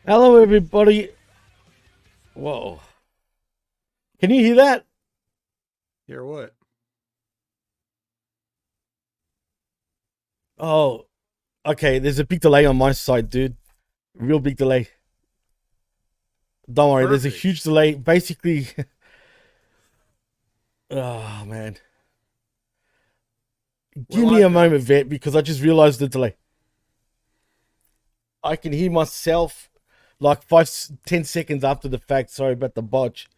Hello, everybody. Whoa. Can you hear that? Hear what? Oh, okay. There's a big delay on my side, dude. Real big delay. Don't worry. There's a Perfect. huge delay. Basically, oh, man. We're Give me a live now. moment, Vet, because I just realized the delay. I can hear myself like 10 seconds after the fact. Sorry about the botch.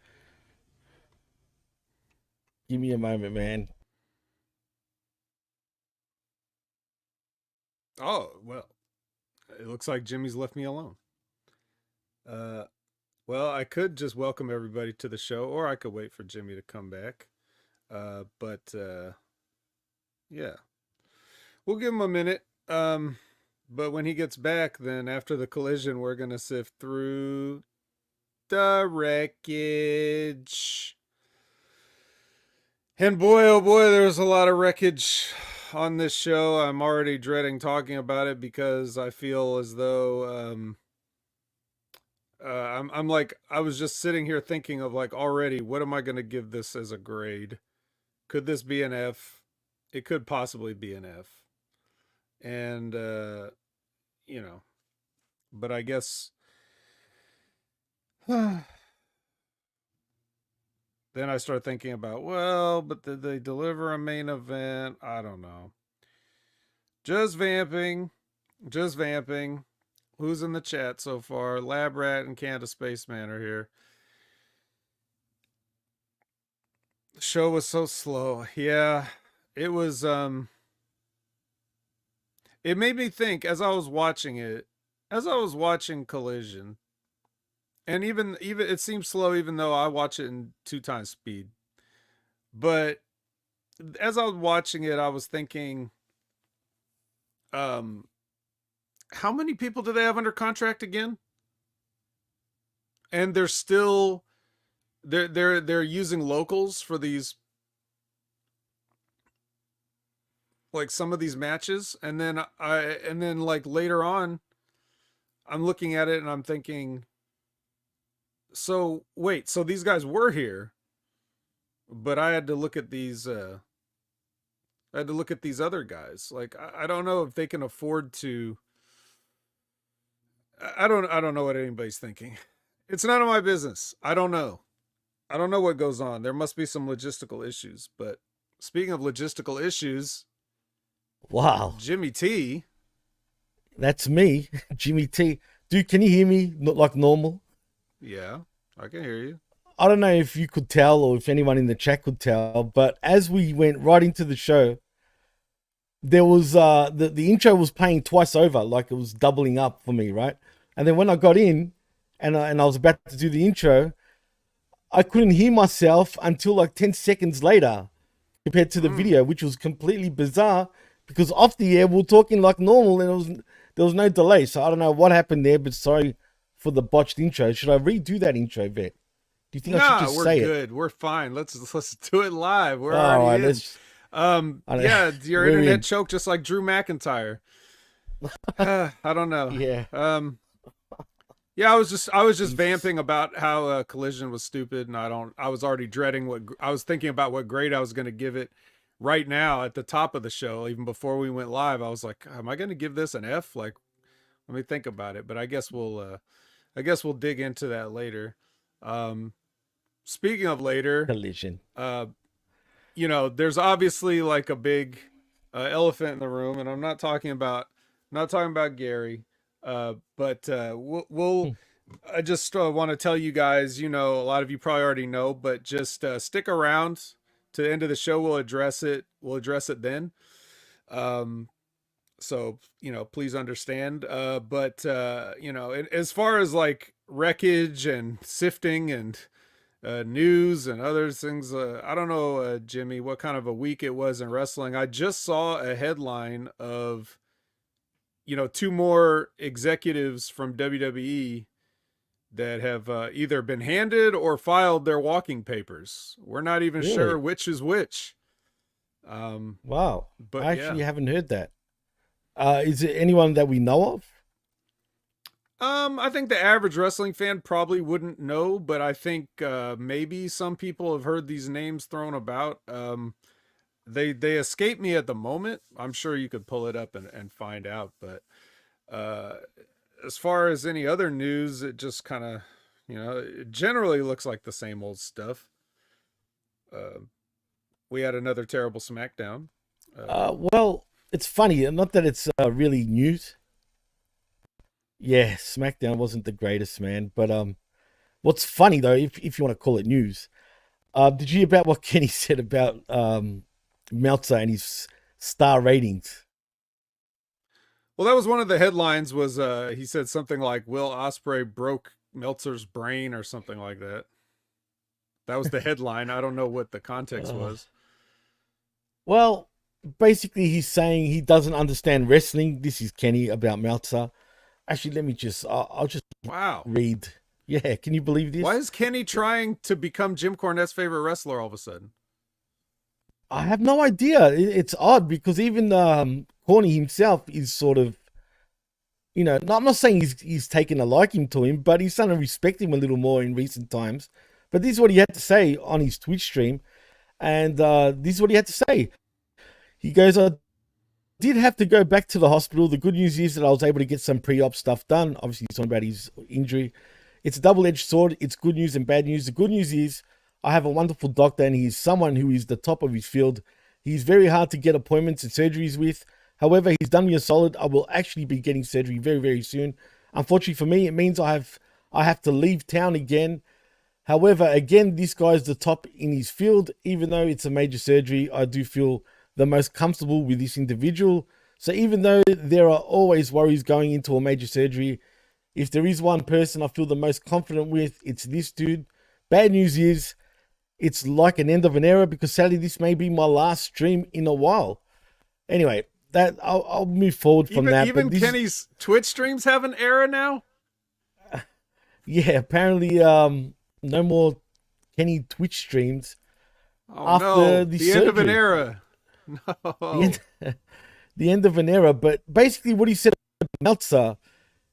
Give me a moment, man. Oh, well, it looks like Jimmy's left me alone. Uh, well, I could just welcome everybody to the show, or I could wait for Jimmy to come back. But yeah, we'll give him a minute. But when he gets back, then after the collision, we're gonna sift through the wreckage. And boy, oh boy, there's a lot of wreckage on this show. I'm already dreading talking about it because I feel as though I'm like I was just sitting here thinking of like already what am I going to give this as a grade? Could this be an F? It could possibly be an F. And you know, but I guess then I start thinking about well, but did they deliver a main event? I don't know. Just vamping, just vamping. Who's in the chat so far? Lab Rat and Canada Spaceman are here. The show was so slow. Yeah, it was. It made me think as I was watching it, as I was watching Collision, and even it seems slow even though I watch it in 2 times speed. But as I was watching it, I was thinking, um, how many people do they have under contract again? And they're still they're using locals for these like some of these matches, and then like later on I'm looking at it and I'm thinking, so wait, so these guys were here, but I had to look at these I had to look at these other guys. Like I don't know if they can afford to. I don't know what anybody's thinking. It's none of my business. I don't know. I don't know what goes on. There must be some logistical issues. But speaking of logistical issues, Wow. Jimmy T. That's me, Jimmy T. Dude, can you hear me? Not like normal? Yeah, I can hear you. I don't know if you could tell or if anyone in the chat could tell, but as we went right into the show, there was the intro was playing twice over, like it was doubling up for me, right? And then when I got in and I was about to do the intro, I couldn't hear myself until like 10 seconds later compared to the Mm. video, which was completely bizarre because off the air we are talking like normal and there was no delay. So I don't know what happened there, but sorry for the botched intro. Should I redo that intro, Vet? Do you think I should Nah, just we're say it? good. We're fine. Let's do it live. We're All already right, in. let's. Yeah, your We're internet in. choked just like Drew McIntyre. I don't know. Yeah. Yeah, I was just vamping about how Collision was stupid, and I was already dreading what I was thinking about what grade I was going to give it. Right now, at the top of the show, even before we went live, I was like, "Am I going to give this an F?" Like, let me think about it. But I guess we'll dig into that later. Um, Speaking of later, Collision. uh, you know, there's obviously like a big elephant in the room, and I'm not talking about Gary, but we'll I just want to tell you guys, you know, a lot of you probably already know, but just stick around to the end of the show. We'll address it. We'll address it then. Um, so you know, please understand. But you know, as far as like wreckage and sifting and news and other things. I don't know, Jimmy, what kind of a week it was in wrestling. I just saw a headline of, you know, two more executives from WWE that have either been handed or filed their walking papers. We're not even sure Really? which is which. Um, Wow. but I yeah, actually haven't heard that. Is it anyone that we know of? I think the average wrestling fan probably wouldn't know, but I think maybe some people have heard these names thrown about. They escape me at the moment. I'm sure you could pull it up and find out, but uh, as far as any other news, it just kind of, it generally looks like the same old stuff. Uh, we had another terrible SmackDown. Well, it's funny. Not that it's really news. Yeah, SmackDown wasn't the greatest, man. But what's funny though, if you want to call it news, did you hear about what Kenny said about Meltzer and his star ratings? Well, that was one of the headlines. Was he said something like Will Ospreay broke Meltzer's brain or something like that. That was the headline. I don't know what the context was. Well, basically, he's saying he doesn't understand wrestling. This is Kenny about Meltzer. Actually, let me just, I'll just Wow. read. Yeah, can you believe this? Why is Kenny trying to become Jim Cornette's favorite wrestler all of a sudden? I have no idea. It's odd because even Corny himself is sort of, I'm not saying he's taken a liking to him, but he's starting to respect him a little more in recent times. But this is what he had to say on his Twitch stream. And this is what he had to say. He goes, I did have to go back to the hospital. The good news is that I was able to get some pre-op stuff done. Obviously, he's talking about his injury. It's a double-edged sword. It's good news and bad news. The good news is I have a wonderful doctor, and he's someone who is the top of his field. He's very hard to get appointments and surgeries with. However, he's done me a solid. I will actually be getting surgery very, very soon. Unfortunately for me, it means I have to leave town again. However, again, this guy's the top in his field. Even though it's a major surgery, I do feel the most comfortable with this individual. So even though there are always worries going into a major surgery, if there is one person I feel the most confident with, it's this dude. Bad news is it's like an end of an era because sadly this may be my last stream in a while. Anyway, that I'll move forward from that. Even Kenny's Twitch streams have an era now? Yeah, apparently no more Kenny Twitch streams. Oh after no, the end of an era. No. The end of an era. But basically what he said about Meltzer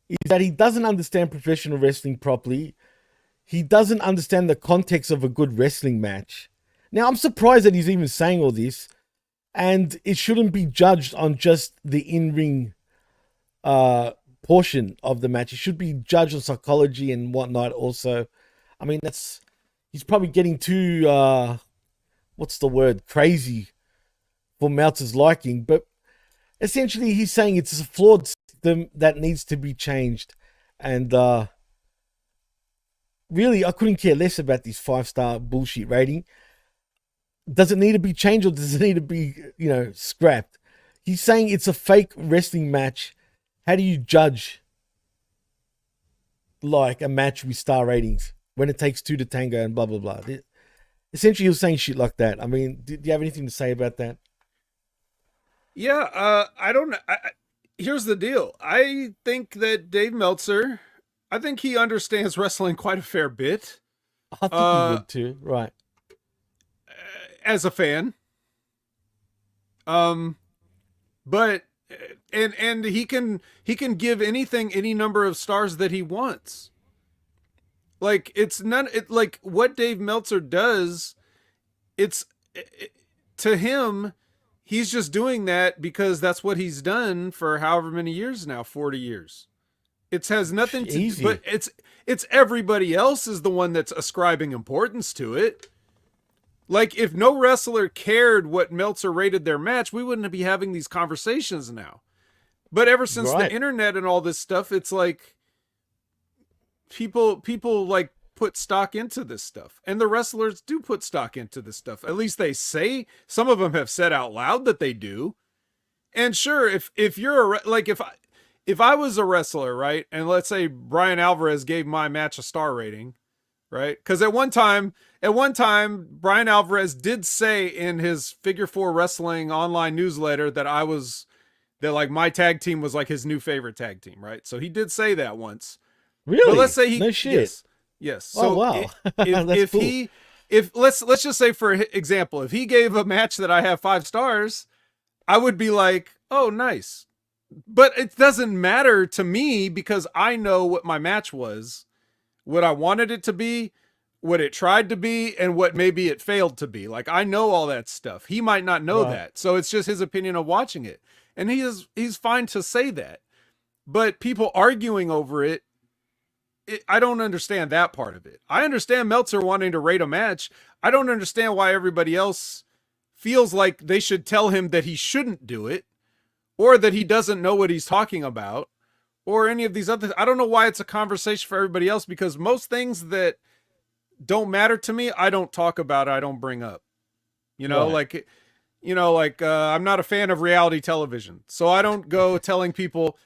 is that he doesn't understand professional wrestling properly. He doesn't understand the context of a good wrestling match. Now, I'm surprised that he's even saying all this. And it shouldn't be judged on just the in-ring portion of the match. It should be judged on psychology and whatnot also. I mean, he's probably getting too, crazy for Meltzer's liking. But essentially, he's saying it's a flawed system that needs to be changed. And really, I couldn't care less about this 5-star bullshit rating. Does it need to be changed or does it need to be, scrapped? He's saying it's a fake wrestling match. How do you judge like a match with star ratings when it takes two to tango and blah, blah, blah? Essentially, he was saying shit like that. I mean, do you have anything to say about that? Yeah, I don't know. Here's the deal. I think that Dave Meltzer, I think he understands wrestling quite a fair bit. I think he would too, right? As a fan, but and he can give anything any number of stars that he wants. Like like what Dave Meltzer does, to him, he's just doing that because that's what he's done for however many years now, 40 years. It has nothing to do, but it's everybody else is the one that's ascribing importance to it. Like, if no wrestler cared what Meltzer rated their match, we wouldn't be having these conversations now. But ever since the internet and all this stuff, it's like people like put stock into this stuff. And the wrestlers do put stock into this stuff. At least they say. Some of them have said out loud that they do. And sure, if you're if I was a wrestler, right, and let's say Brian Alvarez gave my match a star rating, right? Because at one time, Brian Alvarez did say in his Figure 4 Wrestling online newsletter that like my tag team was like his new favorite tag team, right? So he did say that once. Really? But let's say no shit. Yes. So wow. if let's just say for example, if he gave a match that I have 5 stars, I would be like, oh, nice. But it doesn't matter to me because I know what my match was, what I wanted it to be, what it tried to be, and what maybe it failed to be. Like, I know all that stuff. He might not know Right. that. So it's just his opinion of watching it. And he's fine to say that. But people arguing over it, I don't understand that part of it. I understand Meltzer wanting to rate a match. I don't understand why everybody else feels like they should tell him that he shouldn't do it, or that he doesn't know what he's talking about, or any of these other. I don't know why it's a conversation for everybody else, because most things that don't matter to me, I don't talk about, I don't bring up. You know, Right. like, I'm not a fan of reality television, so I don't go telling people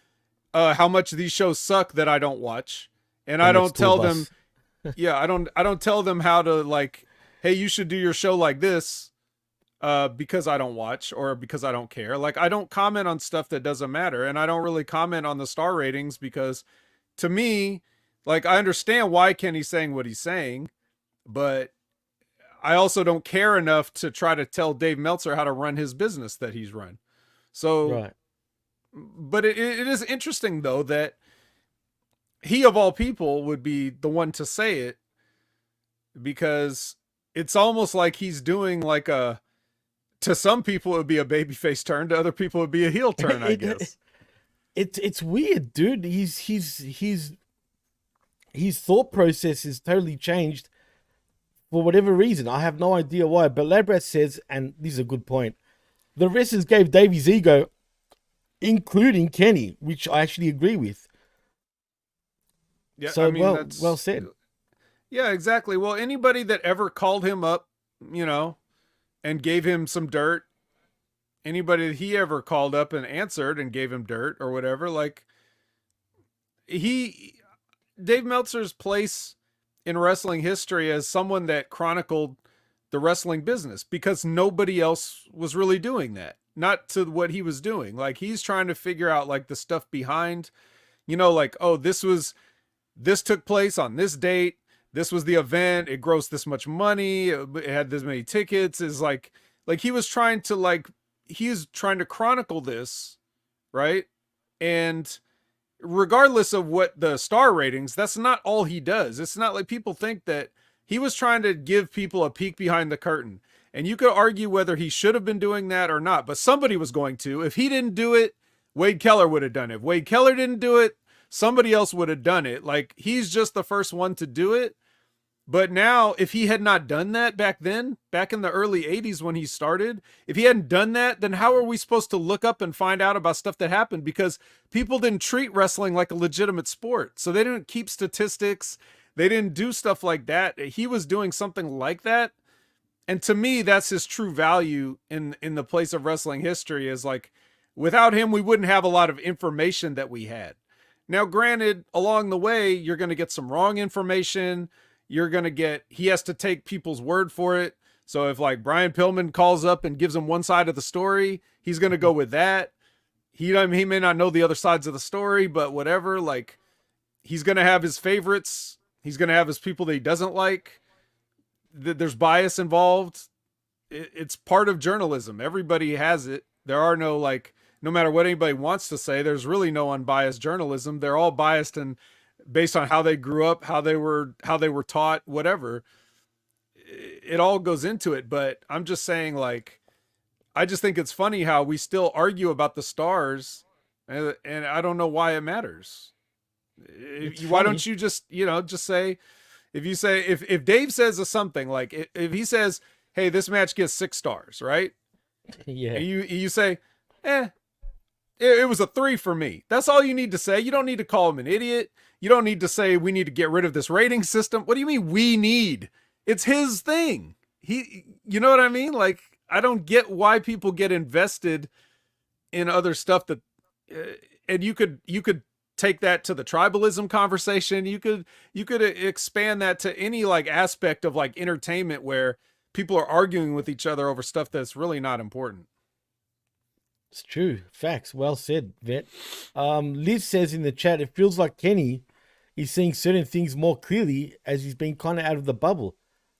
how much these shows suck that I don't watch, and The I next don't tour tell them, bus. yeah, I don't tell them how to, like, hey, you should do your show like this, because I don't watch or because I don't care. Like, I don't comment on stuff that doesn't matter, and I don't really comment on the star ratings because, to me, like, I understand why Kenny's saying what he's saying, but I also don't care enough to try to tell Dave Meltzer how to run his business that he's run. So, Right. but it is interesting though that he of all people would be the one to say it, because it's almost like he's doing like a, to some people it would be a babyface turn, to other people it would be a heel turn, I it, guess. it's weird, dude. His thought process is totally changed for whatever reason. I have no idea why. But Labrat says, and this is a good point, the wrestlers gave Davey's ego, including Kenny, which I actually agree with. Yeah, I So mean, well that's, said. yeah, exactly. Well, anybody that ever called him up, you know, and gave him some dirt, anybody that he ever called up and answered and gave him dirt or whatever, like, he Dave Meltzer's place in wrestling history as someone that chronicled the wrestling business, because nobody else was really doing that. Not to what he was doing. Like, he's trying to figure out like the stuff behind, like, oh, this took place on this date. This was the event. It grossed this much money. It had this many tickets. Is like he was trying to chronicle this, right? And regardless of what the star ratings, that's not all he does. It's not like people think that he was trying to give people a peek behind the curtain. And you could argue whether he should have been doing that or not, but somebody was going to. If he didn't do it, Wade Keller would have done it. If Wade Keller didn't do it, somebody else would have done it. Like, he's just the first one to do it. But now, if he had not done that back then, back in the early 80s when he started, if he hadn't done that, then how are we supposed to look up and find out about stuff that happened? Because people didn't treat wrestling like a legitimate sport. So they didn't keep statistics. They didn't do stuff like that. He was doing something like that. And to me, that's his true value in the place of wrestling history, is like, without him, we wouldn't have a lot of information that we had. Now, granted, along the way, you're going to get some wrong information. He has to take people's word for it. So if like Brian Pillman calls up and gives him one side of the story, he's going to go with that. He may not know the other sides of the story, but whatever, like, he's going to have his favorites. He's going to have his people that he doesn't like. There's bias involved. It's part of journalism. Everybody has it. There are no, like, no matter what anybody wants to say, there's really no unbiased journalism. They're all biased and based on how they grew up, how they were taught, whatever. It all goes into it. But I'm just saying, like, I just think it's funny how we still argue about the stars, and I don't know why it matters. It's Why funny. don't you just say, if Dave says something, like, if he says, hey, this match gets 6 stars, right? Yeah. And you say, it was a 3 for me. That's all you need to say. You don't need to call him an idiot. You don't need to say we need to get rid of this rating system. What do you mean we need? It's his thing. You know what I mean? Like, I don't get why people get invested in other stuff that, and you could take that to the tribalism conversation. You could expand that to any like aspect of like entertainment where people are arguing with each other over stuff that's really not important. It's true. Facts. Well said, Vet. Liz says in the chat, it feels like Kenny is seeing certain things more clearly as he's been kind of out of the bubble.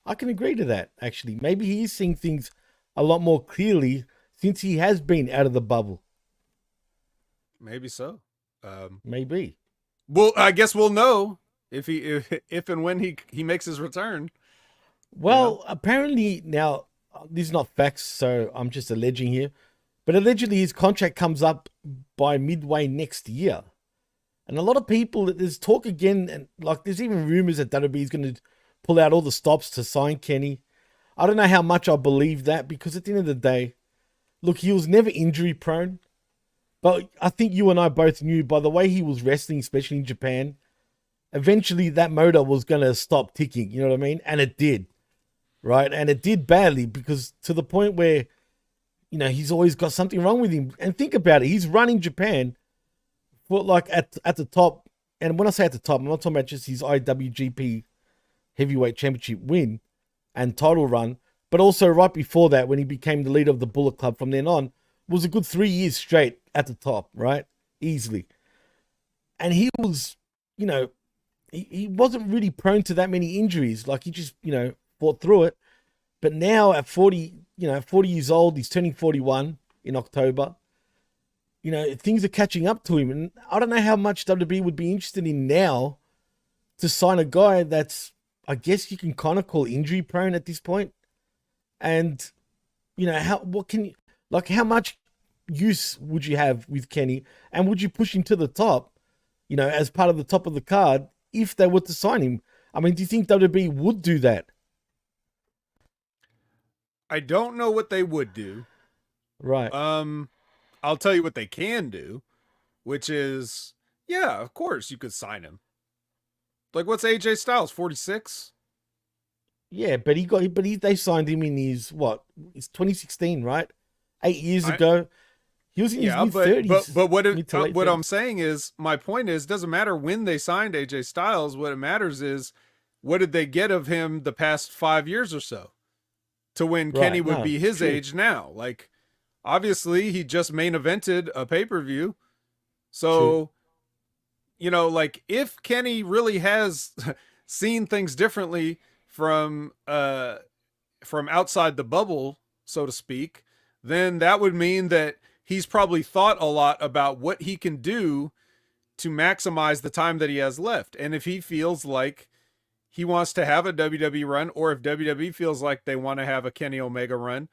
I can agree to that, actually. Maybe he is seeing things a lot more clearly since he has been out of the bubble. Maybe so. Maybe. Well, I guess we'll know if and when he makes his return. Well, apparently now this is not facts, so I'm just alleging here. But allegedly his contract comes up by midway next year. And a lot of people, there's talk again, and like there's even rumors that WWE is going to pull out all the stops to sign Kenny. I don't know how much I believe that, because at the end of the day, look, he was never injury prone. But I think you and I both knew by the way he was wrestling, especially in Japan, eventually that motor was going to stop ticking. You know what I mean? And it did, right? And it did badly, because to the point where, you know, he's always got something wrong with him. And think about it. He's running Japan for like at the top. And when I say at the top, I'm not talking about just his IWGP Heavyweight Championship win and title run, but also right before that, when he became the leader of the Bullet Club from then on, was a good 3 years straight at the top, right? Easily. And he was, you know, he wasn't really prone to that many injuries. Like he just, you know, fought through it. But now at 40, you know, 40 years old, he's turning 41 in October. You know, things are catching up to him. And I don't know how much WWE would be interested in now to sign a guy that's, I guess you can kind of call injury prone at this point. And, you know, how much use would you have with Kenny? And would you push him to the top, you know, as part of the top of the card if they were to sign him? I mean, do you think WWE would do that? I don't know what they would do. Right. I'll tell you what they can do, which is, yeah, of course you could sign him. Like, what's AJ Styles, 46? Yeah, but they signed him in his, it's 2016, right? 8 years ago. He was in his mid-30s. But what I'm saying is, my point is, doesn't matter when they signed AJ Styles. What it matters is, what did they get of him the past 5 years or so to when Kenny would be his age now? Like, obviously, he just main evented a pay-per-view. So, you know, like, if Kenny really has seen things differently from outside the bubble, so to speak, then that would mean that he's probably thought a lot about what he can do to maximize the time that he has left. And if he feels like he wants to have a WWE run, or if WWE feels like they want to have a Kenny Omega run,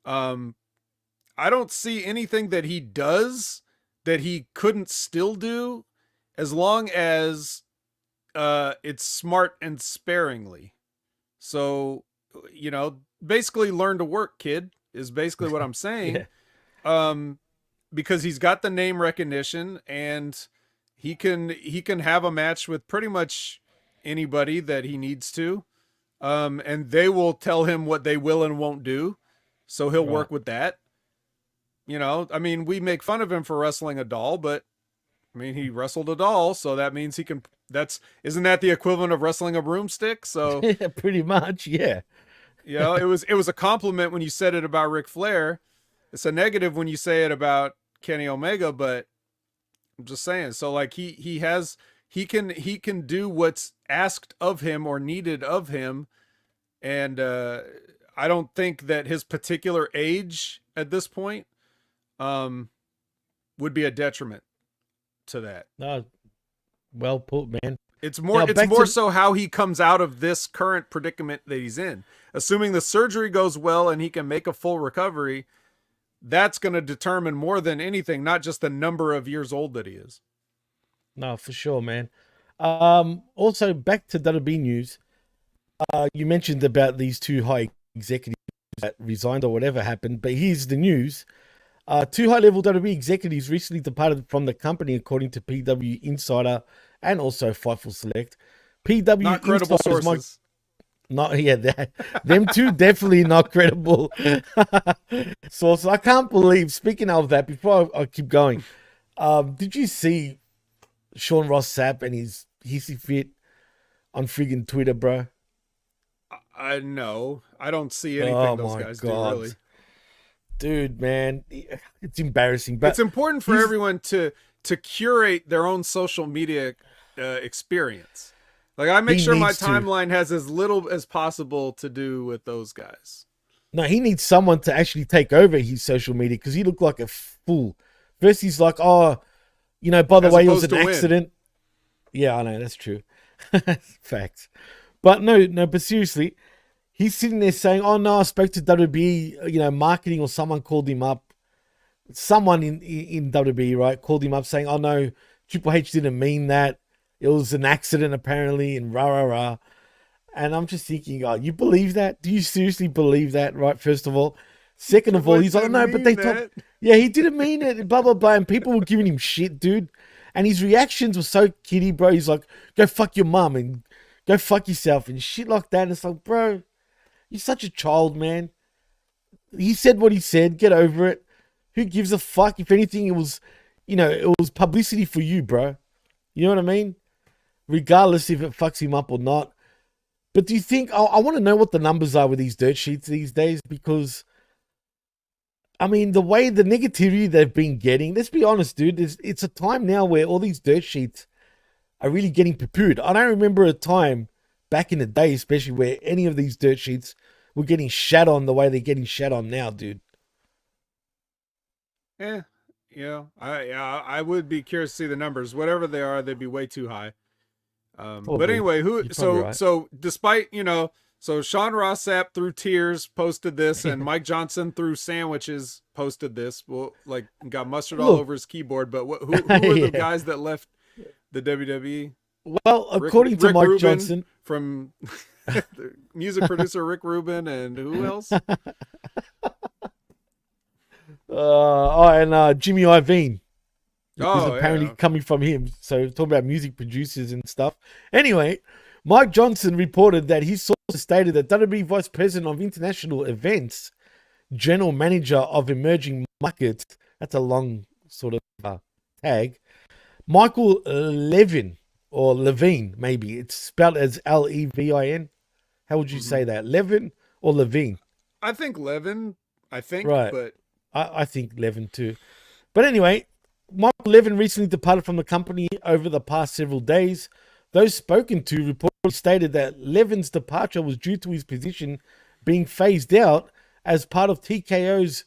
I don't see anything that he does that he couldn't still do, as long as it's smart and sparingly. So, you know, basically learn to work, kid, is basically what I'm saying. Because he's got the name recognition, and he can have a match with pretty much anybody that he needs to. And they will tell him what they will and won't do. So he'll work with that. You know, I mean, we make fun of him for wrestling a doll, but I mean, he wrestled a doll, so that means he can, isn't that the equivalent of wrestling a broomstick? So yeah, pretty much. Yeah. You know, it was a compliment when you said it about Ric Flair. It's a negative when you say it about Kenny Omega, but I'm just saying. So like he can do what's asked of him or needed of him. And I don't think that his particular age at this point would be a detriment to that. No, well put, man. It's more so how he comes out of this current predicament that he's in. Assuming the surgery goes well and he can make a full recovery, that's going to determine more than anything, not just the number of years old that he is. No, for sure, man. Also, back to WWE news. You mentioned about these two high executives that resigned or whatever happened, but here's the news. Two high-level WWE executives recently departed from the company, according to PW Insider and also Fightful Select. PW not credible sources. Them two definitely not credible sources. I can't believe. Speaking of that, before I keep going, did you see Sean Ross Sapp and his hissy fit on friggin' Twitter, bro? No, I don't see anything those guys do, really. Dude, man, it's embarrassing. But it's important for everyone to curate their own social media experience. Like, I make sure my timeline has as little as possible to do with those guys. No, he needs someone to actually take over his social media, because he looked like a fool. First, he's like, oh, You know, by the As way, it was opposed an to win. accident. Yeah, I know, that's true. Facts. But no, but seriously, he's sitting there saying, "Oh no, I spoke to WWE, you know, marketing or someone called him up. Someone in WWE, right, called him up saying, "Oh no, Triple H didn't mean that. It was an accident apparently," and rah rah rah. And I'm just thinking, oh, you believe that? Do you seriously believe that, right? First of all. Second of Triple all, H he's like, didn't no, but mean they told, that. yeah, he didn't mean it, blah, blah, blah. And people were giving him shit, dude. And his reactions were so kiddie, bro. He's like, go fuck your mum and go fuck yourself and shit like that. And it's like, bro, you're such a child, man. He said what he said. Get over it. Who gives a fuck? If anything, it was, you know, it was publicity for you, bro. You know what I mean? Regardless if it fucks him up or not. But do you think, I want to know what the numbers are with these dirt sheets these days, because, I mean, the way the negativity they've been getting, let's be honest, dude, it's a time now where all these dirt sheets are really getting poo-pooed. I don't remember a time back in the day, especially, where any of these dirt sheets were getting shat on the way they're getting shat on now, dude. Yeah, I would be curious to see the numbers. Whatever they are, they'd be way too high. But anyway, so despite, you know, so Sean Ross Sapp through tears posted this, and Mike Johnson through sandwiches posted this. Well, like, got mustard all over his keyboard. But who were the guys that left the WWE? Well, according to Mike Rubin Johnson, from music producer Rick Rubin, and who else? and Jimmy Iovine. Is apparently yeah. coming from him. So talking about music producers and stuff. Anyway, Mike Johnson reported that his sources stated that WWE Vice President of International Events, General Manager of Emerging Markets, that's a long sort of tag, Michael Levin, or Levine, maybe. It's spelled as Levin. How would you say that? Levin or Levine? I think Levin, right. But I think Levin too. But anyway, Michael Levin recently departed from the company over the past several days. Those spoken to reportedly stated that Levin's departure was due to his position being phased out as part of TKO's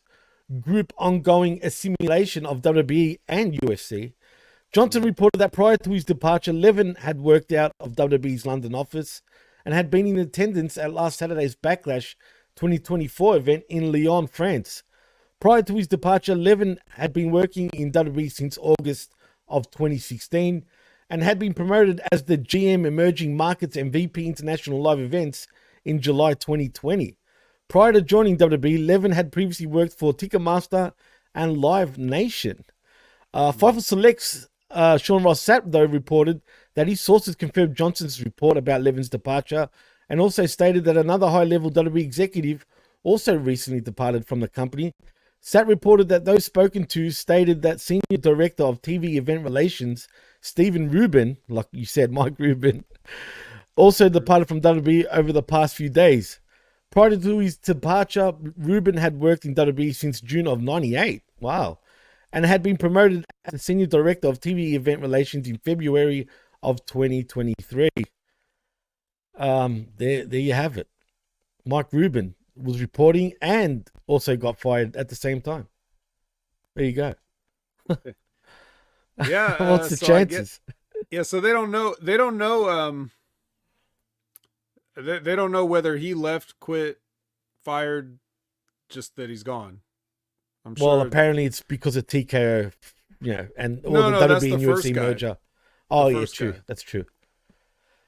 group ongoing assimilation of WWE and UFC. Johnson reported that prior to his departure, Levin had worked out of WWE's London office and had been in attendance at last Saturday's Backlash 2024 event in Lyon, France. Prior to his departure, Levin had been working in WWE since August of 2016 and had been promoted as the GM Emerging Markets and VP International Live Events in July 2020. Prior to joining WWE, Levin had previously worked for Ticketmaster and Live Nation. Fightful Select's Sean Ross Sapp, though, reported that his sources confirmed Johnson's report about Levin's departure and also stated that another high-level WWE executive also recently departed from the company. Sapp reported that those spoken to stated that Senior Director of TV Event Relations, Stephen Rubin, like you said, Mike Rubin, also departed from WWE over the past few days. Prior to his departure, Rubin had worked in WWE since June of 98. Wow. And had been promoted as Senior Director of TV Event Relations in February of 2023. There you have it. Mike Rubin was reporting and also got fired at the same time. There you go. Yeah. What's the chances? So they don't know. They don't know. They don't know whether he left, quit, fired, just that he's gone. I'm sure. Well, apparently it's because of TKO, you know, and the WWE and UFC merger. Oh, yeah, true. That's true.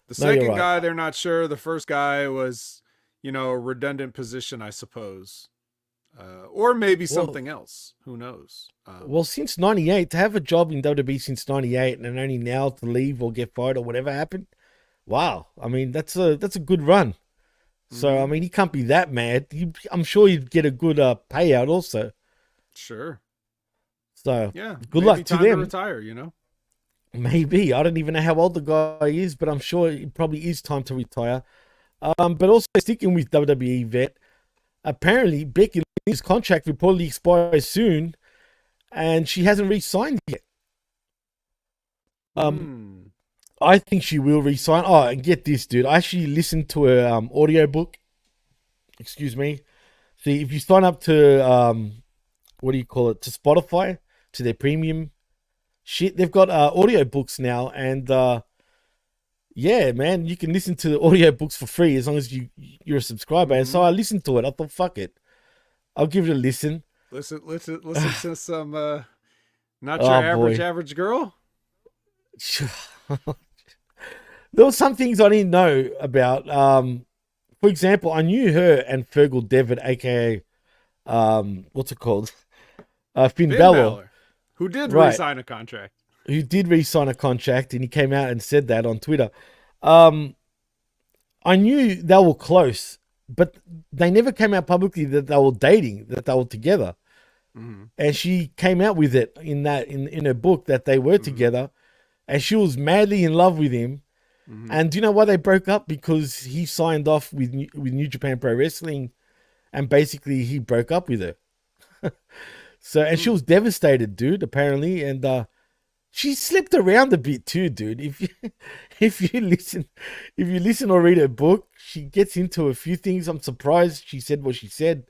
The second guy, they're not sure. The first guy was, you know, a redundant position, I suppose. Or maybe something else. Who knows? Well, since 98, to have a job in WWE since 98 and only now to leave or get fired or whatever happened, wow. I mean, that's a good run. So, I mean, he can't be that mad. I'm sure he'd get a good payout also. Sure. So, yeah, good luck to them. To retire, you know? Maybe. I don't even know how old the guy is, but I'm sure it probably is time to retire. But also sticking with WWE vet, apparently Becky Lynch's contract reportedly expires soon, and she hasn't re-signed yet. I think she will re-sign. Oh, and get this, dude. I actually listened to her audiobook. Excuse me. See, if you sign up to, what do you call it, to Spotify, to their premium shit, they've got audio books now, and yeah, man, you can listen to the audio books for free as long as you're a subscriber. And so I listened to it. I thought, fuck it, I'll give it a listen. Listen to some not your average girl. There were some things I didn't know about. For example, I knew her and Fergal Devitt, aka what's it called? Finn Balor, who did re-sign a contract. Who did re-sign a contract, and he came out and said that on Twitter. I knew they were close, but they never came out publicly that they were dating, that they were together. Mm-hmm. And she came out with it in her book that they were together, and she was madly in love with him. Mm-hmm. And do you know why they broke up? Because he signed off with New Japan Pro Wrestling, and basically he broke up with her. So, and she was devastated, dude, apparently, and she slipped around a bit too, dude. If you listen or read her book, she gets into a few things. I'm surprised she said what she said.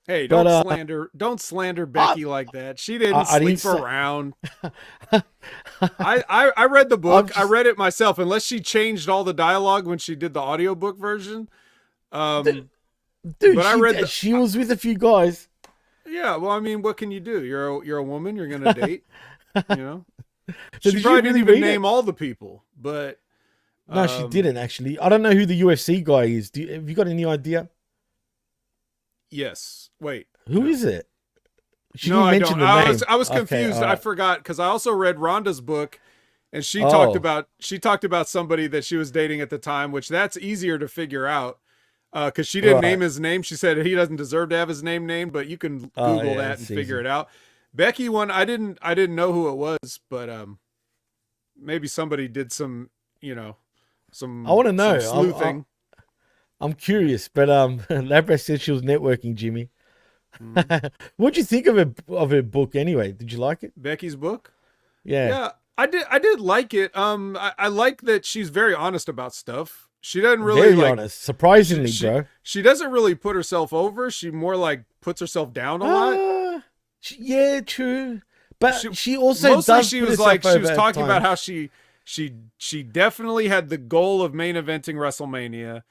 Hey, don't slander Becky like that. She didn't sleep around. I read the book. I read it myself, unless she changed all the dialogue when she did the audiobook version. Dude, but she was with a few guys. Yeah, well, I mean, what can you do? You're a woman. You're gonna date. You know. So she probably didn't even name all the people, but no, she didn't actually. I don't know who the UFC guy is. Have you got any idea? Yes. Wait. Who is it? I don't. I was confused. Okay, right. I forgot because I also read Rhonda's book, and she talked about somebody that she was dating at the time, which that's easier to figure out because she didn't name his name. She said he doesn't deserve to have his name named, but you can Google that and figure it out. Becky one, I didn't know who it was, but maybe somebody did some, some. I want to know. Sleuthing. I'm curious, but Labra said she was networking, Jimmy. What'd you think of her book anyway? Did you like it? Becky's book? Yeah, I did like it. I like that she's very honest about stuff. She doesn't really very honest, surprisingly, bro. She doesn't really put herself over. She more like puts herself down a lot. Yeah, true. But she also does. She was talking about how she definitely had the goal of main eventing WrestleMania.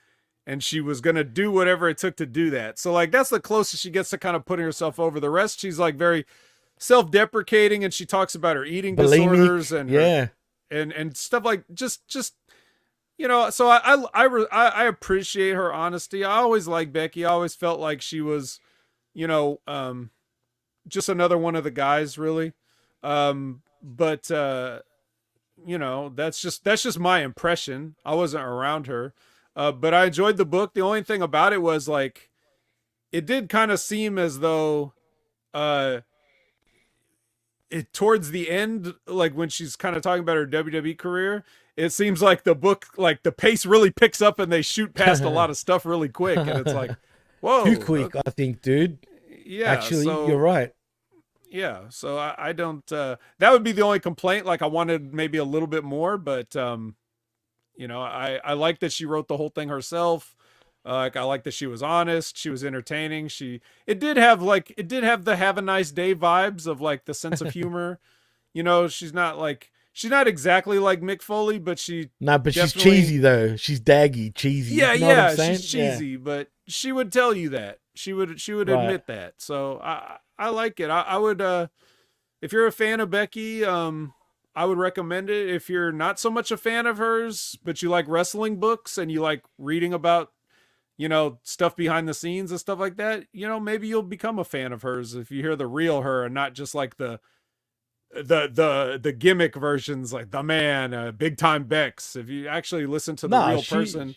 And she was going to do whatever it took to do that. So, like, that's the closest she gets to kind of putting herself over. The rest, she's, like, very self-deprecating, and she talks about her eating disorders and and stuff like just so I appreciate her honesty. I always liked Becky. I always felt like she was, just another one of the guys, really. But that's just my impression. I wasn't around her. But I enjoyed the book. The only thing about it was like, it did kind of seem as though, towards the end, like when she's kind of talking about her WWE career, it seems like the book, like the pace really picks up and they shoot past a lot of stuff really quick. And it's like, whoa. Too quick, I think, dude. Yeah. Actually, you're right. Yeah. So I don't, that would be the only complaint. Like I wanted maybe a little bit more, but, I like that she wrote the whole thing herself. I like that she was honest. She was entertaining. It did have the have a nice day vibes of like the sense of humor. She's not exactly like Mick Foley, but she's cheesy though. She's daggy, cheesy. Yeah, she's cheesy, but she would tell you that. She would admit that. So I like it. I would, if you're a fan of Becky, I would recommend it. If you're not so much a fan of hers, but you like wrestling books and you like reading about, stuff behind the scenes and stuff like that, maybe you'll become a fan of hers if you hear the real her and not just like the gimmick versions, like the man, big time Bex. If you actually listen to the real person.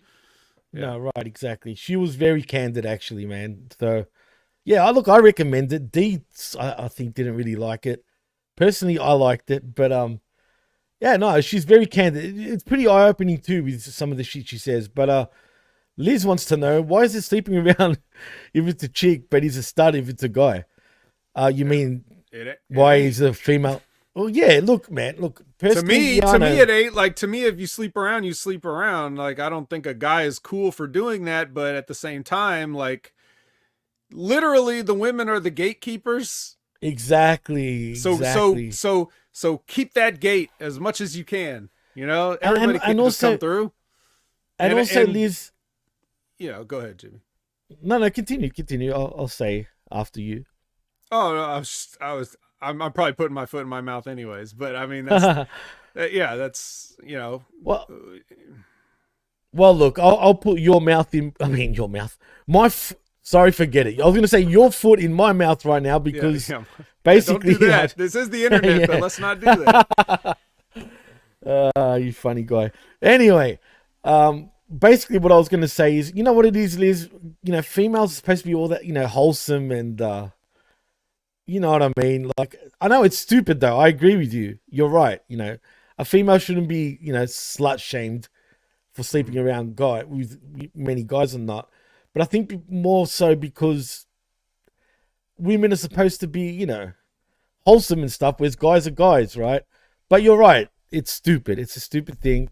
No, right, exactly. She was very candid, actually, man. So, yeah, I recommend it. Dee, I think, didn't really like it. Personally, I liked it, but yeah, no, she's very candid. It's pretty eye-opening too with some of the shit she says. But Liz wants to know, why is it sleeping around if it's a chick, but he's a stud if it's a guy? You mean why he's a female? Well, yeah. Look, man. Look. To me, it ain't like. To me, if you sleep around, you sleep around. Like, I don't think a guy is cool for doing that, but at the same time, like, literally, the women are the gatekeepers. Exactly. So So keep that gate as much as you can. You know, everybody and can just also, come through. and also, Liz. Go ahead, Jimmy. No, continue. I'll say after you. Oh no, I'm probably putting my foot in my mouth anyways. But I mean, that's that's Well, look, I'll put your mouth in. I mean, your mouth. Sorry, forget it. I was going to say your foot in my mouth right now because basically, don't do that. This is the internet, but let's not do that. You funny guy. Anyway, basically what I was going to say is, you know what it is, Liz? You know, females are supposed to be all that, wholesome and, you know what I mean? Like, I know it's stupid though. I agree with you. You're right. A female shouldn't be, slut shamed for sleeping around with many guys or not. But I think more so because women are supposed to be, wholesome and stuff, whereas guys are guys, right? But you're right. It's stupid. It's a stupid thing.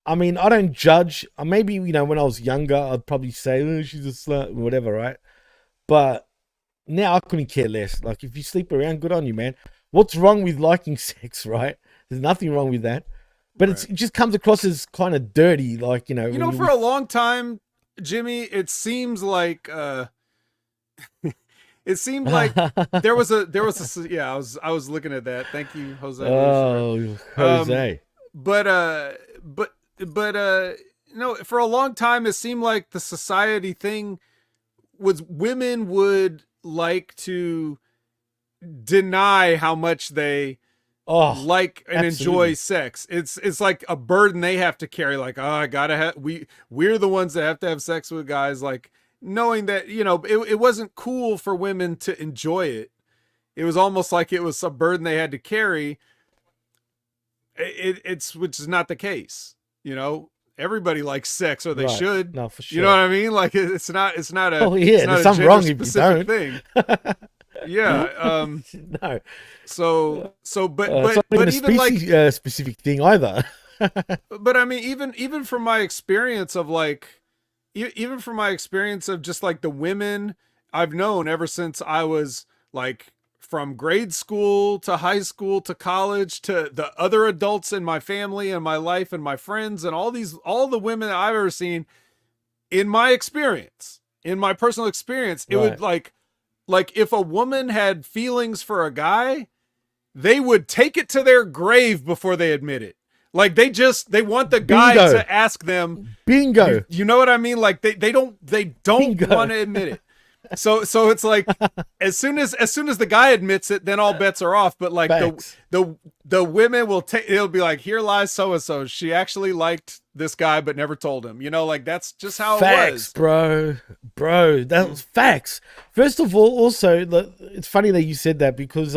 I mean, I don't judge. Maybe, when I was younger, I'd probably say, oh, she's a slut, or whatever, right? But now I couldn't care less. Like, if you sleep around, good on you, man. What's wrong with liking sex, right? There's nothing wrong with that. But it just comes across as kind of dirty, like, for a long time, Jimmy, it seems like it seemed like there was a I was looking at that. Thank you, Jose. Oh, Jose. But no, for a long time it seemed like the society thing was women would like to deny how much they like and enjoy sex. It's like a burden they have to carry. Like, I gotta have. We're the ones that have to have sex with guys. Like, knowing that it wasn't cool for women to enjoy it. It was almost like it was a burden they had to carry. It's which is not the case. Everybody likes sex, or they should. No, for sure. You know what I mean? Like, it's not a. Oh yeah, there's something wrong if you don't. Thing. Yeah. No. So, but even even like specific thing either. But I mean, even from my experience of just like the women I've known ever since I was like from grade school to high school to college to the other adults in my family and my life and my friends and all the women that I've ever seen, in my personal experience, it would like if a woman had feelings for a guy, they would take it to their grave before they admit it. Like they want the guy to ask them. Bingo. You know what I mean? Like they don't want to admit it. So it's like as soon as the guy admits it, then all bets are off. But like the women will it'll be like, here lies so and so. She actually liked this guy but never told him. Like that's just how it was. Bro, that was facts. First of all, also it's funny that you said that because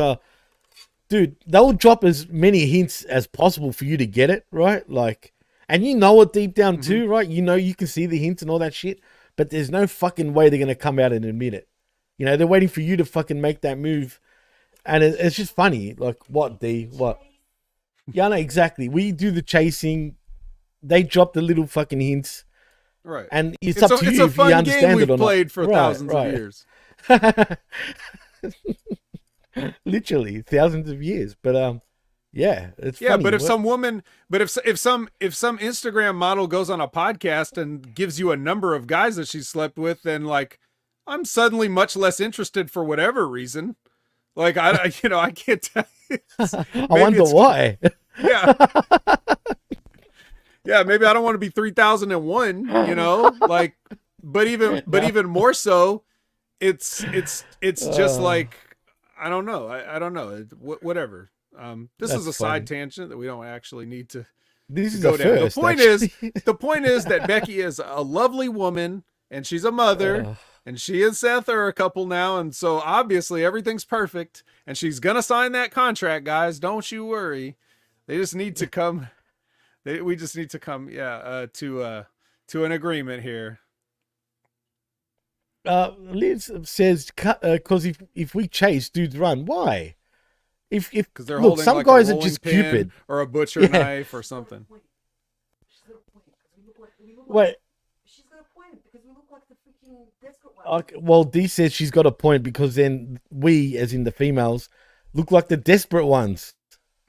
dude, they'll drop as many hints as possible for you to get it, right? Like, and it deep down too, right? You can see the hints and all that shit. But there's no fucking way they're going to come out and admit it. They're waiting for you to fucking make that move. And it's just funny. Like, what, D? What? Yeah, no, exactly. We do the chasing. They drop the little fucking hints. Right. And it's up to you if you understand it or not. It's a fun game we've played for thousands of years. Literally, thousands of years. But, yeah, it's funny. But if some Instagram model goes on a podcast and gives you a number of guys that she slept with, then like I'm suddenly much less interested for whatever reason. Like I can't tell. I wonder why. Yeah. Yeah, maybe I don't want to be 3001, like but even more so it's just like I don't know. I don't know. Whatever. This is a side tangent that we don't actually need to go down. The point is that Becky is a lovely woman and she's a mother and she and Seth are a couple now. And so obviously everything's perfect and she's going to sign that contract, guys. Don't you worry. They just need to come. We just need to come. To an agreement here. Liz says, cause if we chase, dudes run. Why? Because they're holding some like guys a are just pin stupid or a butcher knife or something. Wait. She's got a point because we look like the freaking desperate ones. Okay, well, D says she's got a point because then we, as in the females, look like the desperate ones.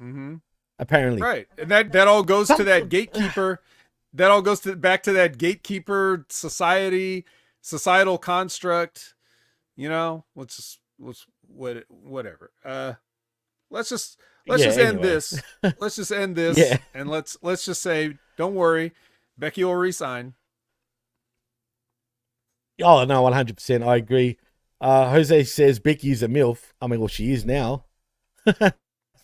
Mm-hmm. apparently. Right, and that all goes to that gatekeeper. That all goes back to that gatekeeper societal construct. You know, whatever. Let's just end Anyway. this. Let's just end this, Yeah. and let's just say, don't worry, Becky will resign. Oh no, 100%. I agree. Jose says Becky's a MILF. I mean, well, she is now.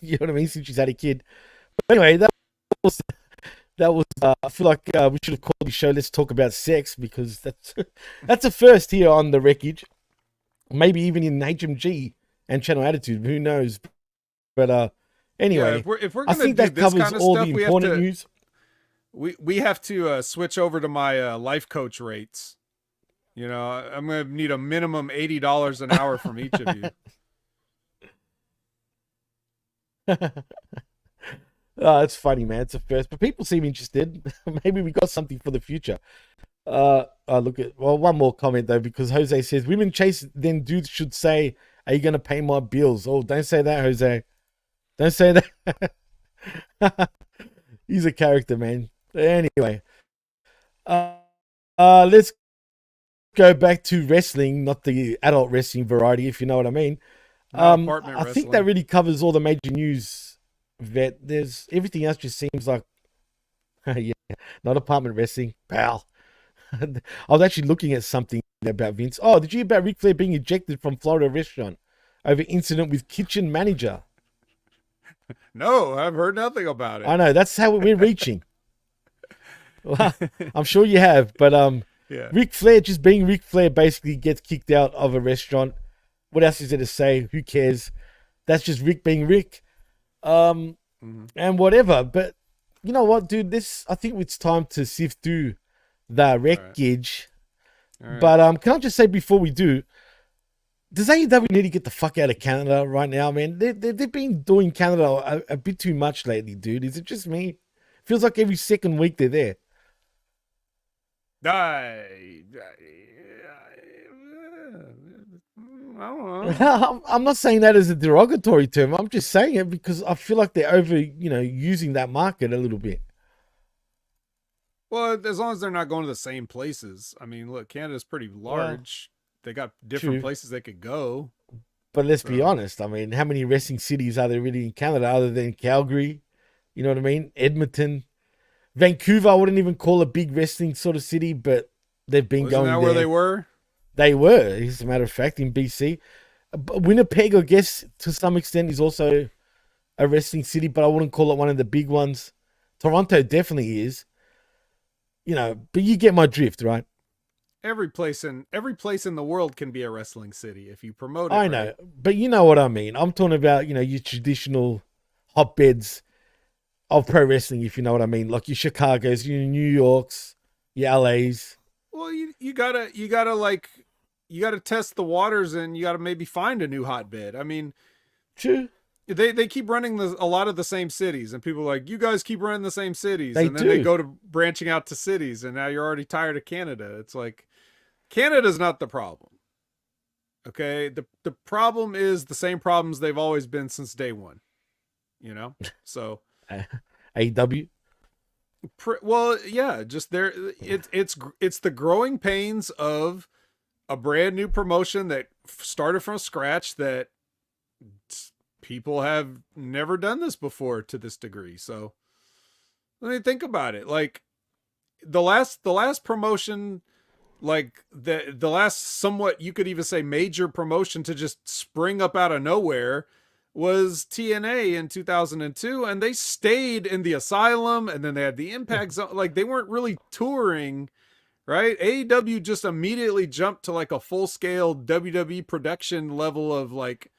You know what I mean? Since she's had a kid. But anyway, was I feel like we should have called the show "Let's Talk About Sex" because that's a first here on the Wreckage. Maybe even in HMG and Channel Attitude. Who knows? But anyway, yeah, if we're I gonna think do that this covers kind of all stuff, the important news. We have to switch over to my life coach rates. You know, I'm gonna need a minimum $80 an hour from each of you. Oh, it's funny, man. It's a first, but people seem interested. Maybe we got something for the future. One more comment though, because Jose says women chase, then dudes should say, "Are you gonna pay my bills?" Oh, don't say that, Jose. Don't say that. He's a character, man. Anyway, let's go back to wrestling, not the adult wrestling variety, if you know what I mean. I think that really covers all the major news. There's everything else just seems like, yeah, not apartment wrestling, pal. I was actually looking at something about Vince. Oh, did you hear about Ric Flair being ejected from Florida restaurant over incident with kitchen manager? No, I've heard nothing about it. I know, that's how we're reaching. Well, I'm sure you have, but yeah. Ric Flair, just being Ric Flair, basically gets kicked out of a restaurant. What else is there to say? Who cares? That's just Rick being Rick. And whatever. But you know what, dude? I think it's time to sift through the wreckage. All right. But can I just say before we do, does AEW need to get the fuck out of Canada right now, man? They've been doing Canada a bit too much lately, dude. Is it just me? Feels like every second week they're there. I don't know. I'm not saying that as a derogatory term. I'm just saying it because I feel like they're over, using that market a little bit. Well, as long as they're not going to the same places. I mean, look, Canada's pretty large. They got different places they could go. But let's be honest. I mean, how many wrestling cities are there really in Canada other than Calgary? You know what I mean? Edmonton. Vancouver, I wouldn't even call a big wrestling sort of city, but they've been going there. Isn't that where they were? They were, as a matter of fact, in BC. Winnipeg, I guess, to some extent, is also a wrestling city, but I wouldn't call it one of the big ones. Toronto definitely is. But you get my drift, right? Every place in the world can be a wrestling city if you promote it. I know, but you know what I mean. I'm talking about, your traditional hotbeds of pro wrestling, if you know what I mean. Like your Chicagos, your New Yorks, your LAs. Well, you gotta test the waters, and you gotta maybe find a new hotbed. I mean, true. They keep running a lot of the same cities, and people are like, you guys keep running the same cities, and then they go to branching out to cities, and now you're already tired of Canada. It's like, Canada's not the problem. Okay, the problem is the same problems they've always been since day one. So AEW. Well, yeah, just there. It's the growing pains of a brand new promotion that started from scratch, that people have never done this before to this degree. So let me think about it. Like the last promotion, like the last somewhat, you could even say major promotion to just spring up out of nowhere was TNA in 2002, and they stayed in the Asylum, and then they had the Impact Zone. Like, they weren't really touring, right? AEW just immediately jumped to like a full-scale WWE production level of like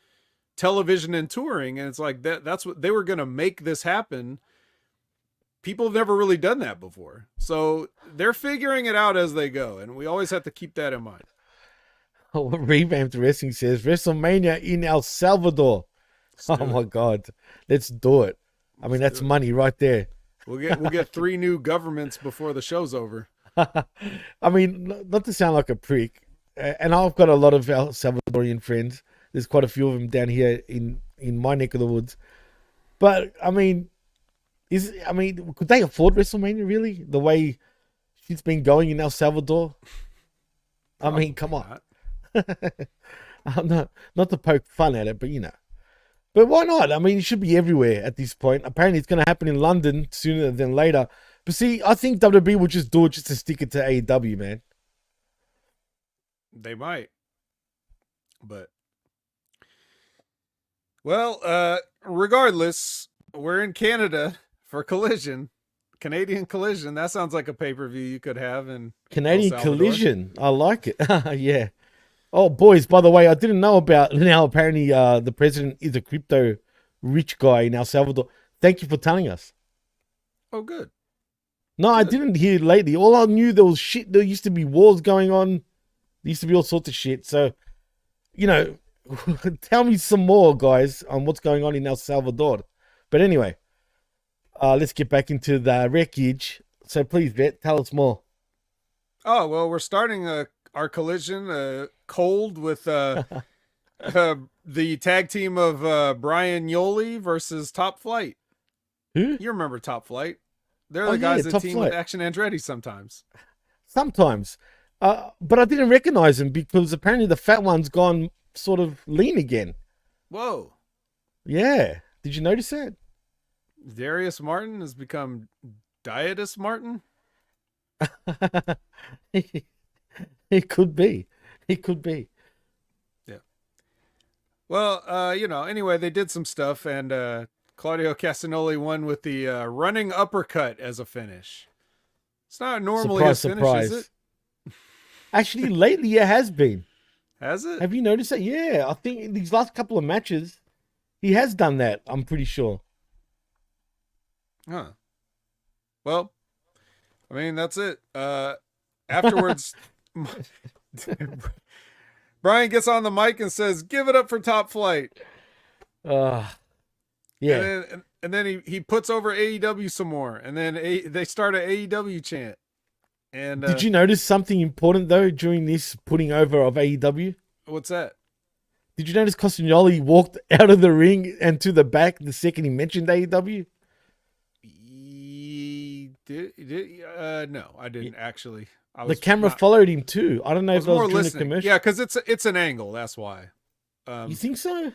television and touring, and it's like that's what they were going to make this happen. People have never really done that before, so they're figuring it out as they go, and we always have to keep that in mind. Oh, Revamped Wrestling says WrestleMania in El Salvador. Oh my God, let's do it. I mean, that's money right there. We'll get 3 new governments before the show's over. I mean, not to sound like a prick, and I've got a lot of El Salvadorian friends. There's quite a few of them down here in my neck of the woods. But I mean, could they afford WrestleMania really? The way it's been going in El Salvador. I mean, come on. I'm not to poke fun at it, but you know. But why not? I mean, it should be everywhere at this point. Apparently, it's going to happen in London sooner than later. But see, I think WWE will just do it just to stick it to AEW, man. They might. But, well, regardless, we're in Canada for Collision. Canadian Collision. That sounds like a pay-per-view you could have in Canadian El Salvador. Collision. I like it. Yeah. Oh, boys, by the way, I didn't know about now. Apparently, the president is a crypto rich guy in El Salvador. Thank you for telling us. Oh, good. No, I didn't hear lately. All I knew there was shit. There used to be wars going on. There used to be all sorts of shit. So, you know, tell me some more, guys, on what's going on in El Salvador. But anyway, let's get back into the wreckage. So please, Vet, tell us more. Oh, well, we're starting our collision cold with the tag team of Brian Yoli versus Top Flight. Who? You remember Top Flight? They're the guys that team with Action Andretti sometimes. Sometimes. But I didn't recognize him because apparently the fat one's gone sort of lean again. Whoa. Yeah. Did you notice that? Darius Martin has become Dietus Martin? It could be. It could be. Yeah. Well, you know, anyway, they did some stuff, and Claudio Castagnoli won with the running uppercut as a finish. It's not normally a finish, is it? Actually, lately it has been. Has it? Have you noticed that? Yeah, I think in these last couple of matches, he has done that, I'm pretty sure. Huh. Well, I mean, that's it. Afterwards, Brian gets on the mic and says, "Give it up for Top Flight." Yeah. And then he puts over AEW some more, and then they start an AEW chant. And did you notice something important though during this putting over of AEW? What's that? Did you notice Castagnoli walked out of the ring and to the back the second he mentioned AEW? No, I didn't actually. The camera followed him too. I don't know if that was during a commercial. Yeah, because it's an angle. That's why. You think so?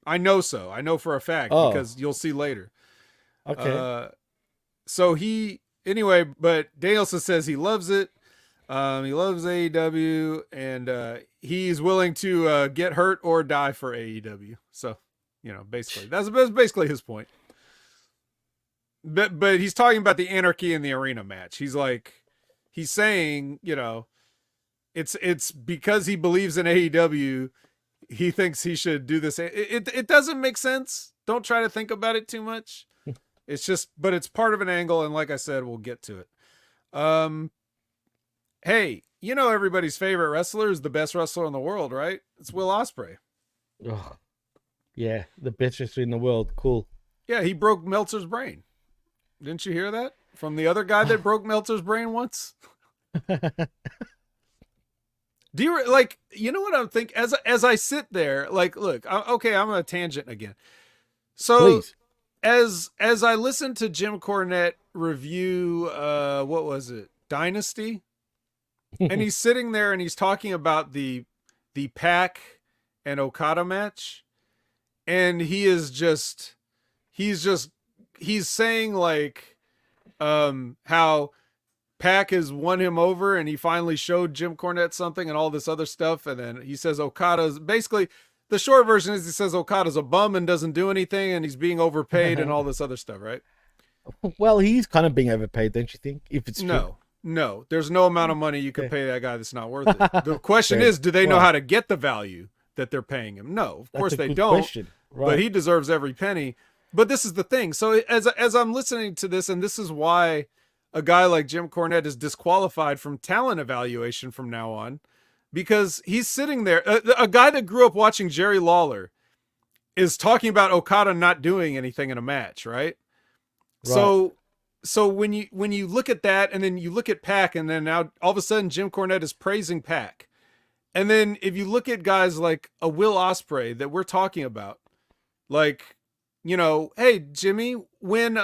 I know so. I know for a fact because you'll see later. Okay. So anyway, but Danielson says he loves it. He loves AEW, and he's willing to get hurt or die for AEW. So, you know, basically, that's basically his point. But he's talking about the anarchy in the arena match. He's saying, you know, it's because he believes in AEW, he thinks he should do this. It doesn't make sense. Don't try to think about it too much. It's just, but it's part of an angle, and like I said, we'll get to it. Hey, you know everybody's favorite wrestler is the best wrestler in the world, right? It's Will Ospreay. Oh, yeah, the best wrestler in the world. Cool. Yeah, he broke Meltzer's brain. Didn't you hear that from the other guy that broke Meltzer's brain once? Do you like? You know what I'm thinking as I sit there, like, look, okay, I'm on a tangent again. So. Please. As I listened to Jim Cornette review, what was it? Dynasty? And he's sitting there and he's talking about the Pac and Okada match. And he's saying like, how Pac has won him over and he finally showed Jim Cornette something and all this other stuff. And then he says Okada's basically, the short version is he says Okada's a bum and doesn't do anything and he's being overpaid and all this other stuff, right? Well, he's kind of being overpaid, don't you think? If it's true. No, there's no amount of money you can pay that guy that's not worth it. The question is, do they know how to get the value that they're paying him? No, of course they don't. Right. But he deserves every penny. But this is the thing. So as I'm listening to this, and this is why a guy like Jim Cornette is disqualified from talent evaluation from now on. Because he's sitting there, a guy that grew up watching Jerry Lawler is talking about Okada not doing anything in a match, right? So when you look at that, and then you look at Pac, and then now all of a sudden Jim Cornette is praising Pac, and then if you look at guys like a Will Ospreay that we're talking about, like you know, hey Jimmy, when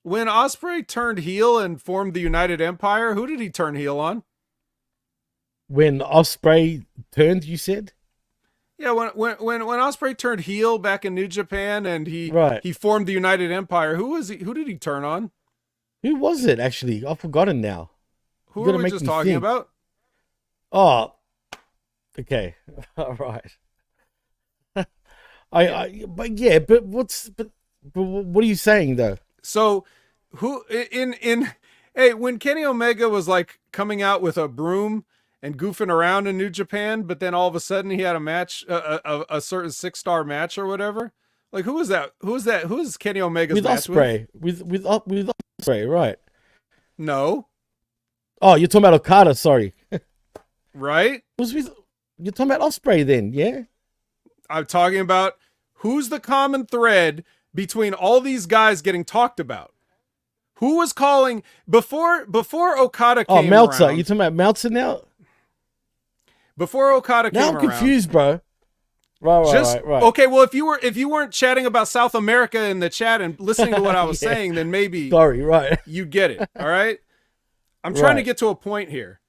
Ospreay turned heel and formed the United Empire, who did he turn heel on? When Ospreay turned, you said? Yeah, when Ospreay turned heel back in New Japan and he Right. formed the United Empire, who did he turn on? Who was it, actually? I've forgotten now. Who You gotta are we make just me talking think. about? Oh, okay. All right. But what are you saying, though? So who in hey, when Kenny Omega was like coming out with a broom and goofing around in New Japan, but then all of a sudden he had a match, a certain 6-star match or whatever. Like who was that? Who is Kenny Omega's With match Ospreay. With Ospreay, right. No, Oh, you're talking about Okada, sorry. right? You're talking about Ospreay then, yeah? I'm talking about who's the common thread between all these guys getting talked about. Who was calling before Okada came Oh, Meltzer. around? You talking about Meltzer now? Before Okada came Now I'm around. confused, bro. Right. Okay, well if you weren't chatting about South America in the chat and listening to what I was Yeah. saying, then maybe Sorry, right. you get it. All right? I'm trying to Right. get to a point here.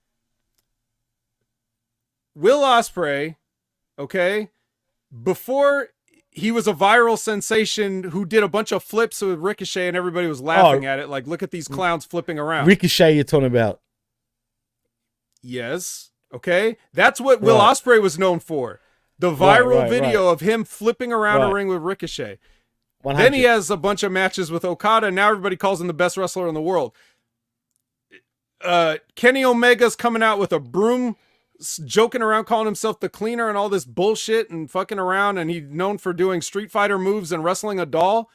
Will Ospreay, okay, before he was a viral sensation who did a bunch of flips with Ricochet and everybody was laughing at it, like, look at these clowns flipping around. Ricochet you're talking about. Yes. Okay. That's what Will Right. Ospreay was known for. The viral Right. video of him flipping around a Right. ring with Ricochet. 100. Then he has a bunch of matches with Okada, and now everybody calls him the best wrestler in the world. Kenny Omega's coming out with a broom, joking around, calling himself the cleaner and all this bullshit and fucking around, and he's known for doing Street Fighter moves and wrestling a doll.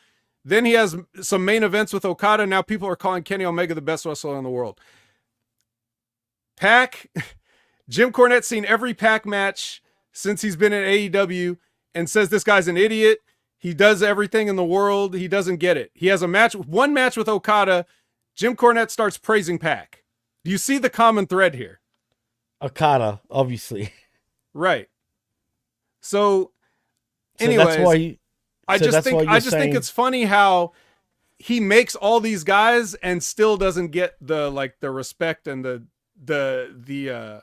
Then he has some main events with Okada. Now people are calling Kenny Omega the best wrestler in the world. Pac, Jim Cornette's seen every Pac match since he's been in AEW and says this guy's an idiot. He does everything in the world. He doesn't get it. He has one match with Okada. Jim Cornette starts praising Pac. Do you see the common thread here? Okada, obviously. Right. So, So anyways, that's why I just think it's funny how he makes all these guys and still doesn't get the respect and the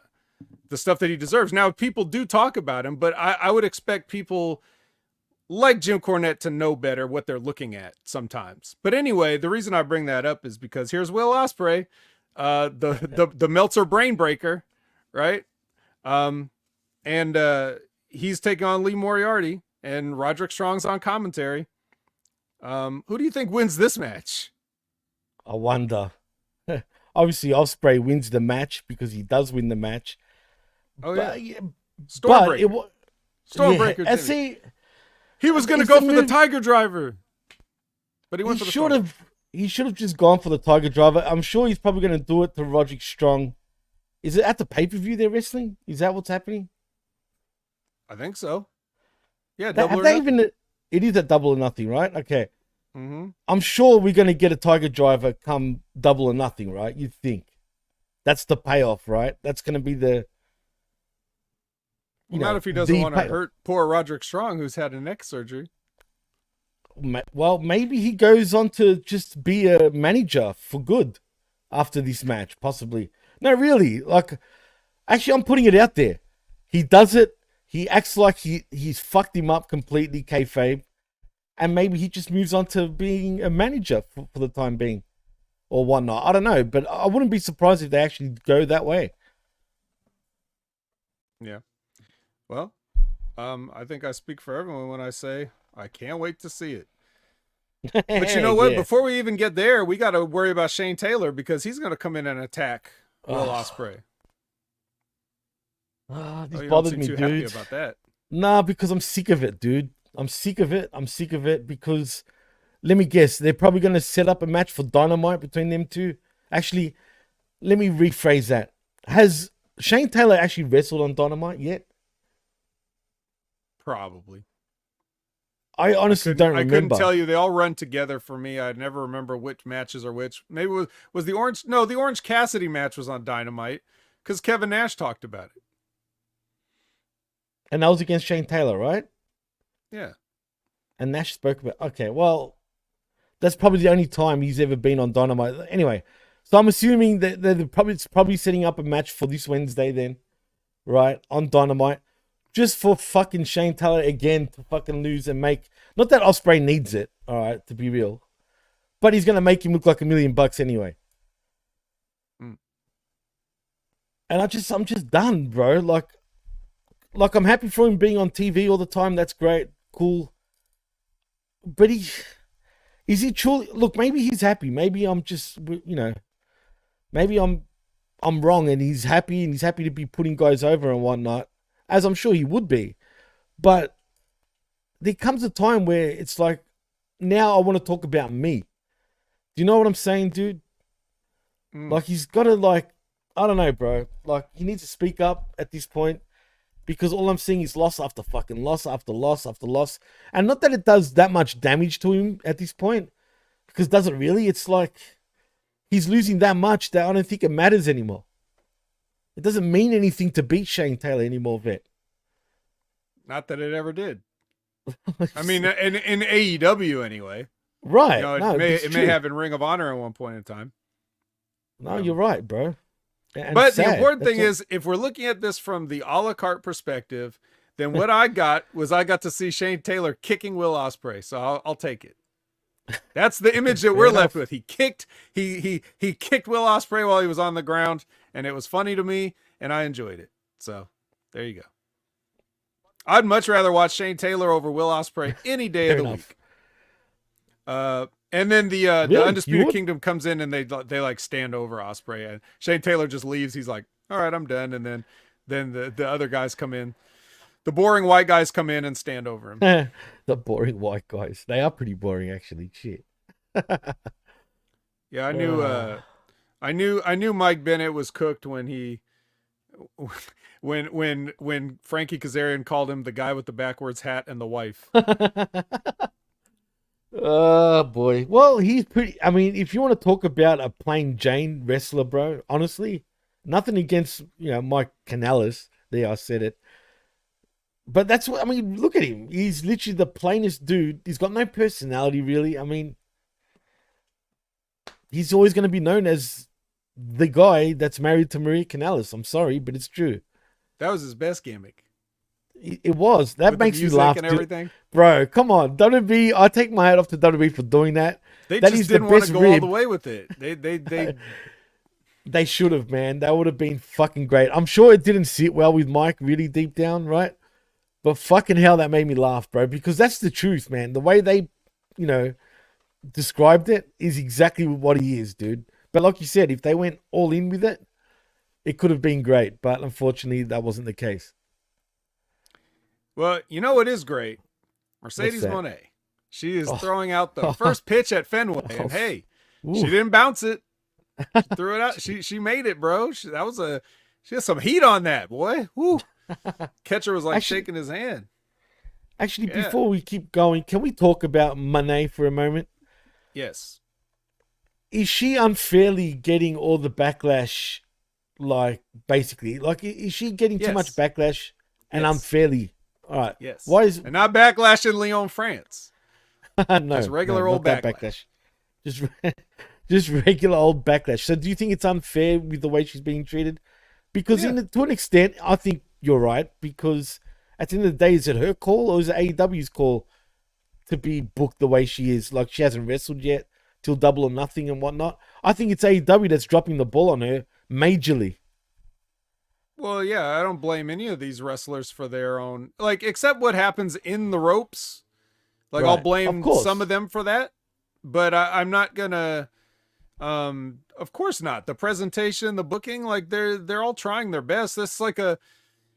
stuff that he deserves. Now, people do talk about him, but I would expect people like Jim Cornette to know better what they're looking at sometimes. But anyway, the reason I bring that up is because here's Will Ospreay, the Meltzer brain breaker, right? And he's taking on Lee Moriarty, and Roderick Strong's on commentary. Who do you think wins this match? I wonder. Obviously, Ospreay wins the match because he does win the match. Oh But, yeah, but Stormbreaker. Stormbreaker. and Jimmy. see, He was going to it's go the for the move- Tiger Driver, but he went for the Stormbreaker. he should have just gone for the Tiger Driver. I'm sure he's probably going to do it to Roderick Strong. Is it at the pay-per-view they're wrestling? Is that what's happening? I think so. Yeah, That, double have or they nothing. even? It is a Double or Nothing, right? Okay. Mm-hmm. I'm sure we're going to get a Tiger Driver come Double or Nothing, right? You think that's the payoff, right? That's going to be the. Not if he doesn't want to hurt poor Roderick Strong, who's had a neck surgery. Well, maybe he goes on to just be a manager for good after this match, possibly. No, really. Like, actually, I'm putting it out there. He does it. He acts like he's fucked him up completely, kayfabe, and maybe he just moves on to being a manager for the time being, or whatnot. I don't know, but I wouldn't be surprised if they actually go that way. Yeah. Well, I think I speak for everyone when I say I can't wait to see it. But you know what? Yeah. Before we even get there, we got to worry about Shane Taylor because he's going to come in and attack Will Ospreay. This You don't bothered seem me, too happy dude. about that. Nah, because I'm sick of it, dude. I'm sick of it because, let me guess, they're probably going to set up a match for Dynamite between them two. Actually, let me rephrase that. Has Shane Taylor actually wrestled on Dynamite yet? Probably. I honestly don't remember. I couldn't tell you. They all run together for me. I never remember which matches are which. Maybe it was the Orange. No, the Orange Cassidy match was on Dynamite because Kevin Nash talked about it. And that was against Shane Taylor, right? Yeah. And Nash spoke about, okay, well, that's probably the only time he's ever been on Dynamite. Anyway, so I'm assuming that it's probably setting up a match for this Wednesday then, right, on Dynamite, just for fucking Shane Taylor again to fucking lose and make, not that Ospreay needs it, all right, to be real, but he's going to make him look like $1 million anyway. And I'm just done, bro. Like I'm happy for him being on TV all the time. That's great. Cool. But is he truly, look, maybe he's happy. Maybe I'm just, maybe I'm wrong and he's happy to be putting guys over and whatnot, as I'm sure he would be. But there comes a time where it's like, now I want to talk about me. Do you know what I'm saying, dude? Like, he's got to, like, I don't know, bro. Like, he needs to speak up at this point, because all I'm seeing is loss after fucking loss after loss after loss. And not that it does that much damage to him at this point, because does it really? It's like he's losing that much that I don't think it matters anymore. It doesn't mean anything to beat Shane Taylor anymore, Vet. Not that it ever did. I mean, in AEW anyway. Right. You know, it may have in Ring of Honor at one point in time. No, you're right, bro. And but the important thing is, if we're looking at this from the a la carte perspective, then what I got to see Shane Taylor kicking Will Ospreay. So I'll take it. That's the image that we're left with. He kicked Will Ospreay while he was on the ground, and it was funny to me, and I enjoyed it. So there you go. I'd much rather watch Shane Taylor over Will Ospreay any day of the week. And then the Undisputed Kingdom comes in and they like stand over Ospreay, and Shane Taylor just leaves. He's like, all right, I'm done. And then the other guys come in. The boring white guys come in and stand over him. The boring white guys. They are pretty boring, actually. Shit. Yeah, I knew Mike Bennett was cooked when when Frankie Kazarian called him the guy with the backwards hat and the wife. Oh boy. Well, he's pretty. I mean, if you want to talk about a plain Jane wrestler, bro, honestly, nothing against Mike Canales. There, I said it. But that's what I mean. Look at him. He's literally the plainest dude. He's got no personality, really. I mean, he's always going to be known as the guy that's married to Maria Canales. I'm sorry, but it's true. That was his best gimmick. It was. That makes me laugh and everything. Bro, come on. WWE, I take my hat off to WWE for doing that. They that just didn't want to go all the way with it. They should have, man. That would have been fucking great. I'm sure it didn't sit well with Mike really deep down, right? But fucking hell, that made me laugh, bro, because that's the truth, man. The way they, described it is exactly what he is, dude. But like you said, if they went all in with it, it could have been great. But unfortunately, that wasn't the case. Well, you know what is great? Mercedes Moné. She is throwing out the first pitch at Fenway, and hey, she didn't bounce it. She threw it out. She made it, bro. She has some heat on that, boy. Woo. Catcher was like shaking his hand. Actually, before we keep going, can we talk about Moné for a moment? Yes. Is she unfairly getting all the backlash? Like, basically, like, is she getting too much backlash and unfairly? All right. Yes. Why is and not backlash in Lyon, France? No, just regular old backlash. Just regular old backlash. So, do you think it's unfair with the way she's being treated? Because to an extent, I think you're right. Because at the end of the day, is it her call or is it AEW's call to be booked the way she is? Like, she hasn't wrestled yet till Double or Nothing and whatnot. I think it's AEW that's dropping the ball on her majorly. Well, yeah, I don't blame any of these wrestlers for their own, like, except what happens in the ropes. Like, right. I'll blame some of them for that, but I'm not gonna. Of course not. The presentation, the booking, like they're all trying their best. It's like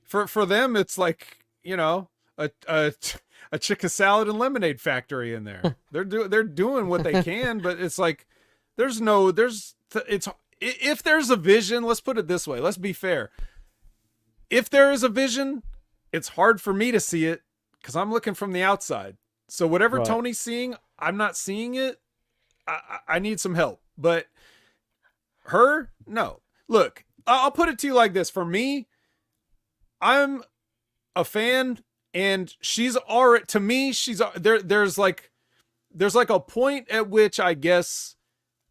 for them, it's like a chicken salad and lemonade factory in there. They're doing what they can, but it's like if there's a vision. Let's put it this way. Let's be fair. If there is a vision, it's hard for me to see it because I'm looking from the outside. So whatever Tony's seeing, I'm not seeing it. I need some help. But her, no. Look, I'll put it to you like this. For me, I'm a fan And she's already, to me, she's there. There's like a point at which I guess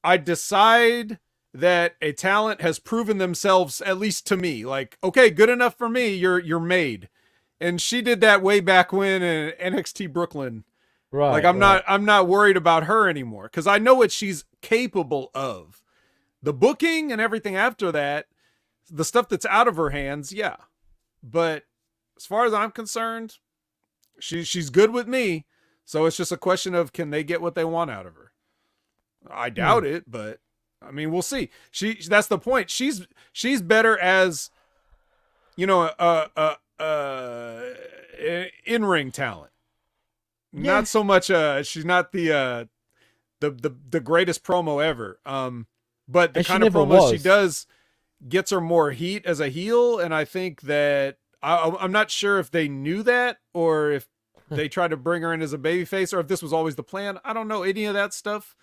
I decide that a talent has proven themselves, at least to me, like, okay, good enough for me. You're made. And she did that way back when in NXT Brooklyn. Right. Like I'm not worried about her anymore because I know what she's capable of. The booking and everything after that, the stuff that's out of her hands, yeah. But as far as I'm concerned, she's good with me. So it's just a question of, can they get what they want out of her? I doubt it, but I mean, we'll see. That's the point. She's better as, you know, in-ring talent. Yeah. Not so much. She's not the greatest promo ever. But the kind of promos she does gets her more heat as a heel, and I think that I'm not sure if they knew that or if they tried to bring her in as a babyface or if this was always the plan. I don't know any of that stuff.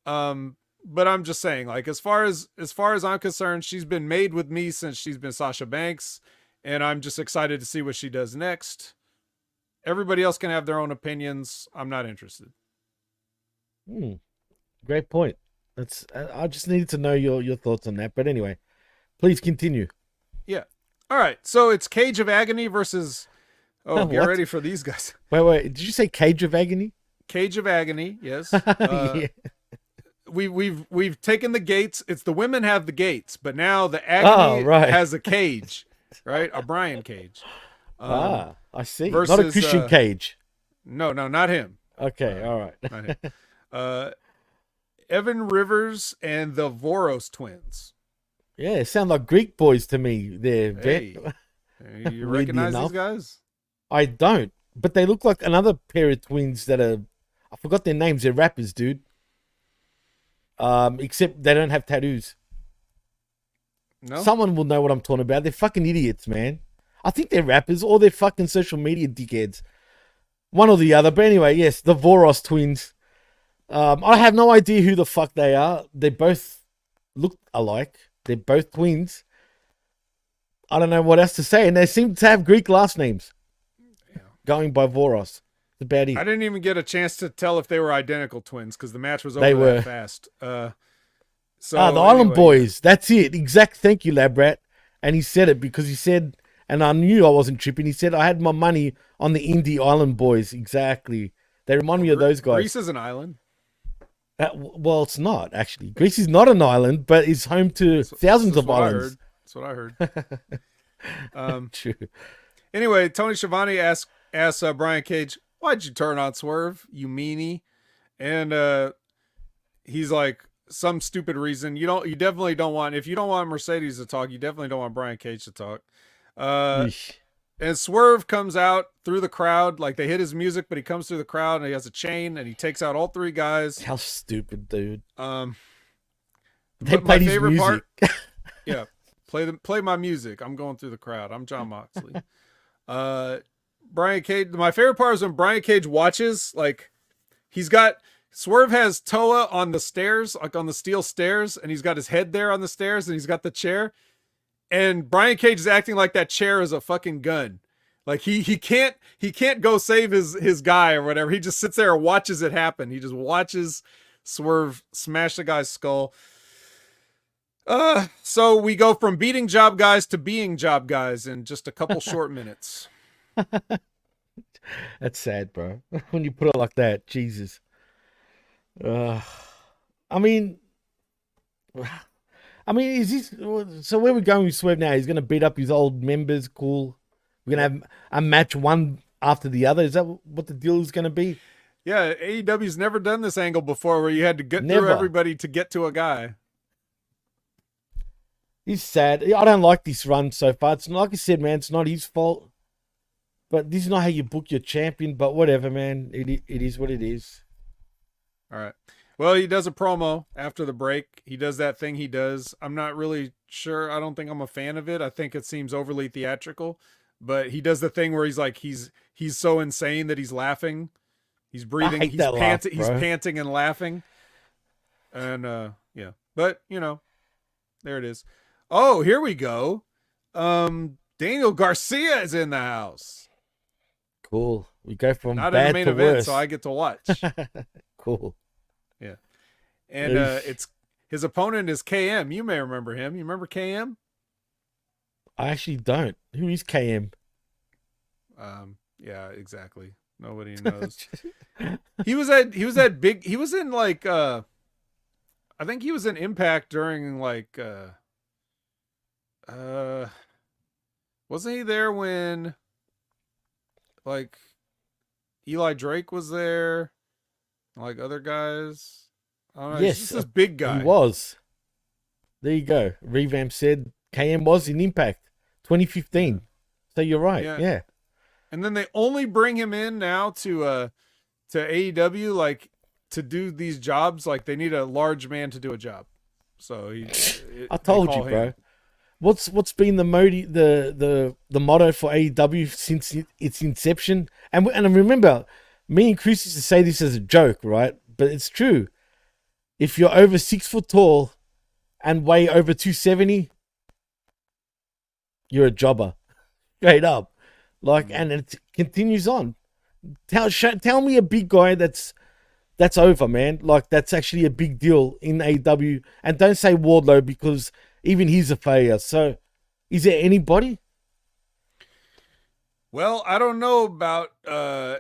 But I'm just saying, like, as far as I'm concerned, she's been made with me since she's been Sasha Banks, and I'm just excited to see what she does next. Everybody else can have their own opinions. I'm not interested. Great point. I just needed to know your thoughts on that. But anyway, please continue. Yeah. All right. So it's Cage of Agony versus. Oh, get ready for these guys. Wait. Did you say Cage of Agony? Cage of Agony. Yes. Yeah. We've taken the gates. It's the women have the gates, but now the Agony has a cage, right? A Brian Cage. I see. Versus, not a Christian Cage. No, not him. Okay. All right. Not him. Evan Rivers and the Voros twins. Yeah, sound like Greek boys to me there, Hey, you recognize these guys? I don't, but they look like another pair of twins that are, I forgot their names, they're rappers, dude. Except they don't have tattoos. No? Someone will know what I'm talking about. They're fucking idiots, man. I think they're rappers or they're fucking social media dickheads. One or the other. But anyway, yes, the Voros twins. I have no idea who the fuck they are. They both look alike. They're both twins. I don't know what else to say. And they seem to have Greek last names. Yeah. Going by Voros. That's about it. I didn't even get a chance to tell if they were identical twins because the match was over that fast. The Island Boys. That's it. Thank you, Labrat. And he said it because he said, and I knew I wasn't tripping. He said, I had my money on the Indie Island Boys. Exactly. They remind me of those guys. Greece is an island. Well, it's not, actually. Greece is not an island, but it's home to thousands of islands. That's what I heard. True. Anyway, Tony Schiavone asks Brian Cage, why'd you turn on Swerve, you meanie? And he's like, some stupid reason. You definitely don't want, if you don't want Mercedes to talk, you definitely don't want Brian Cage to talk. And Swerve comes out through the crowd. Like, they hit his music, but he comes through the crowd and he has a chain and he takes out all three guys. How stupid, dude. They played his music. Yeah. Play my music. I'm going through the crowd. I'm John Moxley. Brian Cage. My favorite part is when Brian Cage watches, like, Swerve has Toa on the stairs, like on the steel stairs, and he's got his head there on the stairs and he's got the chair. And Brian Cage is acting like that chair is a fucking gun. Like he can't go save his guy or whatever. He just sits there and watches it happen. He just watches Swerve smash the guy's skull. So we go from beating job guys to being job guys in just a couple short minutes. That's sad, bro. When you put it like that, Jesus. I mean, is this so? Where we going with Swerve now? He's going to beat up his old members. Cool. We're going to have a match one after the other. Is that what the deal is going to be? Yeah, AEW's never done this angle before, where you had to get through everybody to get to a guy. He's sad. I don't like this run so far. It's not, like I said, man. It's not his fault. But this is not how you book your champion. But whatever, man. It is what it is. All right. Well, he does a promo after the break. He does that thing he does. I'm not really sure. I don't think I'm a fan of it. I think it seems overly theatrical. But he does the thing where he's like, he's so insane that he's laughing. He's breathing. He's panting and laughing. And yeah. But, there it is. Oh, here we go. Daniel Garcia is in the house. Cool. We go from Not in the bad main to event, worse. so I get to watch. Cool. Yeah. And it's his opponent is KM. You may remember him. You remember KM? I actually don't. Who is KM? Yeah, exactly. Nobody knows. he was in like I think he was in Impact during like wasn't he there when like Eli Drake was there? Like other guys? I don't know. Yes, He's just this big guy. He was. There you go. Revamp said KM was in Impact 2015. So you're right. Yeah. And then they only bring him in now to AEW like to do these jobs. Like they need a large man to do a job. So I told you, bro. What's been the motto for AEW since its inception? And remember, me and Chris used to say this as a joke, right? But it's true. If you're over 6 foot tall and weigh over 270, you're a jobber. Straight up. Like, and it continues on. Tell me a big guy that's over, man. Like, that's actually a big deal in AEW. And don't say Wardlow because even he's a failure. So, is there anybody? Well, I don't know about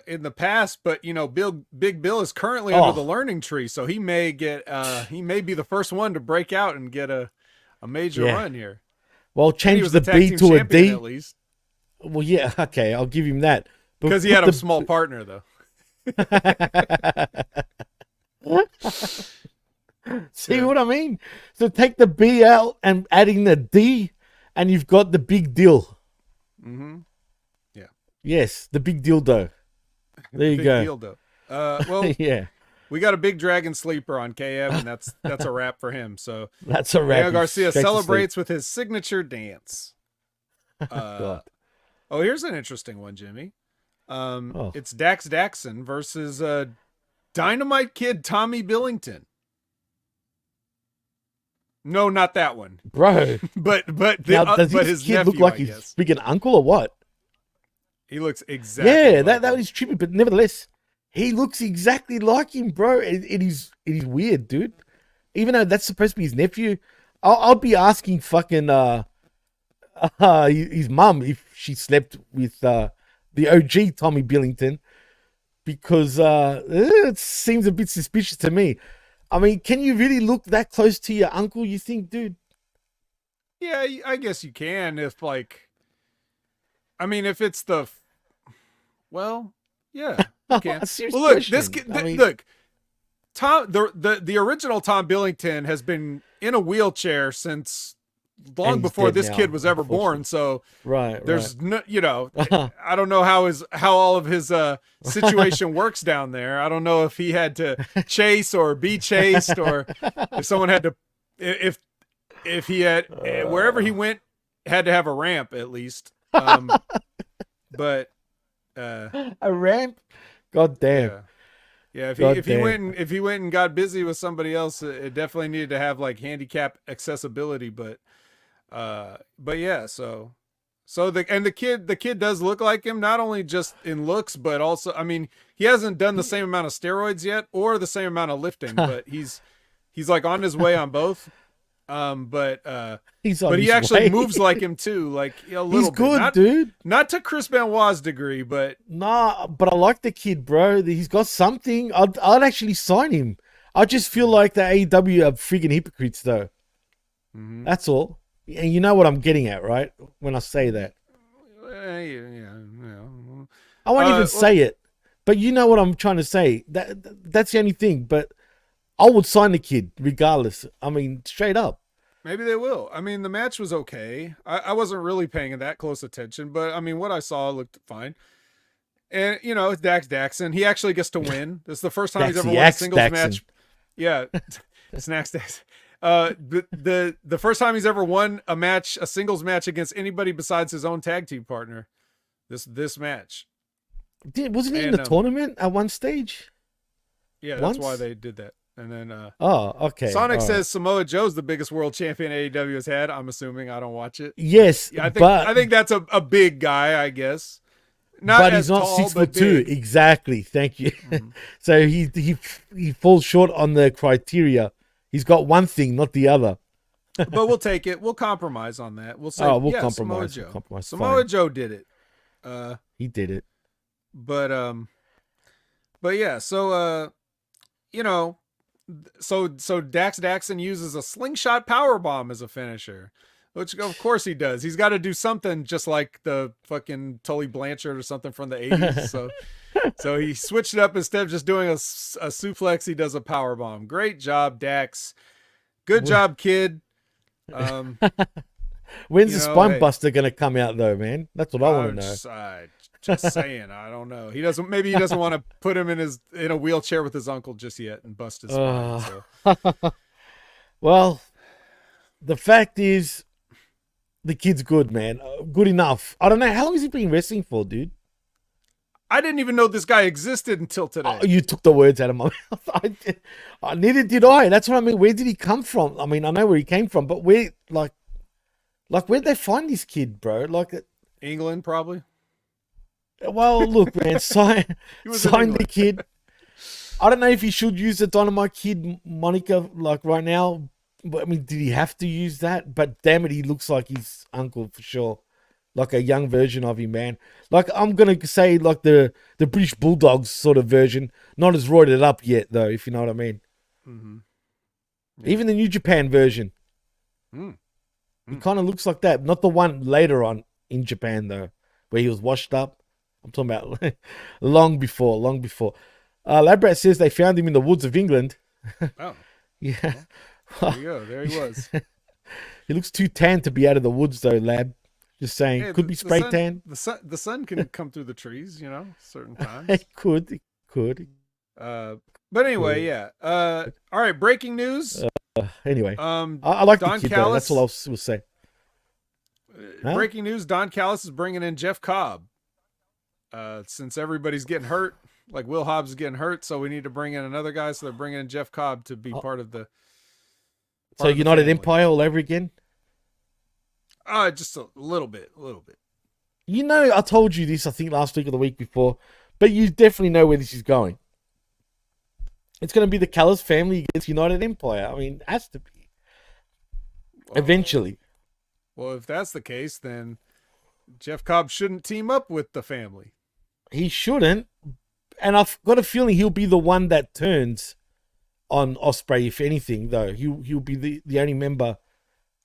in the past, but you know, Big Bill is currently under the learning tree, so he may get he may be the first one to break out and get a major run here. Well, change the B to a D at least. Well, yeah, okay, I'll give him that. Because he had a small partner, though. See what I mean? So take the B out and adding the D, and you've got the big deal. Mm-hmm. Yeah. Yes, the big dildo. There you go. Big dildo. Well, yeah. We got a big dragon sleeper on KM, and that's a wrap for him. So that's a wrap. Daniel Garcia celebrates with his signature dance. Oh, here's an interesting one, Jimmy. It's Dax Daxon versus Dynamite Kid Tommy Billington. No, not that one, bro. but does his kid nephew, look like his freaking uncle or what? He looks exactly. Yeah, like that is trippy, but nevertheless, he looks exactly like him, bro. It is weird, dude. Even though that's supposed to be his nephew, I'll be asking fucking his mum if she slept with the OG Tommy Billington, because it seems a bit suspicious to me. I mean, can you really look that close to your uncle, you think, dude? Yeah, I guess you can if like, I mean, if it's well, yeah, you can. Well, look, look, Tom, the original Tom Billington has been in a wheelchair since long before this kid was ever born. So there's no, you know, I don't know how all of his situation works down there. I don't know if he had to chase or be chased, or if someone had to, if he had wherever he went had to have a ramp at least. But a ramp, god damn. Yeah, if he went and got busy with somebody else, it definitely needed to have like handicap accessibility. But yeah, so the kid does look like him, not only just in looks, but also, I mean, he hasn't done the same amount of steroids yet or the same amount of lifting, but he's like on his way on both. But he actually moves like him too, like a little he's bit. Good, dude. Not to Chris Benoit's degree, but but I like the kid, bro. He's got something. I'd actually sign him. I just feel like the AEW are friggin' hypocrites, though. Mm-hmm. That's all. And you know what I'm getting at, right? When I say that. Yeah. I won't even say it, but you know what I'm trying to say. That's the only thing. But I would sign the kid regardless. I mean, straight up. Maybe they will. I mean, the match was okay. I wasn't really paying that close attention, but I mean, what I saw looked fine. And you know, it's Dax Daxon. He actually gets to win. This is the first time he's ever won a singles match. Yeah, Snacks Dax. The first time he's ever won a singles match against anybody besides his own tag team partner. This match. Wasn't he in the tournament at one stage? Yeah, that's why they did that. And then okay. Sonic says Samoa Joe's the biggest world champion AEW has had. I'm assuming. I don't watch it. Yes, yeah, I think that's a big guy, I guess. not but as he's not tall, 6'2". but big. Exactly. Thank you. Mhm. So he falls short on the criteria. He's got one thing, not the other. But we'll take it. We'll compromise on that. We'll say, We'll yeah, compromise. Samoa We'll Joe. compromise. Samoa Fine. Joe did it. He did it. But yeah. So so Dax Daxon uses a slingshot power bomb as a finisher, which of course he does. He's got to do something just like the fucking Tully Blanchard or something from the 80s. So he switched it up. Instead of just doing a suplex, he does a power bomb. Great job, Dax. Good job, kid. When's the spine hey, buster gonna come out though, man? That's what I want to know. Just saying, I don't know. Maybe he doesn't want to put him in a wheelchair with his uncle just yet and bust his spine. So. Well, the fact is, the kid's good, man. Good enough. I don't know how long has he been wrestling for, dude. I didn't even know this guy existed until today. Oh, you took the words out of my mouth. Neither did I. That's what I mean. Where did he come from? I mean, I know where he came from, but where, like where'd they find this kid, bro? Like, England, probably. Well, look, man, sign England. the kid. I don't know if he should use the Dynamite Kid moniker like right now. But I mean, did he have to use that? But damn it, he looks like his uncle for sure. Like a young version of him, man. Like, I'm going to say like the British Bulldogs sort of version. Not as roided up yet, though, if you know what I mean. Mm-hmm. Yeah. Even the New Japan version. Mm. He kind of looks like that. Not the one later on in Japan, though, where he was washed up. I'm talking about long before. Labrat says they found him in the woods of England. Oh. Yeah. There you go. There he was. He looks too tan to be out of the woods, though, Lab. Just saying. Hey, could be spray tan. The sun can come through the trees, certain times. It could. But anyway, yeah. All right, breaking news. Anyway. I like Don the kid, Callis, though. That's all I will say. Huh? Breaking news, Don Callis is bringing in Jeff Cobb. Since everybody's getting hurt, like Will Hobbs is getting hurt, so we need to bring in another guy, so they're bringing in Jeff Cobb to be part of the So United Empire all over again? Just a little bit. I told you this, I think, last week or the week before, but you definitely know where this is going. It's going to be the Callis family against United Empire. I mean, it has to be. Eventually. Well, if that's the case, then Jeff Cobb shouldn't team up with the family. He shouldn't, and I've got a feeling he'll be the one that turns on Ospreay, if anything, though. He'll be the only member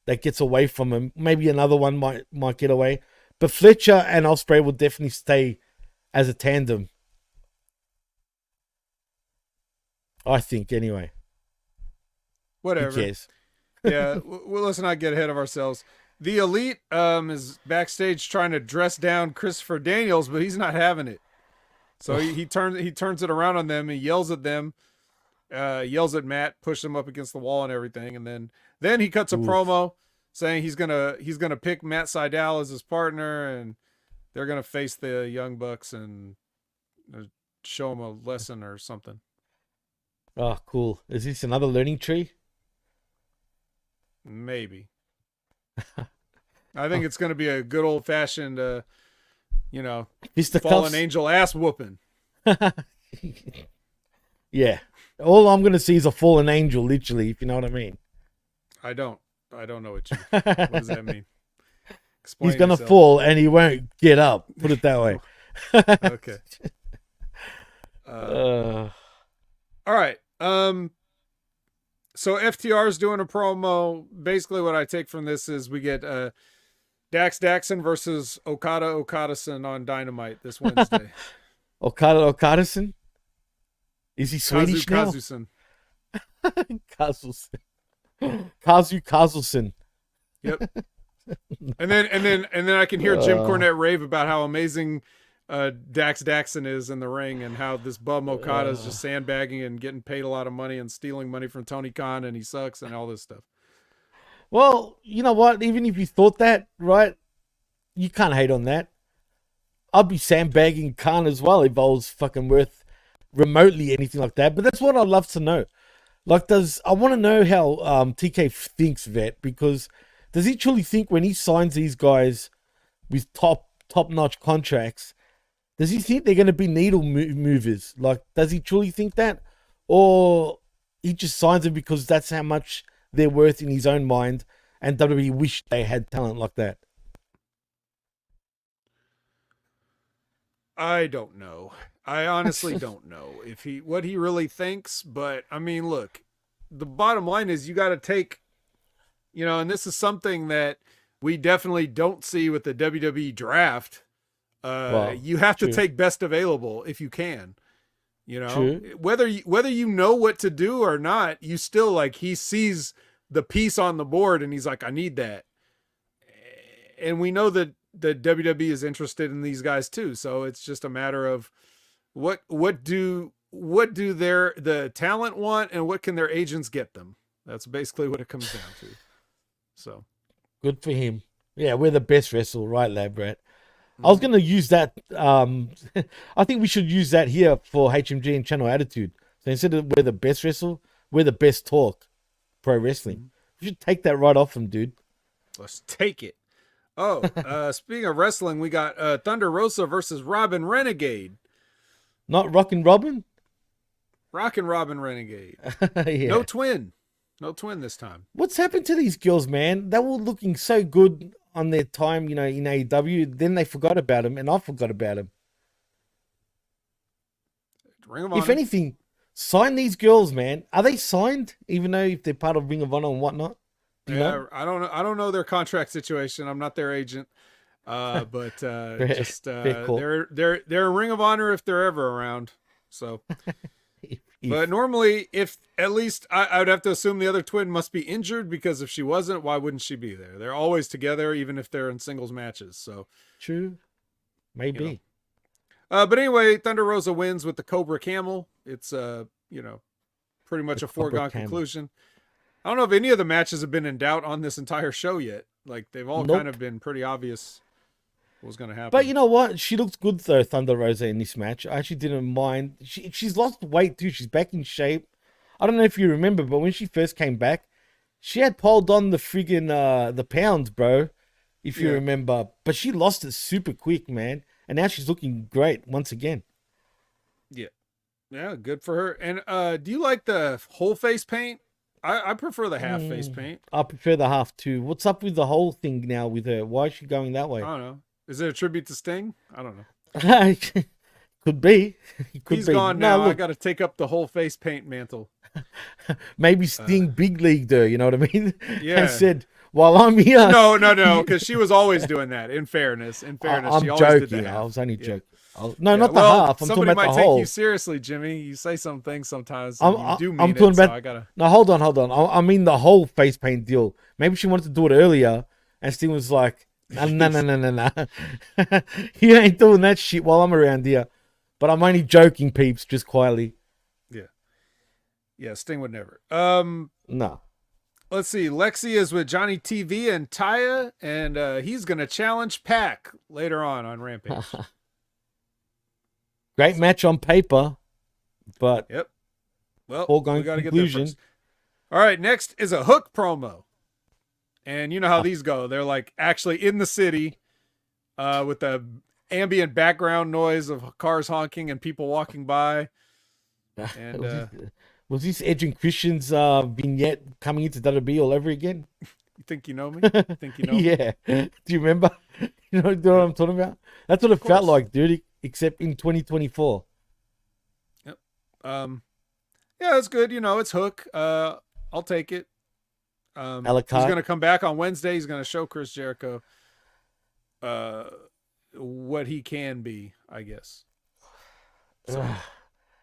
that gets away from him. Maybe another one might get away. But Fletcher and Ospreay will definitely stay as a tandem. I think, anyway. Whatever. Who cares? Yeah, well, let's not get ahead of ourselves. The Elite is backstage trying to dress down Christopher Daniels, but he's not having it. So he turns it around on them. He yells at them, yells at Matt, pushes him up against the wall and everything, and then he cuts a promo saying he's gonna pick Matt Sydal as his partner, and they're gonna face the Young Bucks and show him a lesson or something. Oh, cool. Is this another learning tree? Maybe. I think it's going to be a good old fashioned, fallen angel ass whooping. Yeah. All I'm going to see is a fallen angel, literally, if you know what I mean. I don't know what does that mean? Explain He's going to yourself. fall and he won't get up. Put it that way. Okay. All right. So FTR is doing a promo. Basically, what I take from this is we get Dax Daxon versus Okada-san on Dynamite this Wednesday. Okada-san? Is he Swedish now? Kazu-san. Kazu-san. Yep. And then I can hear Jim Cornette rave about how amazing Dax Daxon is in the ring, and how this bum Okada is just sandbagging and getting paid a lot of money and stealing money from Tony Khan, and he sucks and all this stuff. Well, you know what? Even if you thought that, right? You can't hate on that. I'd be sandbagging Khan as well if I was fucking worth remotely anything like that. But that's what I'd love to know. Like, I want to know how TK thinks, Vet, because does he truly think when he signs these guys with top-notch contracts Does he think they're going to be needle movers? Like, does he truly think that? Or he just signs them because that's how much they're worth in his own mind, and WWE wish they had talent like that? I don't know. I honestly don't know what he really thinks, but I mean, look, the bottom line is you got to take, and this is something that we definitely don't see with the WWE draft. You have to take best available if you can, True. whether you know what to do or not, you still, like, he sees the piece on the board and he's like, I need that. And we know that the WWE is interested in these guys too. So it's just a matter of what do the talent want and what can their agents get them? That's basically what it comes down to. So good for him. Yeah, we're the best wrestle, right, lad, Brett? I was going to use that. I think we should use that here for HMG and Channel Attitude. So instead of we're the best wrestle, we're the best talk pro wrestling. We should take that right off them, dude. Let's take it. Oh, speaking of wrestling, we got Thunder Rosa versus Robin Renegade. Not Rockin' Robin? Rockin' Robin Renegade. Yeah. No twin this time. What's happened to these girls, man? They were looking so good on their time, in AEW. Then they forgot about them, and I forgot about them. Ring of Honor. If anything, sign these girls, man. Are they signed, even though if they're part of Ring of Honor and whatnot? Do you know? I don't know their contract situation. I'm not their agent. But cool. they're a Ring of Honor if they're ever around. So but normally, if at least I would have to assume the other twin must be injured, because if she wasn't, why wouldn't she be there? They're always together, even if they're in singles matches. So true. Maybe. But anyway, Thunder Rosa wins with the Cobra Camel. It's pretty much a foregone conclusion. I don't know if any of the matches have been in doubt on this entire show yet. Like, they've all kind of been pretty obvious what was going to happen. But you know what? She looks good, though, Thunder Rosa, in this match. I actually didn't mind. She's lost weight, too. She's back in shape. I don't know if you remember, but when she first came back, she had piled on the friggin' the pounds, bro, if you remember. But she lost it super quick, man. And now she's looking great once again. Yeah. Yeah, good for her. And do you like the whole face paint? I prefer the half face paint. I prefer the half too. What's up with the whole thing now with her? Why is she going that way? I don't know. Is it a tribute to Sting? I don't know. Could be. He's gone now. I got to take up the whole face paint mantle. Maybe Sting big leagued her, you know what I mean? Yeah. And said, while I'm here. No, because she was always doing that. In fairness, I'm she always joking. did that. I was only joking. Not the half. I'm talking about the whole. Somebody might take you seriously, Jimmy. You say some things sometimes. You do mean I'm talking about. So I gotta... No, hold on. I mean the whole face paint deal. Maybe she wanted to do it earlier, and Sting was like, no. You ain't doing that shit while I'm around here. But I'm only joking, peeps, just quietly. Yeah, Sting would never. No. Let's see. Lexi is with Johnny TV and Taya, and he's gonna challenge Pac later on Rampage. Great match on paper, but yep. Well, foregone we gotta conclusion. get there first. All right, next is a Hook promo, and you know how these go. They're like actually in the city, with the ambient background noise of cars honking and people walking by. And was this Edge and Christian's vignette coming into WWE all over again? You think you know me? You think you know me? Yeah. Do you remember? You know what I'm talking about? That's what it felt like, dude. Except in 2024. Yep. Yeah, that's good. It's Hook. I'll take it. He's going to come back on Wednesday. He's going to show Chris Jericho what he can be, I guess. So.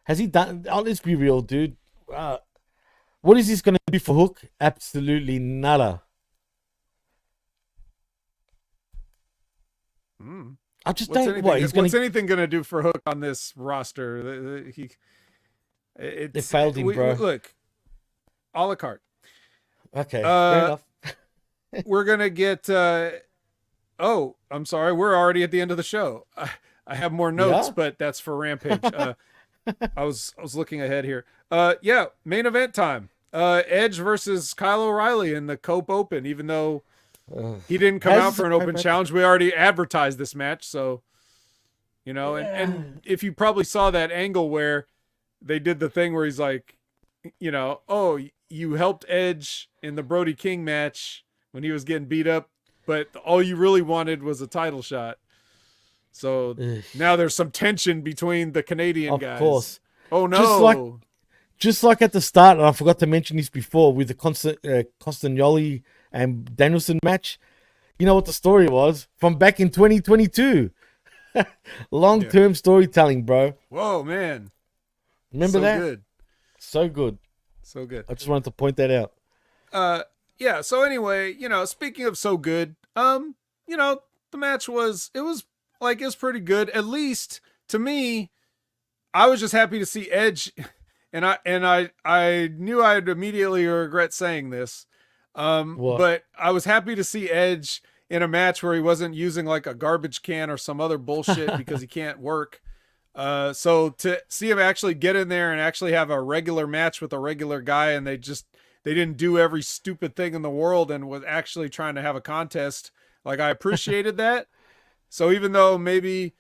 Has he done? Let's be real, dude. What is this going to do for Hook? Absolutely nada. I just don't. What's anything going to do for Hook on this roster? They failed him, bro. Look, a la carte. Okay, fair enough. We're gonna get. Oh, I'm sorry. We're already at the end of the show. I have more notes, but that's for Rampage. I was looking ahead here. Yeah, main event time. Edge versus Kyle O'Reilly in the Cope Open, even though he didn't come out for an open challenge. We already advertised this match, so you know, and if you probably saw that angle where they did the thing where he's like, you know, oh, you helped Edge in the Brody King match when he was getting beat up, but all you really wanted was a title shot. So now there's some tension between the Canadian guys. Of course. Oh no. Just like at the start, and I forgot to mention this before, with the Constagnoli and Danielson match, you know what the story was? From back in 2022. Long-term storytelling, bro. Whoa, man. Remember that? Good. So good. So good. I just wanted to point that out. Yeah, so anyway, you know, speaking of so good, you know, the match was pretty good. At least to me, I was just happy to see Edge, and I knew I'd immediately regret saying this. But I was happy to see Edge in a match where he wasn't using like a garbage can or some other bullshit because he can't work. So to see him actually get in there and actually have a regular match with a regular guy, and they didn't do every stupid thing in the world and was actually trying to have a contest. Like, I appreciated that. So even though maybe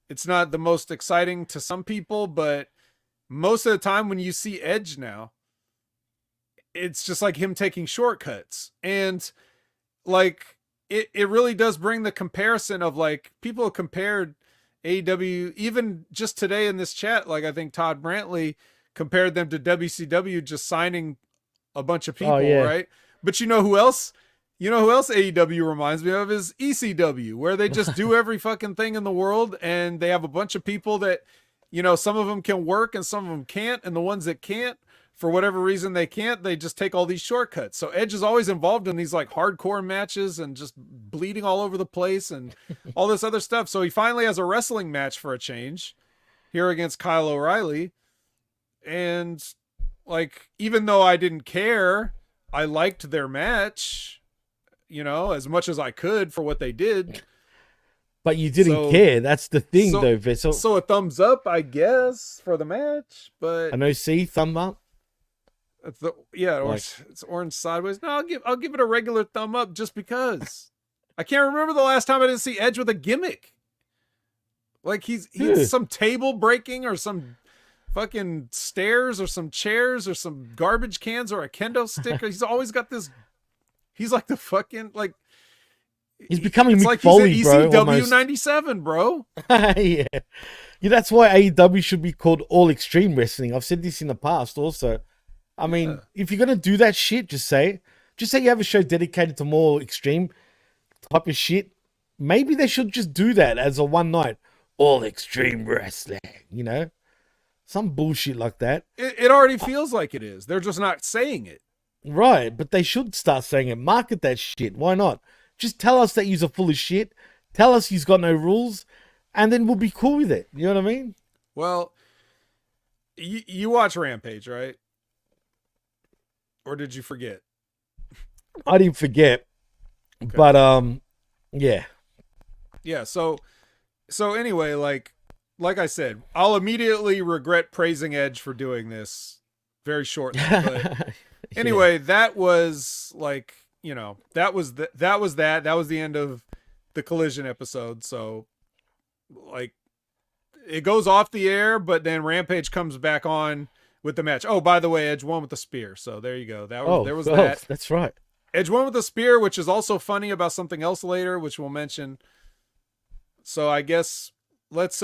it's not the most exciting to some people, but most of the time when you see Edge now, it's just like him taking shortcuts. And like, it really does bring the comparison of, like, people have compared AEW, even just today in this chat, like I think Todd Brantley compared them to WCW just signing a bunch of people, right? But you know who else AEW reminds me of is ECW, where they just do every fucking thing in the world, and they have a bunch of people that, you know, some of them can work and some of them can't, and the ones that can't, for whatever reason they can't, they just take all these shortcuts. So Edge is always involved in these like hardcore matches and just bleeding all over the place and all this other stuff. So he finally has a wrestling match for a change here against Kyle O'Reilly. And like, even though I didn't care, I liked their match, you know, as much as I could for what they did. But you didn't care. That's the thing, though, Vessel. So a thumbs up, I guess, for the match. But an OC thumb up. It's orange sideways. No, I'll give it a regular thumb up just because. I can't remember the last time I didn't see Edge with a gimmick. Like he's some table breaking or some fucking stairs or some chairs or some garbage cans or a kendo stick. He's always got this. He's like the fucking like. He's becoming Mick like Foley, he's bro. ECW 97, bro. Yeah, that's why AEW should be called All Extreme Wrestling. I've said this in the past, also. I mean, if you're gonna do that shit, just say you have a show dedicated to more extreme type of shit. Maybe they should just do that as a one night All Extreme Wrestling. You know, some bullshit like that. It already feels like it is. They're just not saying it. Right, but they should start saying it. Market that shit. Why not? Just tell us that you're full of shit. Tell us you've got no rules, and then we'll be cool with it. You know what I mean? Well, you watch Rampage, right? Or did you forget? I didn't forget. Okay. But yeah. Yeah, so anyway, like I said, I'll immediately regret praising Edge for doing this very shortly. But anyway, that was like, you know, that was the end of the Collision episode. So like, it goes off the air, but then Rampage comes back on with the match. Oh, by the way, Edge won with the spear. So there you go. There was that. That's right. Edge won with the spear, which is also funny about something else later, which we'll mention. So I guess let's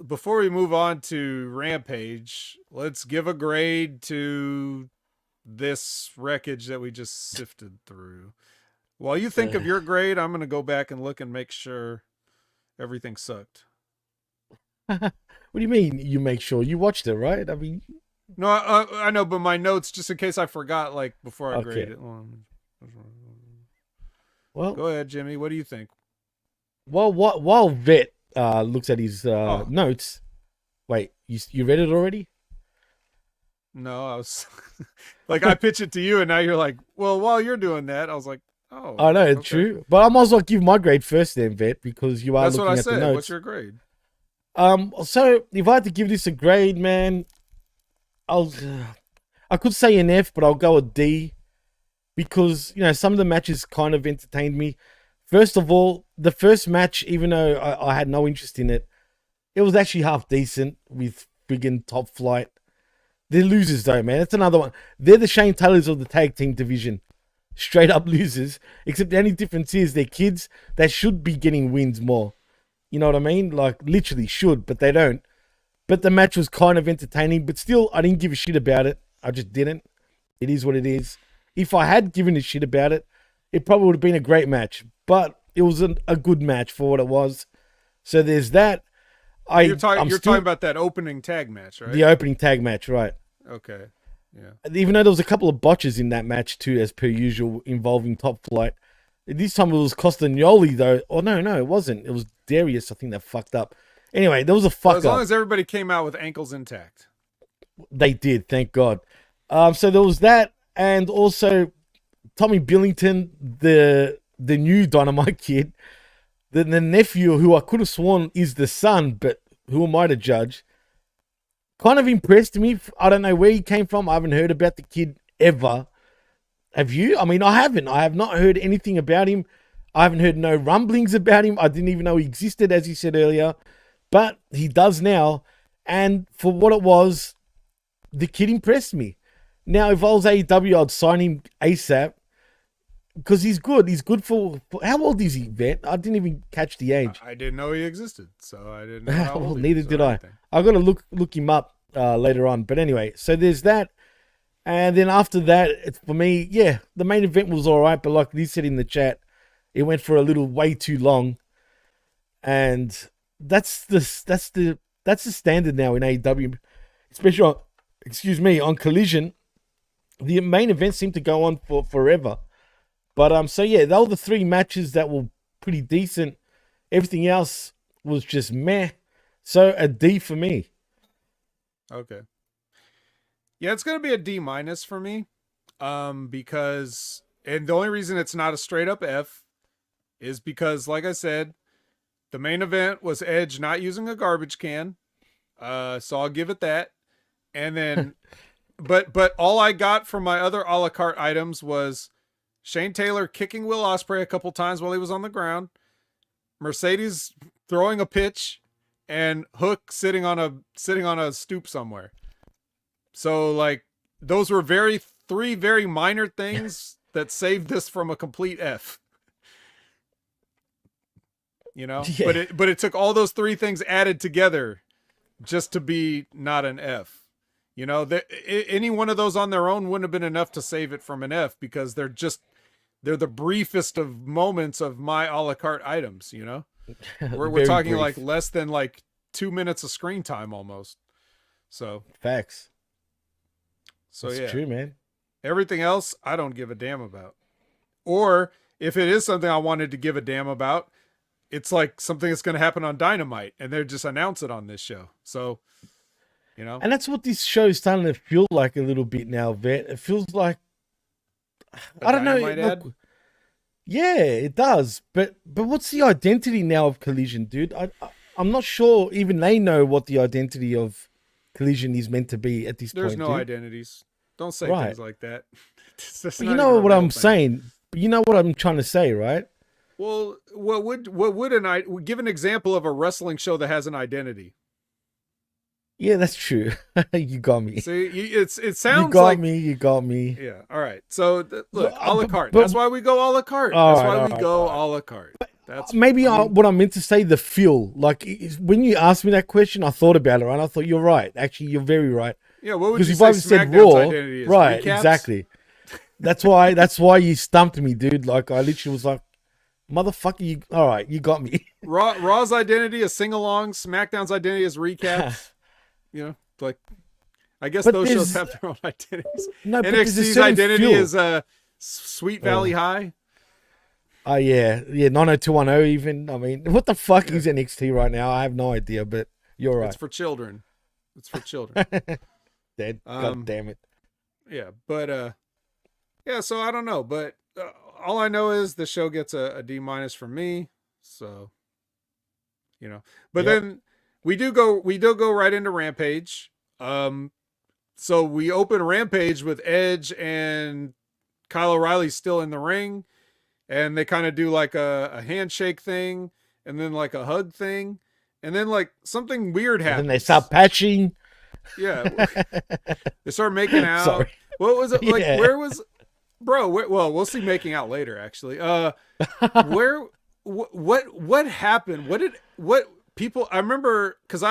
before we move on to Rampage, let's give a grade to this wreckage that we just sifted through. While you think of your grade, I'm going to go back and look and make sure everything sucked. What do you mean you make sure? You watched it, right? I mean... No, I know, but my notes, just in case I forgot, like, before I grade it. Well, go ahead, Jimmy. What do you think? Well, while Vet looks at his notes... Wait, you read it already? No, I was... like, I pitch it to you, and now you're like, well, while you're doing that, I was like, oh. I know, okay. True. But I might as well give my grade first then, Vet, because you are looking at the notes. That's what I said. What's your grade? So if I had to give this a grade, man, I could say an F, but I'll go a D because, you know, some of the matches kind of entertained me. First of all, the first match, even though I had no interest in it, It was actually half decent with friggin' Top Flight. They're losers though, man. That's another one. They're the Shane Taylors of the tag team division. Straight up losers. Except the only difference is they're kids that should be getting wins more. You know what I mean? Like, literally should, but they don't. But the match was kind of entertaining, but still, I didn't give a shit about it. I just didn't. It is what it is. If I had given a shit about it, it probably would have been a great match. But it was a good match for what it was. So there's that. You're talking about that opening tag match, right? The opening tag match, right. Okay. Yeah. Even though there was a couple of botches in that match too, as per usual, involving Top Flight. This time it was Costagnoli though. Oh no, it wasn't. It was Darius, I think, that fucked up. Anyway, there was a fuck up. As long as everybody came out with ankles intact. They did, thank God. So there was that, and also Tommy Billington, the new Dynamite kid, the nephew, who I could have sworn is the son, but who am I to judge? Kind of impressed me. I don't know where he came from. I haven't heard about the kid ever. Have you? I mean, I haven't. I have not heard anything about him. I haven't heard no rumblings about him. I didn't even know he existed, as you said earlier. But he does now. And for what it was, the kid impressed me. Now, if I was AEW, I'd sign him ASAP. Because he's good. He's good for... How old is he, Vet? I didn't even catch the age. I didn't know he existed. So I didn't know how old well, he neither was did or I. anything. I've got to look him up later on. But anyway, so there's that. And then after that, for me, yeah, the main event was all right. But like Liz said in the chat, it went for a little way too long. And that's the standard now in AEW. Especially on Collision. The main events seem to go on for forever. But so yeah, they were the three matches that were pretty decent. Everything else was just meh. So a D for me. Okay. Yeah, it's gonna be a D- for me. Because the only reason it's not a straight up F is because, like I said, the main event was Edge not using a garbage can. So I'll give it that. And then but all I got from my other a la carte items was Shane Taylor kicking Will Ospreay a couple times while he was on the ground, Mercedes throwing a pitch, and Hook sitting on a stoop somewhere. So like those were three very minor things that saved this from a complete F. You know, yeah. But it took all those three things added together just to be not an F. You know, any one of those on their own wouldn't have been enough to save it from an F, because they're the briefest of moments of my a la carte items, you know? We're talking brief. Like less than like 2 minutes of screen time almost. So facts. So that's yeah, true, man. Everything else I don't give a damn about. Or if it is something I wanted to give a damn about, it's like something that's going to happen on Dynamite, and they're just announce it on this show. So, you know, and that's what this show is starting to feel like a little bit now, Vet. It feels like, I don't know. Look, yeah, it does. But what's the identity now of Collision, dude? I'm not sure even they know what the identity of Collision is meant to be at this point. There's no identities. Don't say things like that. You know what I'm saying. You know what I'm trying to say, right? Well, what would give an example of a wrestling show that has an identity? Yeah, that's true. You got me. See, it sounds you got me. Yeah. All right. So look, a la carte. That's why we go a la carte. That's why we go a la carte. That's maybe what I meant to say. The feel, like when you asked me that question, I thought about it, right? I thought you're right. Actually, you're very right. Yeah. What would you say? Said Raw, identity is? Right? Recaps? Exactly. That's why you stumped me, dude. Like I literally was like, motherfucker, you all right? You got me. Raw's identity is sing-alongs. SmackDown's identity is recaps. You know, like I guess those shows have their own identities. No, NXT's identity is Sweet Valley High. Oh yeah, 90210 even. I mean, what the fuck is NXT right now? I have no idea, but you're right. It's for children. Dead. God damn it. Yeah, but yeah. So I don't know, but all I know is the show gets a D- from me. So, you know, but then. We do go right into Rampage. So we open Rampage with Edge and Kyle O'Reilly still in the ring, and they kind of do like a handshake thing and then like a hug thing, and then like something weird And happened. then they start patching. Yeah, they start making out. Sorry. What was it like? Yeah. Where was, bro? Well, we'll see making out later. Actually, where? What happened? What people? I remember because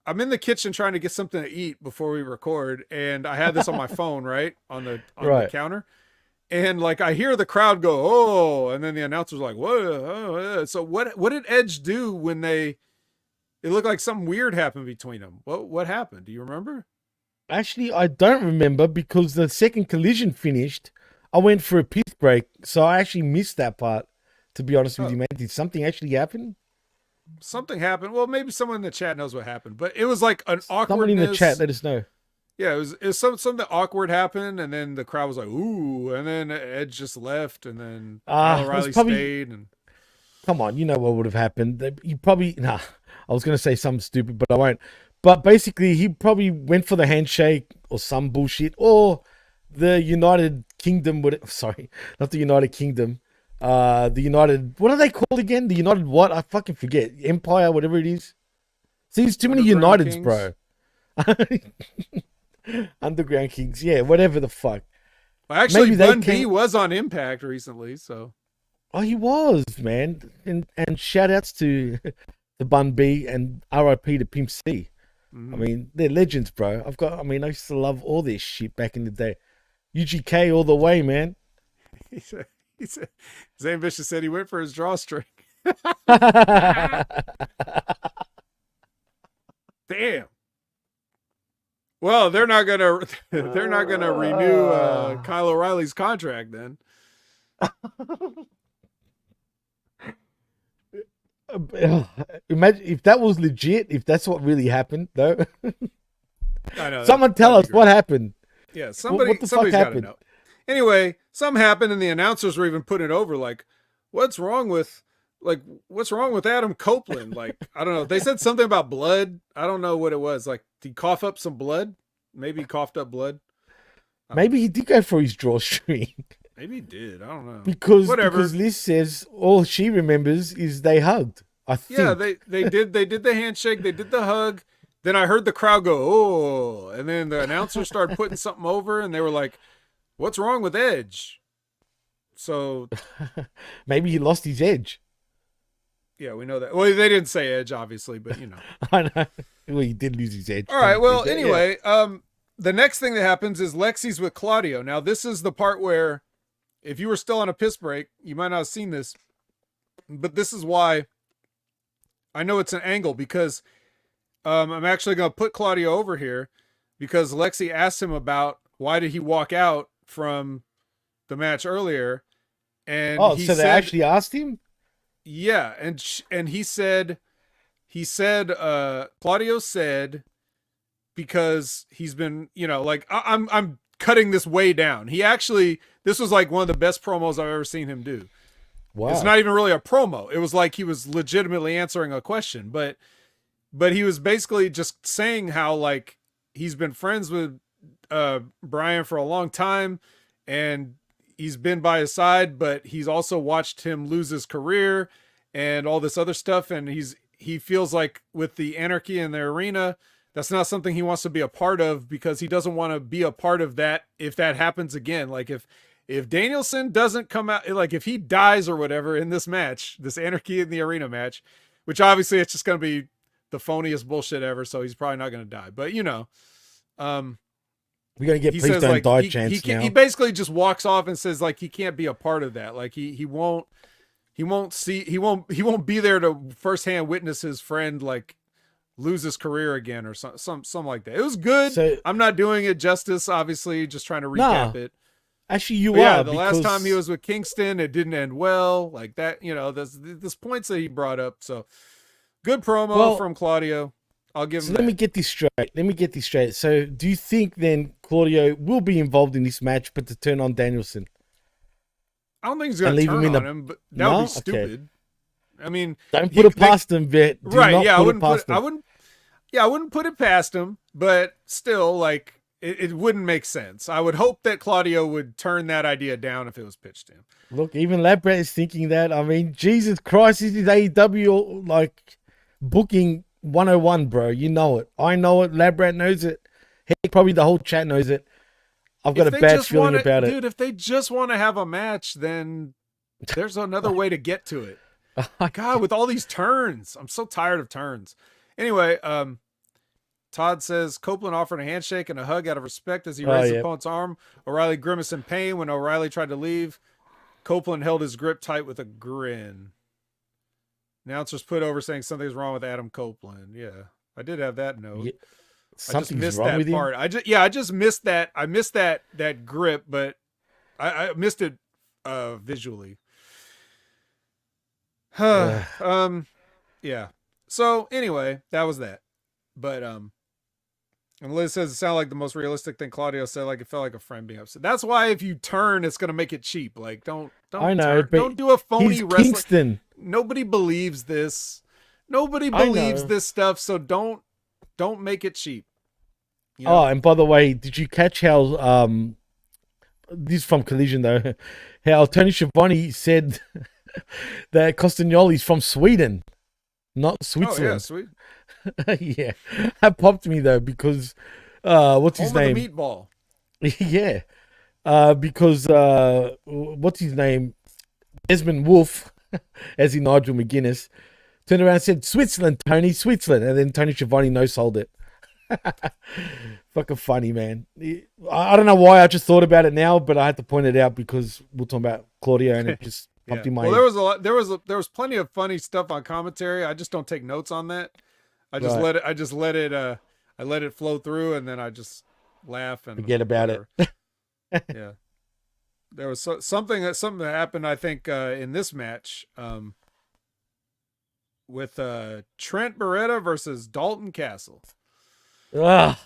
I'm in the kitchen trying to get something to eat before we record, and I had this on my phone, right on the counter, and like I hear the crowd go, "Oh," and then the announcer's like, "Whoa!" Oh, so what did Edge do when they? It looked like something weird happened between them. What happened? Do you remember? Actually, I don't remember because the second collision finished. I went for a piss break, so I actually missed that part. To be honest with you, man, did something actually happen? Something happened. Well, maybe someone in the chat knows what happened, but it was like an awkwardness. Someone in the chat, let us know. Yeah, it was something awkward happened, and then the crowd was like, "Ooh," and then Edge just left, and then Kyle O'Reilly stayed. And come on, you know what would have happened? You probably I was going to say something stupid, but I won't. But basically, he probably went for the handshake or some bullshit, or the United Kingdom would. Sorry, not the United Kingdom. The United. What are they called again? The United what? I fucking forget. Empire, whatever it is. See, there's too many Uniteds, Kings. Bro. Underground Kings, yeah, whatever the fuck. Well, actually, Bun B was on Impact recently, so. Oh, he was, man, and shout outs to Bun B and R.I.P. to Pimp C. I mean, they're legends, bro. I used to love all this shit back in the day. UGK all the way, man. He said, Zane Vicious said he went for his drawstring. Damn. Well, they're not gonna renew Kyle O'Reilly's contract then. Imagine if that was legit. If that's what really happened, though. I know. Someone tell us what happened. Yeah, somebody's got to know. Anyway, something happened, and the announcers were even putting it over like, "What's wrong with Adam Copeland?" Like, I don't know. They said something about blood. I don't know what it was. Like, did he cough up some blood? Maybe he coughed up blood. Maybe he did go for his drawstring. Maybe he did. I don't know. Because Liz says all she remembers is they hugged. I think. Yeah, they did the handshake, they did the hug. Then I heard the crowd go, "Oh," and then the announcer started putting something over, and they were like, "What's wrong with Edge?" So maybe he lost his edge. Yeah, we know that. Well, they didn't say Edge, obviously, but you know. I know. Well, he did lose his edge. All right. Well, anyway, the next thing that happens is Lexi's with Claudio. Now, this is the part where, if you were still on a piss break, you might not have seen this, but this is why I know it's an angle, because I'm actually going to put Claudio over here, because Lexi asked him about why did he walk out from the match earlier, and he so they actually asked him. Yeah, and he said, Claudio said, because he's been, like, I'm cutting this way down. This was like one of the best promos I've ever seen him do. Wow. It's not even really a promo. It was like he was legitimately answering a question, but he was basically just saying how, like, he's been friends with Brian for a long time, and he's been by his side, but he's also watched him lose his career and all this other stuff. And he feels like with the anarchy in the arena, that's not something he wants to be a part of, because he doesn't want to be a part of that if that happens again. Like, if Danielson doesn't come out, like if he dies or whatever in this match, this anarchy in the arena match, which obviously it's just going to be the phoniest bullshit ever, so he's probably not going to die. But we're gonna get please don't die chance now. He basically just walks off and says, like, he can't be a part of that. Like, he won't be there to firsthand witness his friend, like, lose his career again or something like that. It was good. So, I'm not doing it justice, obviously, just trying to recap it. Actually, the last time he was with Kingston, it didn't end well. Like that, there's points that he brought up. So good promo from Claudio. I'll give him that. Let me get this straight. So do you think then Claudio will be involved in this match, but to turn on Danielson? I don't think he's going to turn on him, but that would be stupid. Okay. I mean, don't put it past him, Vet. Right? Yeah, I wouldn't put it past him. But still, like, it wouldn't make sense. I would hope that Claudio would turn that idea down if it was pitched to him. Look, even Labrat is thinking that. I mean, Jesus Christ, this is AEW like booking 101, bro. You know it. I know it. Labrat knows it. Heck, probably the whole chat knows it. I've got a bad feeling about it. Dude, if they just want to have a match, then there's another way to get to it. God, with all these turns. I'm so tired of turns. Anyway, Todd says Copeland offered a handshake and a hug out of respect as he raised the opponent's arm. O'Reilly grimaced in pain when O'Reilly tried to leave. Copeland held his grip tight with a grin. Announcers put over saying something's wrong with Adam Copeland. Yeah, I did have that note. Yeah. I just missed that part. I just missed that. I missed that grip, but I missed it visually. Yeah. So anyway, that was that. But and Liz says it sounded like the most realistic thing Claudio said, like it felt like a friend being upset. That's why if you turn, it's gonna make it cheap. Like don't I know, turn. Don't do a phony wrestling. Kingston. Nobody believes this. Nobody believes this stuff, so don't make it cheap. You know? Oh, and by the way, did you catch how this is from Collision though, how Tony Schiavone said that Costagnoli's from Sweden, not Switzerland. Oh yeah, sweet. Yeah, that popped me though because what's his name? Of the meatball. Yeah, because what's his name? Desmond Wolf, as in Nigel McGuinness, turned around and said, "Switzerland, Tony, Switzerland," and then Tony Schiavone no-sold it. Fucking funny, man. I don't know why I just thought about it now, but I had to point it out because we're talking about Claudio and it just popped in my head. Well, there was plenty of funny stuff on commentary. I just don't take notes on that. I let it flow through, and then I just laugh and forget about it. Yeah, there was something that happened. I think in this match with Trent Beretta versus Dalton Castle. Ugh.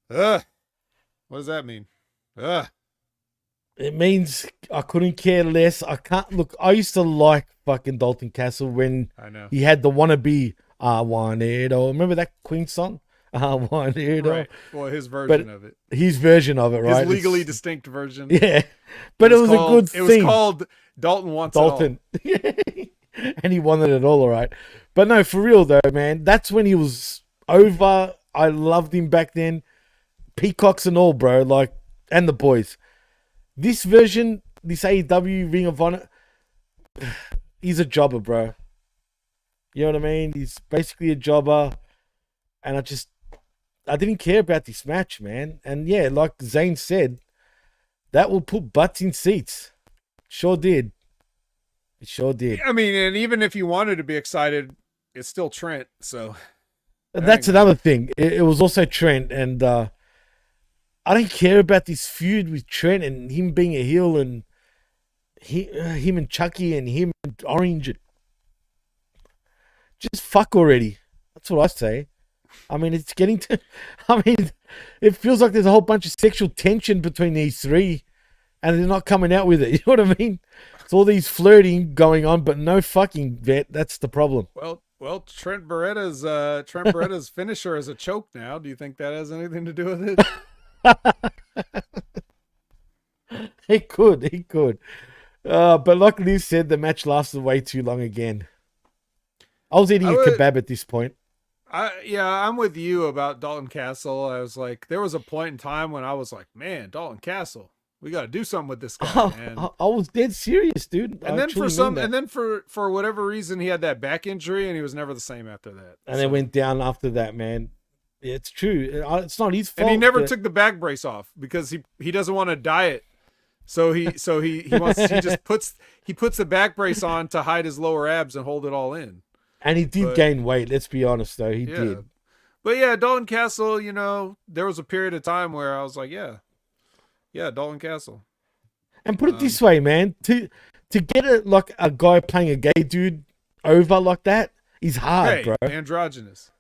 What does that mean? It means I couldn't care less. I can't look. I used to like fucking Dalton Castle when he had the wannabe. I want it all. Remember that Queen song? I want it all. Right. Well, his version of it. His version of it, right? His legally distinct version. Yeah. But it was a good thing. It was called Dalton Wants It All. And he wanted it all right. But no, for real though, man. That's when he was over. I loved him back then. Peacocks and all, bro. Like, and the boys. This version, this AEW Ring of Honor, he's a jobber, bro. You know what I mean? He's basically a jobber. And I didn't care about this match, man. And yeah, like Zane said, that will put butts in seats. Sure did. It sure did. I mean, and even if you wanted to be excited, it's still Trent, so. And that's another thing. It was also Trent, and I don't care about this feud with Trent and him being a heel and him and Chucky and him and Orange. Just fuck already. That's what I say. I mean, it's getting to... I mean, it feels like there's a whole bunch of sexual tension between these three and they're not coming out with it. You know what I mean? It's all these flirting going on, but no fucking vet. That's the problem. Well, Trent Beretta's finisher is a choke now. Do you think that has anything to do with it? He could. But like Liz said, the match lasted way too long again. I was eating a kebab at this point. I'm with you about Dalton Castle. I was like, there was a point in time when I was like, man, Dalton Castle, we got to do something with this guy, man. I was dead serious, dude. And then for whatever reason, he had that back injury and he was never the same after that. And it went down after that, man. It's true. It's not his fault. And he never took the back brace off because he doesn't want to diet. So he puts the back brace on to hide his lower abs and hold it all in. And he did gain weight. Let's be honest, though. He did. But yeah, Dalton Castle, you know, there was a period of time where I was like, yeah, Dalton Castle. And put it this way, man, to get a guy playing a gay dude over like that is hard, bro. Androgynous.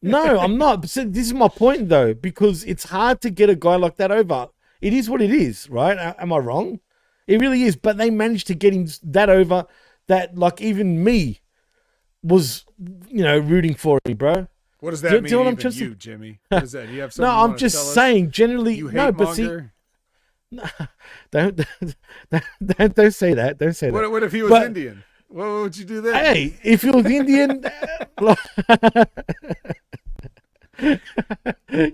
No, I'm not. But this is my point, though, because it's hard to get a guy like that over. It is what it is, right? Am I wrong? It really is. But they managed to get him that over that, like, even me was, rooting for him, bro. What does that Do mean? you know what I'm Even just- you, Jimmy? What is that? You have No, something? you I'm wanna just tell us? saying. Generally, You hate no, but see, monger? don't say that. Don't say that. What if he was But- Indian? What would you do then? Hey, if you was Indian,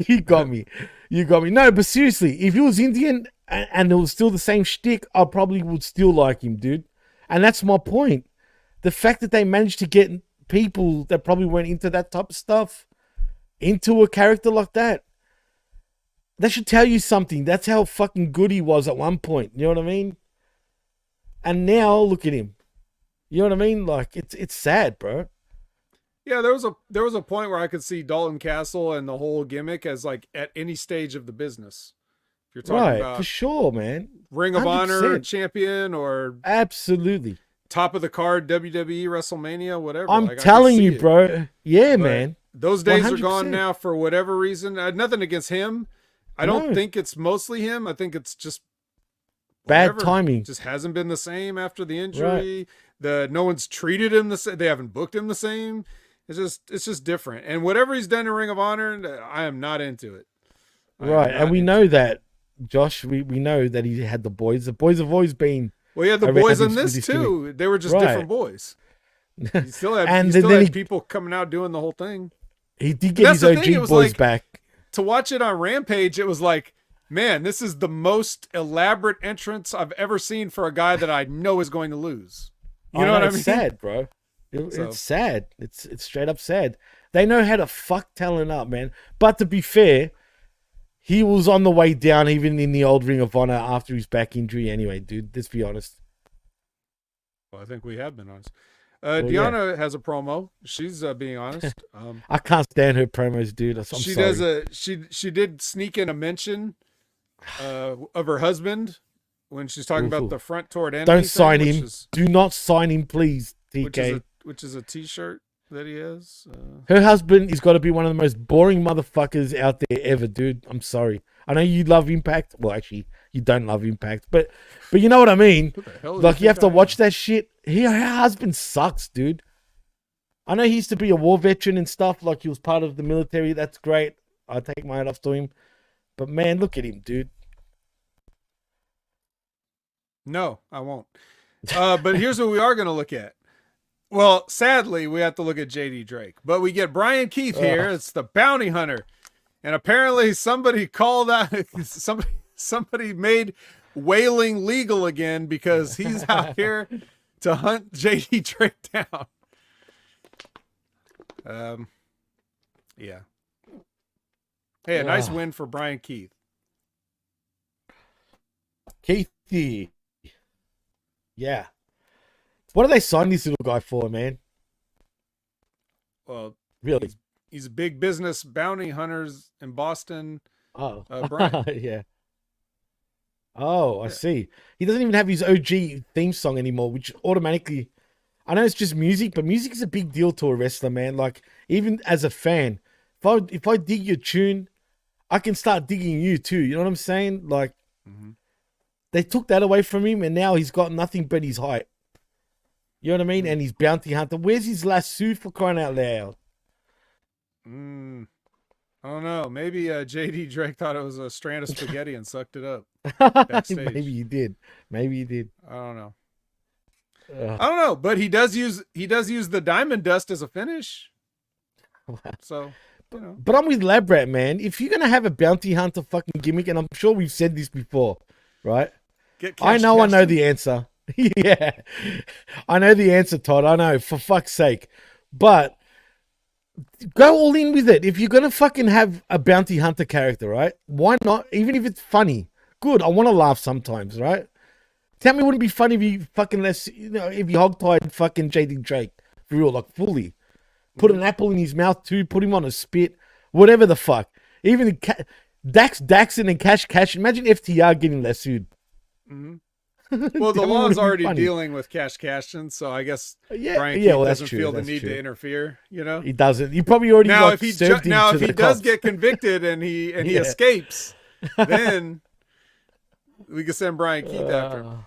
you got me. You got me. No, but seriously, if he was Indian and it was still the same shtick, I probably would still like him, dude. And that's my point. The fact that they managed to get people that probably weren't into that type of stuff into a character like that, that should tell you something. That's how fucking good he was at one point. You know what I mean? And now look at him. You know what I mean? Like it's sad, bro. Yeah, there was a point where I could see Dalton Castle and the whole gimmick as like at any stage of the business. If you're talking Right, about for sure, man. Ring of Honor 100%. champion or Absolutely. top of the card WWE WrestleMania, whatever. I'm Like, I could telling see you, it. bro. Yeah, But man. Those days are gone 100%. now for whatever reason. Nothing against him. I don't No. think it's mostly him. I think it's just Bad whatever. timing. Just hasn't been the same after the injury. No one's treated him the same. They haven't booked him the same. It's just different. And whatever he's done in Ring of Honor, I am not into it. I am Right. not And we into know that, Josh, we know that he had the boys. The boys have always been. Well, yeah, the around boys in with this his too. They were just Right. different boys. You still had, And you then still had he- people coming out doing the whole thing. He did get That's his the OG thing, it was boys like- back. To watch it on Rampage, it was like, man, this is the most elaborate entrance I've ever seen for a guy that I know is going to lose. You know what I mean? It's sad, bro. So- It's sad. It's straight up sad. They know how to fuck talent up, man. But to be fair, he was on the way down even in the old Ring of Honor after his back injury anyway, dude. Let's be honest. Well, I think we have been honest. yeah. Deanna has a promo. She's being honest. I can't stand her promos, dude. I'm she sorry. does she did sneak in a mention of her husband when she's talking Ooh. about the front toward enemy. Don't thing, sign which him. is- Do not sign him, please, Which is TK. which is a T-shirt that he has. Her husband is got to be one of the most boring motherfuckers out there ever, dude. I'm sorry. I know you love Impact. Well, actually, you don't love Impact, but you know what I mean. Who the hell do Like you have think to I watch am? that shit. Her husband sucks, dude. I know he used to be a war veteran and stuff. Like he was part of the military. That's great. I take my hat off to him. But man, look at him, dude. No, I won't. But here's what we are going to look at. Well, sadly, we have to look at JD Drake, but we get Brian Keith here. It's the bounty hunter. And apparently somebody called out, somebody made whaling legal again because he's out here to hunt JD Drake down. Yeah. Hey, a nice win for Brian Keith. Keithy. Yeah. What do they sign this little guy for, man? Well, Really? he's a big business bounty hunters in Boston. Oh, Brian. yeah. Oh, I see. He doesn't even have his OG theme song anymore, which automatically, I know it's just music, but music is a big deal to a wrestler, man. Like even as a fan, if I dig your tune, I can start digging you too. You know what I'm saying? Like they took that away from him, and now he's got nothing but his height. You know what I mean? And his bounty hunter. Where's his lasso, for crying out loud? I don't know. Maybe JD Drake thought it was a strand of spaghetti and sucked it up. Backstage. Maybe he did. Maybe he did. I don't know. Ugh. I don't know, but he does use the diamond dust as a finish. So, you know. But I'm with Labrat, man. If you're gonna have a bounty hunter fucking gimmick, and I'm sure we've said this before, right? I know the answer. Yeah, I know the answer, Todd. I know, for fuck's sake. But go all in with it. If you're gonna fucking have a bounty hunter character, right? Why not? Even if it's funny, good. I want to laugh sometimes, right? Tell me, it wouldn't be funny if you fucking if you hogtied fucking JD Drake for real, like fully. Put an apple in his mouth too. Put him on a spit. Whatever the fuck. Even Dax Daxon and Cash. Imagine FTR getting lassoed. Well, the That law's would've been already funny. dealing with Cash Cashin, so I guess Yeah, Brian yeah, Keith well, that's doesn't true, feel the that's need true. to interfere. You know. He doesn't. He probably already Now, like, if he served him to the does cops. get convicted and he Yeah. escapes, then we can send Brian Keith after him.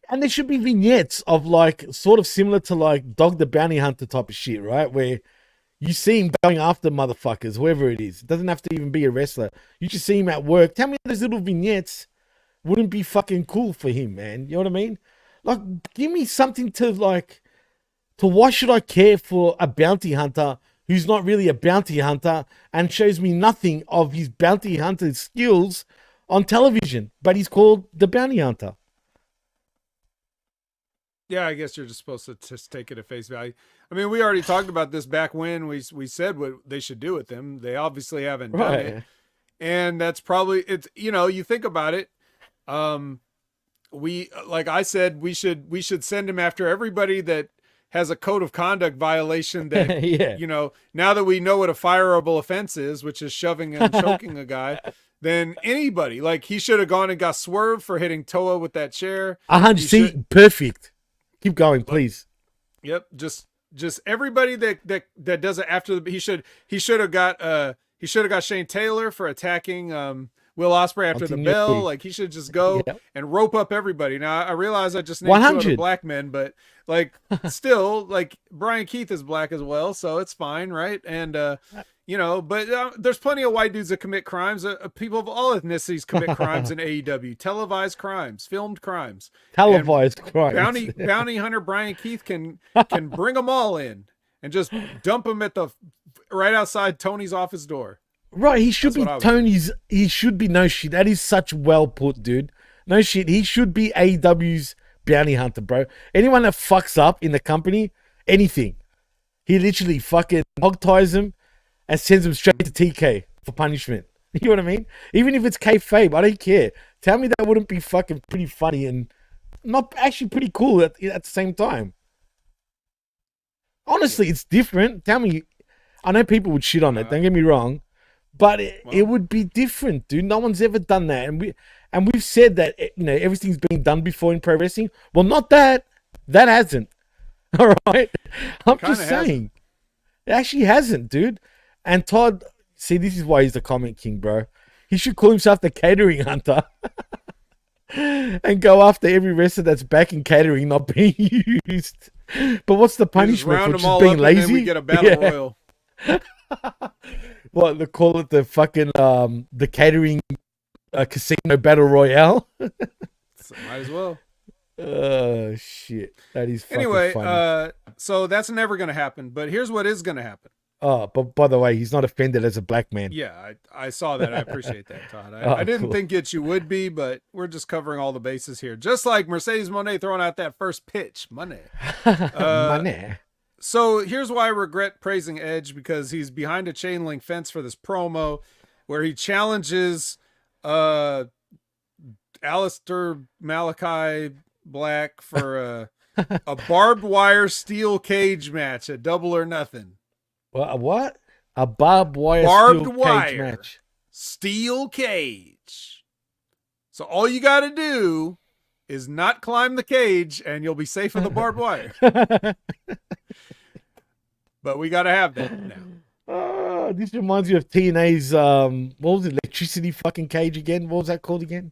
And there should be vignettes of like sort of similar to like Dog the Bounty Hunter type of shit, right? Where You see him going after motherfuckers, whoever it is. It doesn't have to even be a wrestler. You just see him at work. Tell me those little vignettes wouldn't be fucking cool for him, man. You know what I mean? Like, give me something to why should I care for a bounty hunter who's not really a bounty hunter and shows me nothing of his bounty hunter skills on television, but he's called the bounty hunter. Yeah, I guess you're just supposed to just take it at face value. I mean, we already talked about this back when we said what they should do with them. They obviously haven't done it. And that's probably, it's, you know, you think about it. We, like I said, we should send him after everybody that has a code of conduct violation that, you know, now that we know what a fireable offense is, which is shoving and choking a guy, then anybody, like, he should have gone and got swerved for hitting Toa with that chair. 100. Perfect. Keep going, please. Yep. Just everybody that does it after the, he should have got Shane Taylor for attacking, Will Ospreay after the bell. Like, he should just go and rope up everybody. Now, I realize I just named 2 other black men, but like, still, like, Brian Keith is black as well, so it's fine, right? And you know, but there's plenty of white dudes that commit crimes. People of all ethnicities commit crimes in AEW. Televised crimes, filmed crimes, crimes. Bounty hunter Brian Keith can bring them all in and just dump them at the right outside Tony's office door. Right, he should be Tony's. He should be no shit. That is such well put, dude. No shit. He should be AEW's bounty hunter, bro. Anyone that fucks up in the company, anything, he literally fucking hog ties them and sends them straight to TK for punishment. You know what I mean? Even if it's kayfabe, I don't care. Tell me that wouldn't be fucking pretty funny and not actually pretty cool at the same time. Honestly, it's different. Tell me, I know people would shit on it. Don't get me wrong. But it would be different, dude. No one's ever done that, and we've said that, you know, everything's been done before in pro wrestling. Well, not that. That hasn't. All right, I'm just saying, it actually hasn't, dude. And Todd, see, this is why he's the comment king, bro. He should call himself the catering hunter and go after every wrestler that's back in catering not being used. But what's the punishment for just being lazy? And then we get a battle royal. What, they call it the fucking the catering casino battle royale? So might as well. Oh shit, that is fucking anyway. Funny. So that's never gonna happen. But here's what is gonna happen. Oh, but by the way, he's not offended as a black man. Yeah, I saw that. I appreciate that, Todd. I didn't think that you would be, but we're just covering all the bases here. Just like Mercedes Moné throwing out that first pitch, money. Money. So here's why I regret praising Edge, because he's behind a chain link fence for this promo where he challenges Alistair Malachi Black for a barbed wire steel cage match at Double or Nothing. What? A barbed wire cage match. Steel cage. So all you got to do is not climb the cage and you'll be safe from the barbed wire. But we got to have that now. This reminds me of TNA's, what was it, electricity fucking cage again? What was that called again?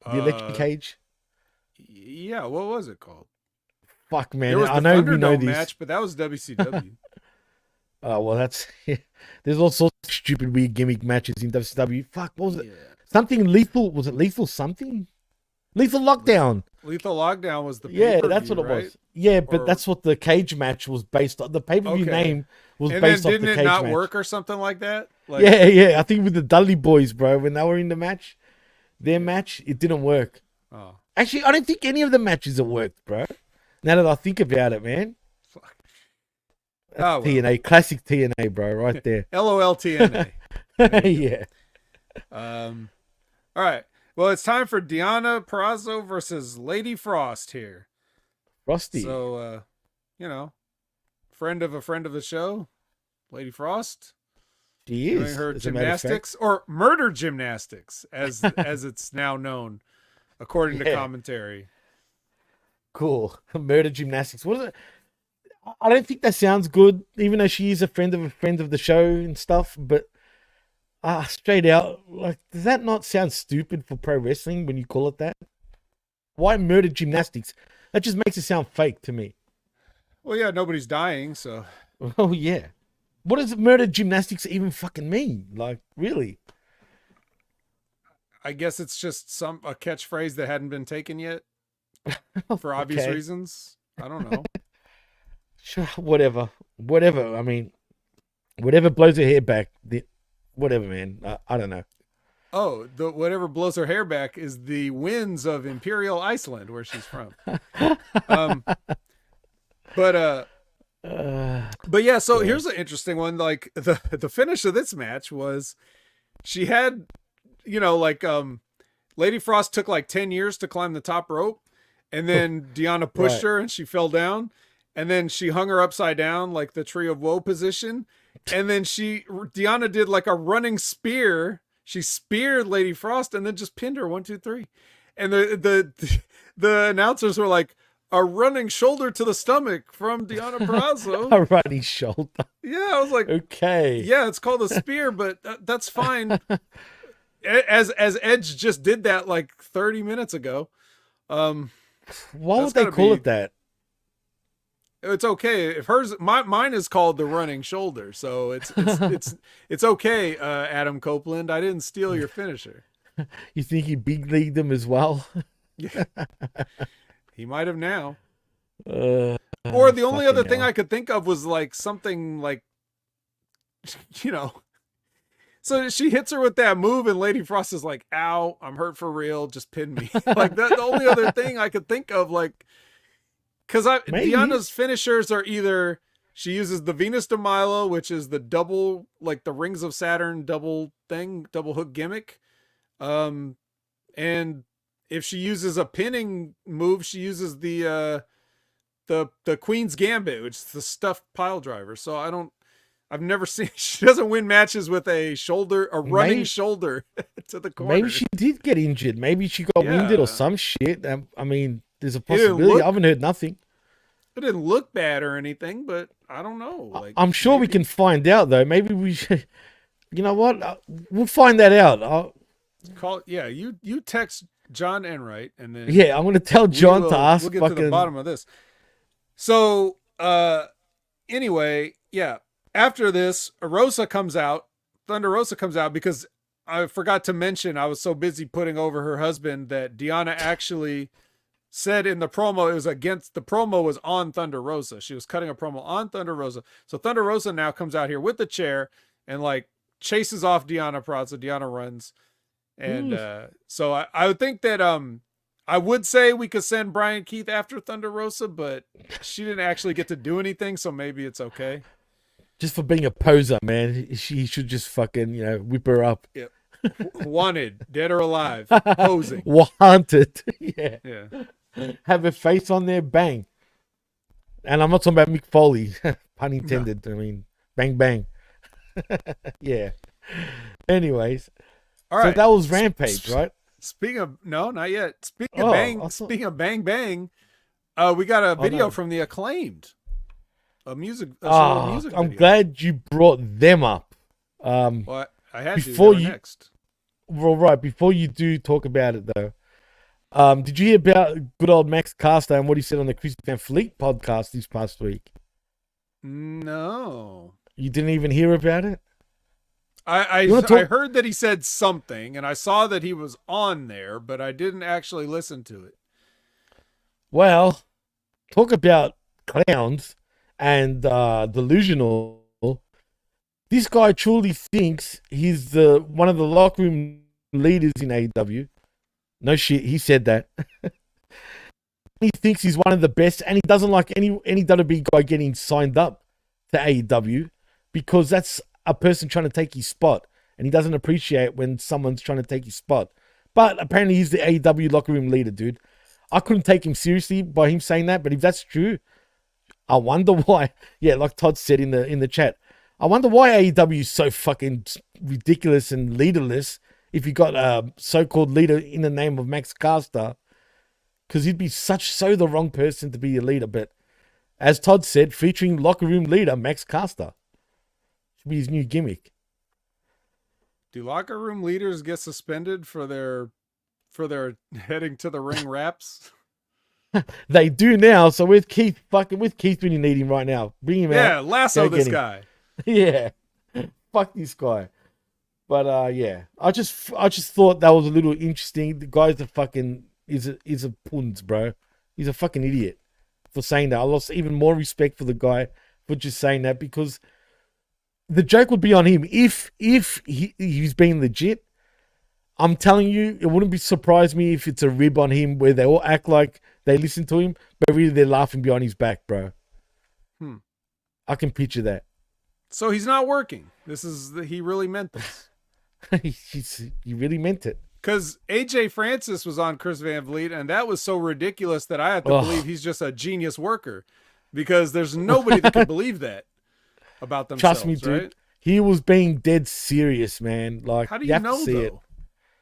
The electric cage? Yeah, what was it called? Fuck, man. There was the I know we know Thunderdome this match, but that was WCW. Oh, well, that's... There's all sorts of stupid, weird gimmick matches in WCW. Fuck, what was it? Yeah. Something lethal. Was it Lethal something? Lethal Lockdown. Lethal Lockdown was the pay-per-view, that's what it right? was. Yeah, but that's what the cage match was based on. The pay-per-view name was based off the cage match. Didn't it not work or something like that? Like, yeah. I think with the Dudley Boys, bro, when they were in the match, their match, it didn't work. Oh. Actually, I don't think any of the matches have worked, bro. Now that I think about it, man. Fuck. That's TNA, classic TNA, bro, right there. LOL TNA. Yeah. All right. Well, it's time for Deonna Purrazzo versus Lady Frost here. Frosty. So, you know, friend of the show, Lady Frost. She is doing her gymnastics or murder gymnastics, as it's now known, according to commentary. Cool. Murder gymnastics. What is it? I don't think that sounds good, even though she is a friend of the show and stuff. But straight out, like, does that not sound stupid for pro wrestling when you call it that? Why murder gymnastics? That just makes it sound fake to me. Well, yeah, nobody's dying, so. Oh yeah. What does murder gymnastics even fucking mean? Like, really? I guess it's just a catchphrase that hadn't been taken yet for obvious Okay. reasons. I don't know. Sure, whatever. Whatever. I mean, whatever blows her hair back. Whatever, man. I don't know. Oh, the whatever blows her hair back is the winds of Imperial Iceland, where she's from. Um, but yeah. So here's an interesting one. Like the finish of this match was, she had, Lady Frost took like 10 years to climb the top rope, and then Deanna pushed her and she fell down, and then she hung her upside down like the Tree of Woe position, and then Deanna did like a running spear. She speared Lady Frost and then just pinned her 1, 2, 3, and the announcers were like, a running shoulder to the stomach from Deanna Purrazzo. A running shoulder. Yeah, I was like, okay. Yeah, it's called a spear, but that's fine. As Edge just did that like 30 minutes ago. Why would they call it that? It's okay. If mine is called the running shoulder, so it's okay. Adam Copeland, I didn't steal your finisher. You think he big leagued them as well? Yeah. He might have now. Or the only other thing I could think of was like something like, so she hits her with that move and Lady Frost is like, ow, I'm hurt for real, just pin me. Like that, the only other thing I could think of, like, because Deanna's finishers are either she uses the Venus de Milo, which is the double, like the Rings of Saturn double hook gimmick. And if she uses a pinning move, she uses the Queen's Gambit, which is the stuffed pile driver. So I've never seen, she doesn't win matches with a running shoulder to the corner. Maybe she did get injured. Maybe she got winded or some shit. I mean, there's a possibility. I haven't heard nothing. It didn't look bad or anything, but I don't know. Like, I'm sure we can find out though. Maybe we should, you know what? We'll find that out. You text John Enright and then I'm going to tell John to ask. We'll get to the bottom of this. So, anyway, yeah. After this, Rosa comes out. Thunder Rosa comes out because I forgot to mention, I was so busy putting over her husband that Deanna actually said in the promo, the promo was on Thunder Rosa. She was cutting a promo on Thunder Rosa. So Thunder Rosa now comes out here with the chair and like chases off Deanna Purrazzo. Deanna runs. And so I would think that I would say we could send Brian Keith after Thunder Rosa, but she didn't actually get to do anything, so maybe it's okay. Just for being a poser, man. She should just fucking, whip her up. Yep. Wanted, dead or alive, posing. Wanted. Yeah. Yeah. Have her face on there, bang. And I'm not talking about Mick Foley. Pun intended. No. I mean, bang, bang. Yeah. Anyways. All right. So that was Rampage, right? Speaking of, no, not yet. Speaking of bang, bang, we got a video from the Acclaimed. A music I'm video. glad you brought them up. Well, I had before to. Next. Well, right, before you do talk about it, though, did you hear about good old Max Caster and what he said on the Chris Van Fleet podcast this past week? No. You didn't even hear about it? I heard that he said something, and I saw that he was on there, but I didn't actually listen to it. Well, talk about clowns and delusional. This guy truly thinks he's one of the locker room leaders in AEW. No shit, he said that. He thinks he's one of the best, and he doesn't like any WWE guy getting signed up to AEW because that's a person trying to take his spot, and he doesn't appreciate when someone's trying to take his spot. But apparently he's the AEW locker room leader, dude. I couldn't take him seriously by him saying that, but if that's true, I wonder why. Yeah, like Todd said in the chat, I wonder why AEW is so fucking ridiculous and leaderless if you got a so-called leader in the name of Max Caster, because he'd be so the wrong person to be a leader. But as Todd said, featuring locker room leader Max Caster should be his new gimmick. Do locker room leaders get suspended for their heading to the ring raps? They do now. So with Keith, with Keith when you need him right now. Bring him out. Yeah, lasso Go this get him. guy. Yeah. Fuck this guy. But yeah. I just thought that was a little interesting. The guy's a fucking is a punz, bro. He's a fucking idiot for saying that. I lost even more respect for the guy for just saying that, because the joke would be on him if he's being legit. I'm telling you, it wouldn't be surprise me if it's a rib on him where they all act like they listen to him, but really they're laughing behind his back, bro. I can picture that. So he's not working. He really meant this. He really meant it. Because AJ Francis was on Chris Van Vliet, and that was so ridiculous that I have to believe he's just a genius worker, because there's nobody that can believe that about themselves. Trust me, dude. Right? He was being dead serious, man. Like, how do you you have know, to see though? it.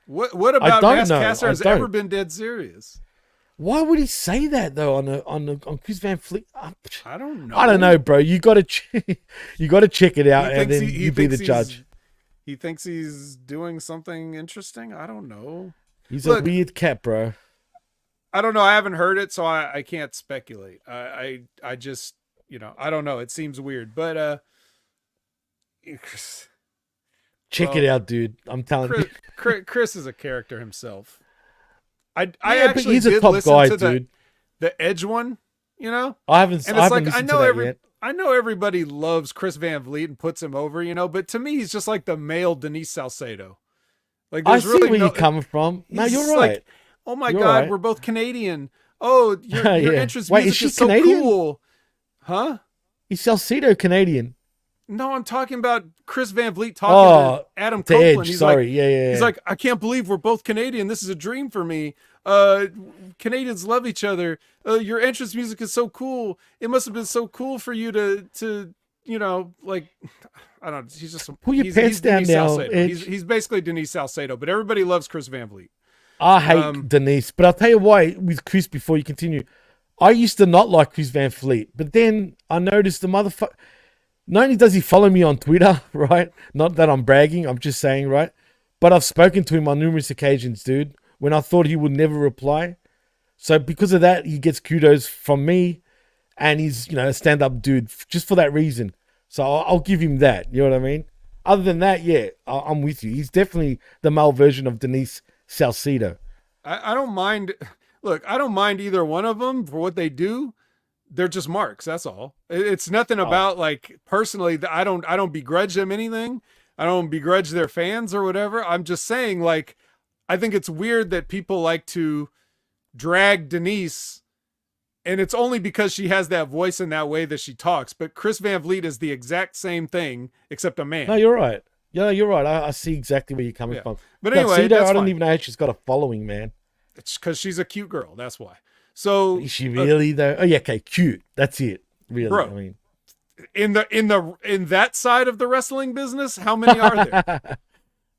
What about don't Mass know. Caster I has don't. ever been dead serious? Why would he say that though on Chris Van Vliet? I don't know. I don't know, bro. You got to check it out, and then you be the thinks judge. He thinks he's doing something interesting. I don't know. He's Look, a weird cat, bro. I don't know. I haven't heard it, so I can't speculate. I just, I don't know. It seems weird, but Check it out, dude. I'm telling you. Chris is a character himself. I But actually he's a did top listen guy, to dude. the Edge one, I haven't. and I it's haven't like I listened know to that yet. I know everybody loves Chris Van Vliet and puts him over, but to me he's just like the male Denise Salcedo. Like I there's see really where no, you're coming from. No, he's you're just right. like, oh my You're God, right. we're both Canadian. Oh, your Yeah. entrance Wait, is music she is so Canadian? cool, huh? He's Salcedo Canadian. No, I'm talking about Chris Van Vliet talking to Adam The Copeland. Edge. He's Sorry. like, Yeah. he's like, I can't believe we're both Canadian. This is a dream for me. Canadians love each other. Your entrance music is so cool. It must have been so cool for you to like, I don't know. He's just Pull your pants down Denise now, Salcedo. Edge. He's basically Denise Salcedo, but everybody loves Chris Van Vliet. I hate Denise, but I'll tell you why with Chris before you continue. I used to not like Chris Van Vliet, but then I noticed the motherfucker. Not only does he follow me on Twitter, right? Not that I'm bragging, I'm just saying, right? But I've spoken to him on numerous occasions, dude, when I thought he would never reply. So because of that, he gets kudos from me, and he's, a stand-up dude just for that reason. So I'll give him that, you know what I mean? Other than that, yeah, I'm with you. He's definitely the male version of Denise Salcedo. I don't mind. Look, I don't mind either one of them for what they do. They're just marks. That's all. It's nothing about like personally. I don't begrudge them anything. I don't begrudge their fans or whatever. I'm just saying, like, I think it's weird that people like to drag Denise, and it's only because she has that voice in that way that she talks. But Chris Van Vliet is the exact same thing, except a man. No, you're right. Yeah, you're right. I see exactly where you're coming from. But anyway, Salcedo, that's I don't fine. even know if she's got a following, man. It's because she's a cute girl. That's why. So Is she really though? Oh yeah, okay, cute. That's it. Really, Bro. I mean, in that side of the wrestling business, how many are there?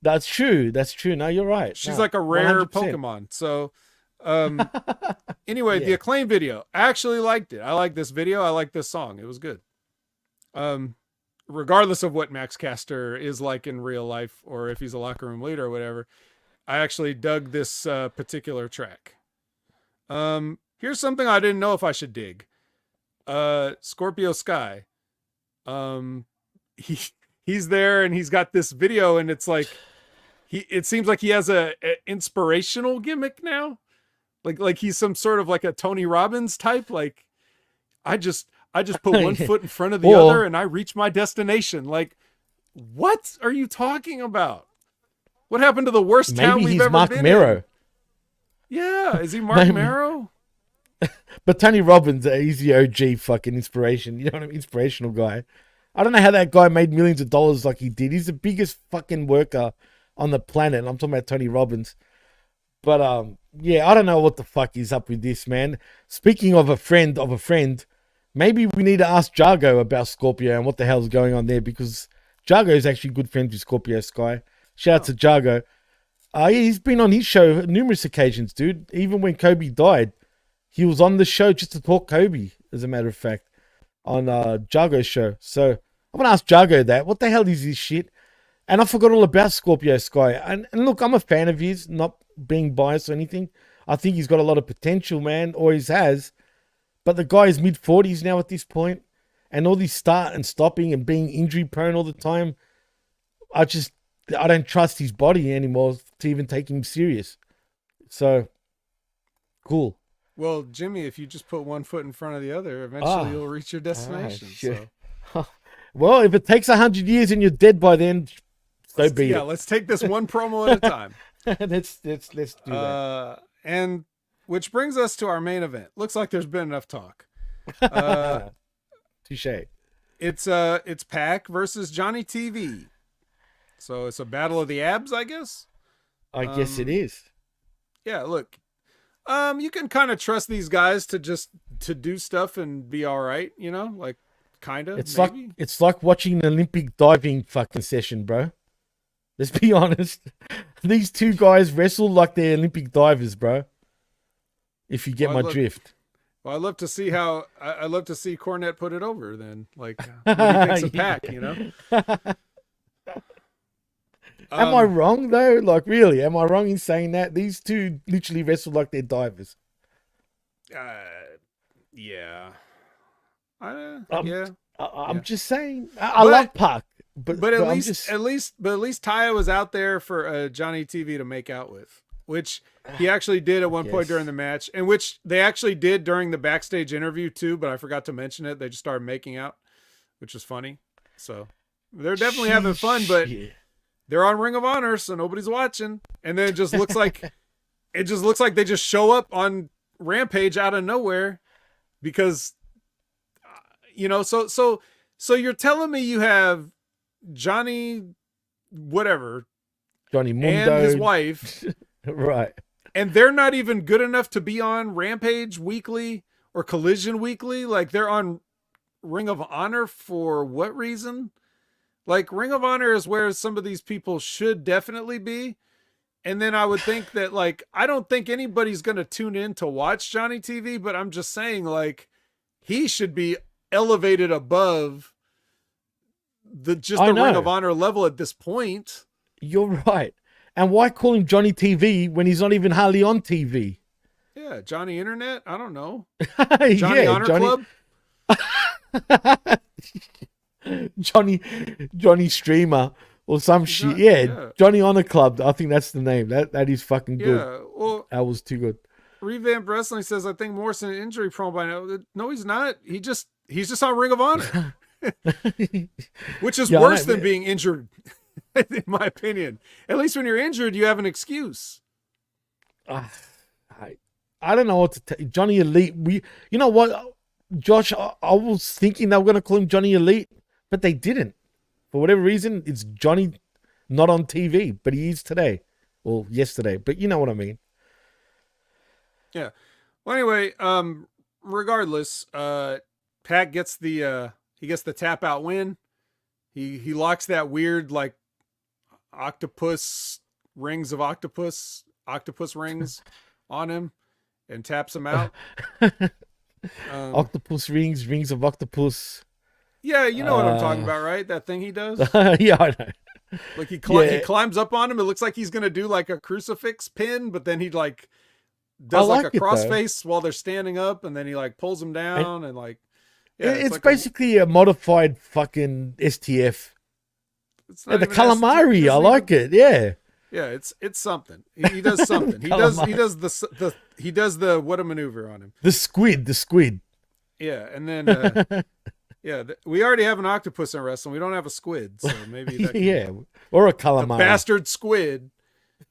that's true. That's true. No, you're right. She's No, like a rare 100%. Pokemon. So anyway, Yeah. the Acclaim video, I actually liked it. I like this video. I like this song. It was good. Regardless of what Max Caster is like in real life, or if he's a locker room leader or whatever, I actually dug this particular track. Here's something I didn't know if I should dig. Scorpio Sky. He's there and he's got this video, and it's like it seems like he has a inspirational gimmick now. Like he's some sort of like a Tony Robbins type. Like I just put one foot in front of the other and I reach my destination. Like, what are you talking about? What happened to the worst town Maybe we've he's ever Mark been Mero. in? Yeah, is he Mark Maybe. Mero? But Tony Robbins, he's the OG fucking inspiration. You know what I mean? Inspirational guy. I don't know how that guy made millions of dollars like he did. He's the biggest fucking worker on the planet. I'm talking about Tony Robbins. But yeah, I don't know what the fuck is up with this, man. Speaking of a friend, maybe we need to ask Jargo about Scorpio and what the hell's going on there, because Jargo is actually good friends with Scorpio Sky. Shout out to Jargo. Yeah, he's been on his show numerous occasions, dude. Even when Kobe died, he was on the show just to talk Kobe, as a matter of fact, on Jargo's show. So I'm going to ask Jargo that. What the hell is this shit? And I forgot all about Scorpio Sky. And look, I'm a fan of his, not being biased or anything. I think he's got a lot of potential, man. Always has. But the guy is mid-40s now at this point, and all this start and stopping and being injury prone all the time. I don't trust his body anymore to even take him serious. So, cool. Well, Jimmy, if you just put one foot in front of the other, eventually you'll reach your destination. So. Well, if it takes 100 years and you're dead by then, so be it. Yeah, let's take this one promo at a time. let's do that. And which brings us to our main event. Looks like there's been enough talk. Touche. It's Pac versus Johnny TV. So it's a battle of the abs, I guess. I guess it is. Yeah, look. You can kind of trust these guys to do stuff and be all right, you know, like kind of. It's like watching an Olympic diving fucking session, bro. Let's be honest. These two guys wrestle like they're Olympic divers, bro. If you get my drift. Well, I'd love to see Cornette put it over then. Like, what do you think's a Pac, you know? Am I wrong, though? Like, really? Am I wrong in saying that? These two literally wrestle like they're divers. Yeah. I'm just saying. I love Pac. But at least Taya was out there for Johnny TV to make out with, which he actually did at one point during the match, and which they actually did during the backstage interview too, but I forgot to mention it. They just started making out, which was funny. So they're definitely having fun, but they're on Ring of Honor, so nobody's watching. And then it just looks like they just show up on Rampage out of nowhere because you know, so you're telling me you have Johnny Mundo and his wife right, and they're not even good enough to be on Rampage weekly or Collision weekly. Like, they're on Ring of Honor for what reason? Like, Ring of Honor is where some of these people should definitely be. And then I would think that, like, I don't think anybody's going to tune in to watch Johnny TV, but I'm just saying, like, he should be elevated above the Ring of Honor level at this point. You're right. And why call him Johnny TV when he's not even hardly on TV? Yeah, Johnny Internet? I don't know. Johnny Honor Club? Johnny Streamer or some shit. Yeah, Johnny Honor Club. I think that's the name. That is fucking good. Yeah, well, that was too good. Revamp Wrestling says, I think Morrison injury prone by now. No, he's not. He's just on Ring of Honor. Which is worse than being injured, in my opinion. At least when you're injured, you have an excuse. I don't know what to tell you. Johnny Elite. You know what, Josh? I was thinking they were going to call him Johnny Elite, but they didn't. For whatever reason, it's Johnny not on TV, but he is today. Well, yesterday, but you know what I mean. Yeah. Well, anyway, regardless, Pat gets the tap out win. He locks that weird, like, octopus rings on him and taps him out. Octopus rings of octopus. Yeah, you know what I'm talking about, right? That thing he does. Yeah, I know. Like he climbs up on him. It looks like he's gonna do like a crucifix pin, but then he like does like a crossface while they're standing up, and then he like pulls them down and like. Yeah, it's like basically a modified fucking STF. It's not the calamari. I like it. Yeah. Yeah, it's something. He does something. he does the what a maneuver on him. The squid. Yeah, and then we already have an octopus in wrestling. We don't have a squid, so maybe that can, or a calamari. The bastard squid.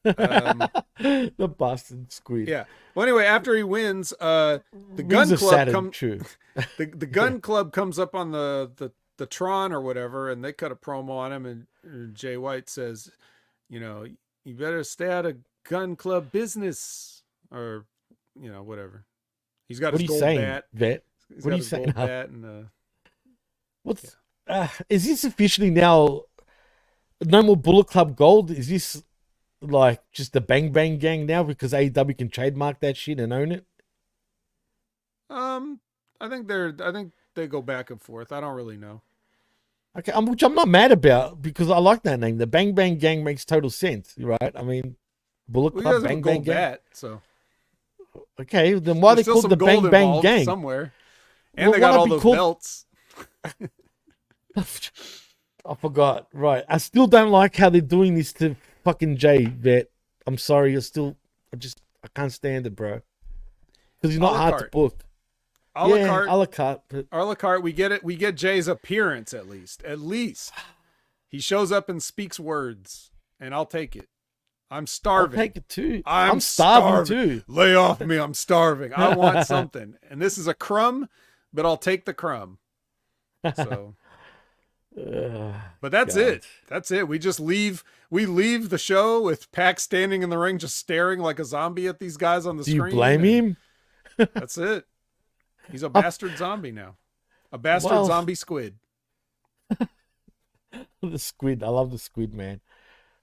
The bastard squid. Yeah. Well, anyway, after he wins, the gun club the gun club comes up on the Tron or whatever, and they cut a promo on him, and Jay White says, you know, you better stay out of gun club business, or you know, whatever. He's got his gold bat. Vet? What are you saying? Bat and, is this officially now no more Bullet Club Gold? Is this like just the Bang Bang Gang now because AEW can trademark that shit and own it? I think they go back and forth. I don't really know. Okay, which I'm not mad about because I like that name. The Bang Bang Gang makes total sense, right? I mean, Bullet Club, Bang Bang Gang. So Okay, then why are they There's still called some the gold Bang Bang involved Gang? somewhere, and Well, they why got not all be those called- belts. I forgot. Right. I still don't like how they're doing this to fucking Jay Vet. I'm sorry. I can't stand it, bro. Because he's not A la hard to carte. book. A la carte. a la carte. But A la carte. We get it. We get Jay's appearance at least. At least he shows up and speaks words, and I'll take it. I'm I'll starving. take it too. I'm starving too. Lay off me. I'm starving. I want something. And this is a crumb, but I'll take the crumb. So, but that's God. it. That's it. We just leave. We leave the show with Pac standing in the ring, just staring like a zombie at these guys on the Do screen. you blame him? That's it. He's a bastard zombie now. A bastard zombie squid. The squid. I love the squid, man.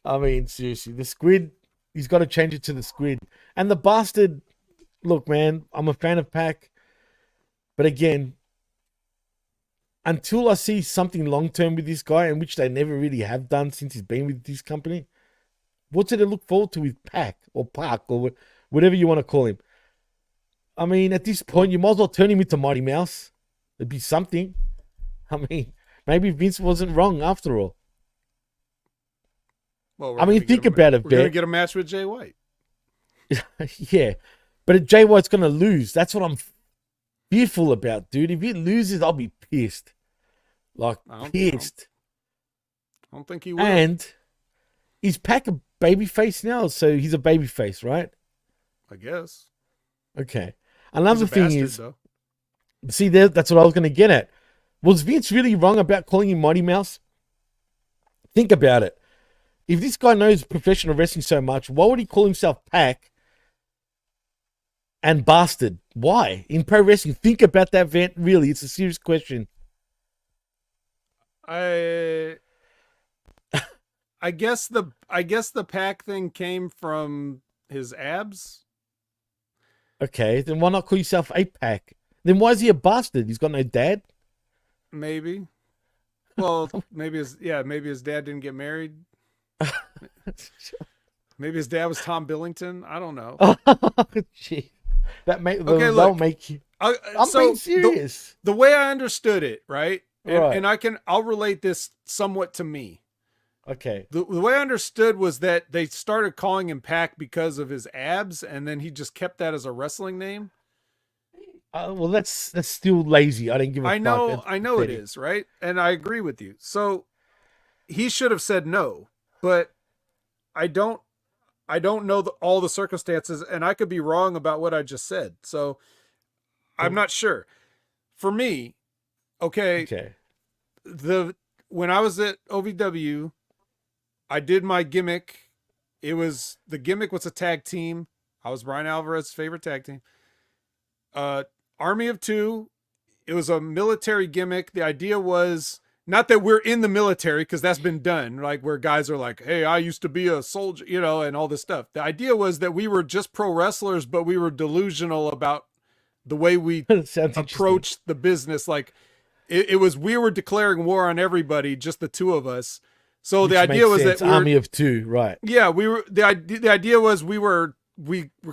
I mean, seriously, the squid, he's got to change it to the squid. And the bastard, look, man, I'm a fan of Pac. But again, until I see something long-term with this guy, and which they never really have done since he's been with this company, what's it to look forward to with Pac or Pac or whatever you want to call him? I mean, at this point, you might as well turn him into Mighty Mouse. It'd be something. I mean, maybe Vince wasn't wrong after all. Well, I mean, think about it, We're going to Bet. get a match with Jay White. Yeah, but Jay White's going to lose. That's what I'm fearful about, dude. If he loses, I'll be pissed. Like, pissed. I don't think he will. And is Pac a babyface now? So he's a babyface, right? I guess. Okay. He's Another a thing bastard, is, though. see, that's what I was going to get at. Was Vince really wrong about calling him Mighty Mouse? Think about it. If this guy knows professional wrestling so much, why would he call himself Pac and Bastard? Why? In pro wrestling, think about that, Vent. Really, it's a serious question. I guess the Pac thing came from his abs. Okay, then why not call yourself a Pac? Then why is he a bastard? He's got no dad? Maybe. Well, maybe his dad didn't get married. Maybe his dad was Tom Billington. I don't know. Gee. That'll look. make you. I'm So being serious. The way I understood it, right? Right. And I'll relate this somewhat to me. Okay. The way I understood was that they started calling him Pac because of his abs, and then he just kept that as a wrestling name. Well, that's still lazy. I didn't give a fuck. I know it is, right? And I agree with you. So he should have said no, but I don't know all the circumstances, and I could be wrong about what I just said. So I'm not sure. For me, okay. When I was at OVW, I did my gimmick. The gimmick was a tag team. I was Brian Alvarez's favorite tag team. Army of Two. It was a military gimmick. The idea was not that we're in the military, because that's been done, like where guys are like, hey, I used to be a soldier, and all this stuff. The idea was that we were just pro wrestlers, but we were delusional about the way we approached the business. Like it was, we were declaring war on everybody, just the two of us. So Which the idea was sense. that Army of Two, right? Yeah, the idea was we were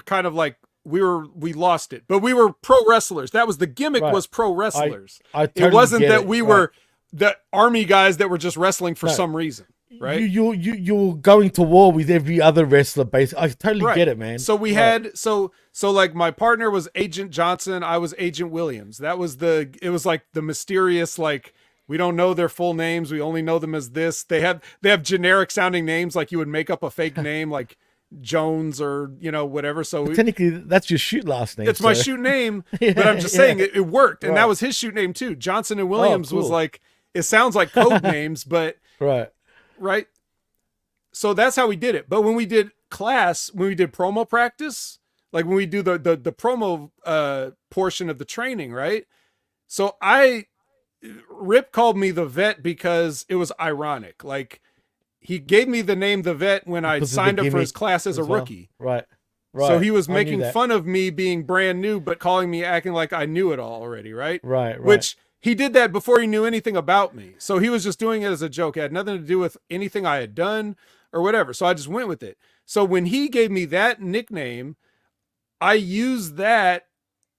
kind of like we lost it, but we were pro wrestlers. That was the gimmick, Right. was pro wrestlers. I totally it wasn't get that it. we Right. were the army guys that were just wrestling for No. some reason, right? You're going to war with every other wrestler base. I totally Right. get it, man. So we had so like my partner was Agent Johnson, I was Agent Williams. It was like the mysterious, like, we don't know their full names, we only know them as this. They have generic sounding names, like you would make up a fake name like Jones or whatever. So technically, that's your shoot last name. it's my shoot name, but I'm just saying it worked, and Right. that was his shoot name too. Johnson and Williams cool. was like, it sounds like code names, but right. So that's how we did it. But when we did promo practice, like when we do the promo portion of the training, right? So Rip called me the Vet because it was ironic. Like, he gave me the name the Vet when I signed up for his class as a rookie. Right. So he was I knew making that. fun of me being brand new, but calling me, acting like I knew it all already, right? Right. Which he did that before he knew anything about me. So he was just doing it as a joke. It had nothing to do with anything I had done or whatever. So I just went with it. So when he gave me that nickname, I used that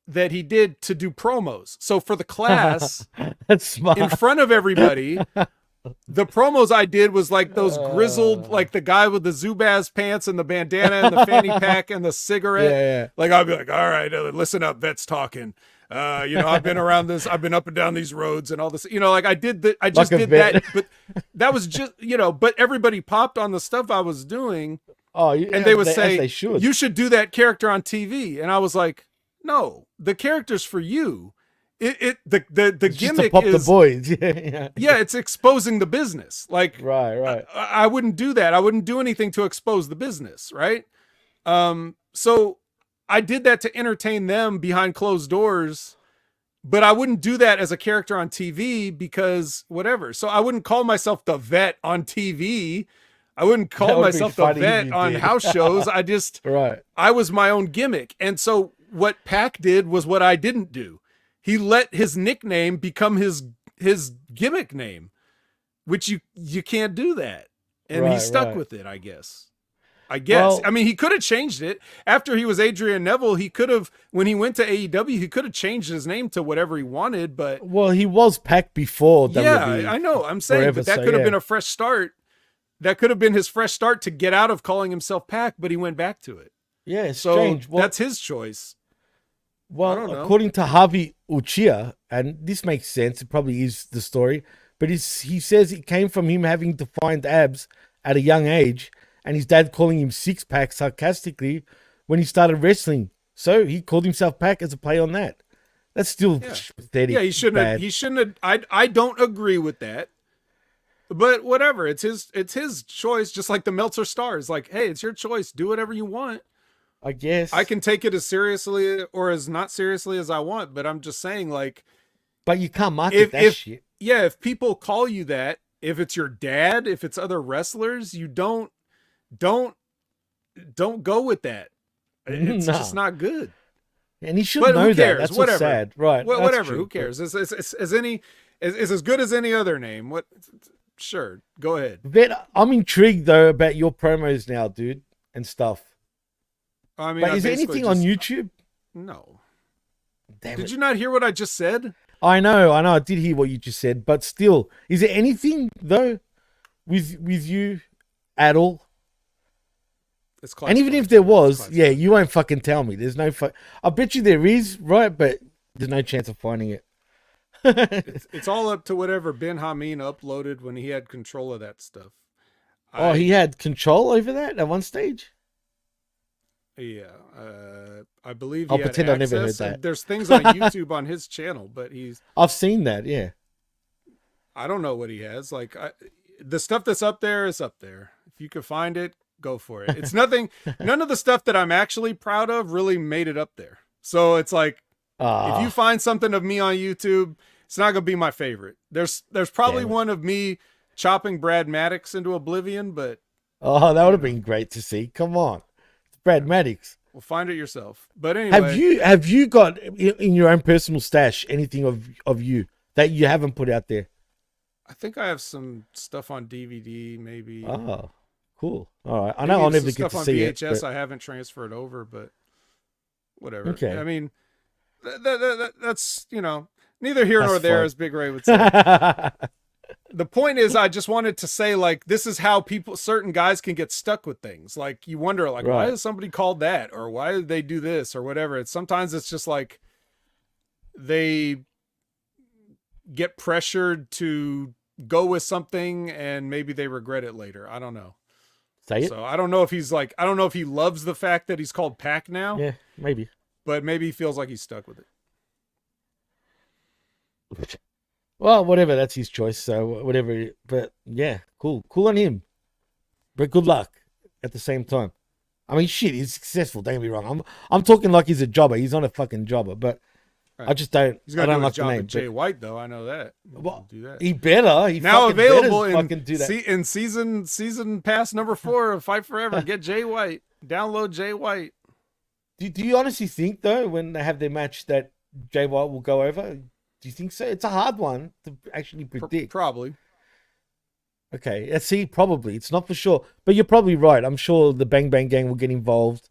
he did to do promos. So for the class, That's smart. in front of everybody, the promos I did was like those grizzled, like the guy with the Zubaz pants and the bandana and the fanny pack and the cigarette. Yeah. Like I'd be like, all right, listen up, vet's talking. I've been around this, I've been up and down these roads and all this, like I did that. I just Like a did vet. that, but that was just, but everybody popped on the stuff I was doing. Oh, And they would say, they should. you should do that character on TV. And I was like, no, the character's for you. The It's just to gimmick pop is the boys. Yeah. it's exposing the business. Like, Right. I wouldn't do that. I wouldn't do anything to expose the business. Right. So I did that to entertain them behind closed doors, but I wouldn't do that as a character on TV because whatever. So I wouldn't call myself the vet on TV. I wouldn't That call would be myself the funny if vet you on did. house shows. Right. I was my own gimmick. And so what Pac did was what I didn't do. He let his nickname become his gimmick name, which you can't do that. And he stuck with it, I guess. Well, I mean, he could have changed it after he was Adrian Neville. He could have, when he went to AEW, he could have changed his name to whatever he wanted, but Well, he was Pac before yeah, WWE. I know. I'm saying, forever, but that so, could have yeah. been a fresh start. That could have been his fresh start to get out of calling himself Pac, but he went back to it. Yeah, it's So strange. Well, that's his choice. I don't well, know. according to Harvey Uchiha, and this makes sense, it probably is the story, but he says it came from him having defined abs at a young age, and his dad calling him six pack sarcastically when he started wrestling. So he called himself Pac as a play on that. That's still pathetic. Yeah, he shouldn't bad. have. He shouldn't have. I don't agree with that. But whatever, it's his choice. Just like the Meltzer stars, like, hey, it's your choice. Do whatever you want. I guess. I can take it as seriously or as not seriously as I want. But I'm just saying, like, But you can't market that shit. yeah, if people call you that, if it's your dad, if it's other wrestlers, you don't go with that. It's No. just not good. And he should But know who that. cares? That's Whatever. what's sad. Right. Well, that's whatever. true. Who cares? It's as good as any other name. What? Sure. Go ahead. But I'm intrigued though about your promos now, dude, and stuff. I mean, But I is there basically anything on YouTube? No. Damn Did it. you not hear what I just said? I know. I did hear what you just said, but still, is there anything though with you at all? It's And even if there was, yeah, you won't fucking tell me. There's no I bet you there is, right? But there's no chance of finding it. it's all up to whatever Ben Hamin uploaded when he had control of that stuff. He had control over that at one stage. Yeah, I believe I'll he had pretend I never access, heard and that. There's things on YouTube on his channel, but I've seen that. Yeah. I don't know what he has. Like the stuff that's up there is up there. If you could find it, go for it. It's nothing. None of the stuff that I'm actually proud of really made it up there. So it's like, if you find something of me on YouTube, it's not gonna be my favorite. There's probably Damn it. one of me chopping Brad Maddox into oblivion, but that would have been great to see. Come on, it's Brad Maddox. we'll find it yourself. But anyway, Have you got in your own personal stash anything of you that you haven't put out there? I think I have some stuff on DVD, maybe. Oh, cool. All right. I Maybe know I'll some never get stuff to on see VHS it. But... I haven't transferred over, but whatever. Okay. I mean, that's neither here That's nor there, fun. as Big Ray would say. The point is, I just wanted to say, like, this is how certain guys can get stuck with things. Like, you wonder, like, why Right. is somebody called that, or why did they do this, or whatever. Sometimes it's just like they get pressured to go with something, and maybe they regret it later. I don't know. Say it. So I don't know if I don't know if he loves the fact that he's called Pac now, Yeah, maybe. but maybe he feels like he's stuck with it. Well, whatever. That's his choice. So whatever. But yeah, cool on him. But good luck at the same time. I mean, shit, he's successful. Don't get me wrong. I'm talking like he's a jobber. He's not a fucking jobber. But Right. I just don't. He's I gonna don't do like his the job name. with Jay but- White, though. I know that. Well, Do that. He better. He Now fucking better available fucking do that. in season pass number 4 of Fight Forever. Get Jay White. Download Jay White. Do you honestly think though, when they have their match, that Jay White will go over? Do you think so? It's a hard one to actually predict. Probably. Okay, see, probably it's not for sure, but you're probably right. I'm sure the Bang Bang Gang will get involved.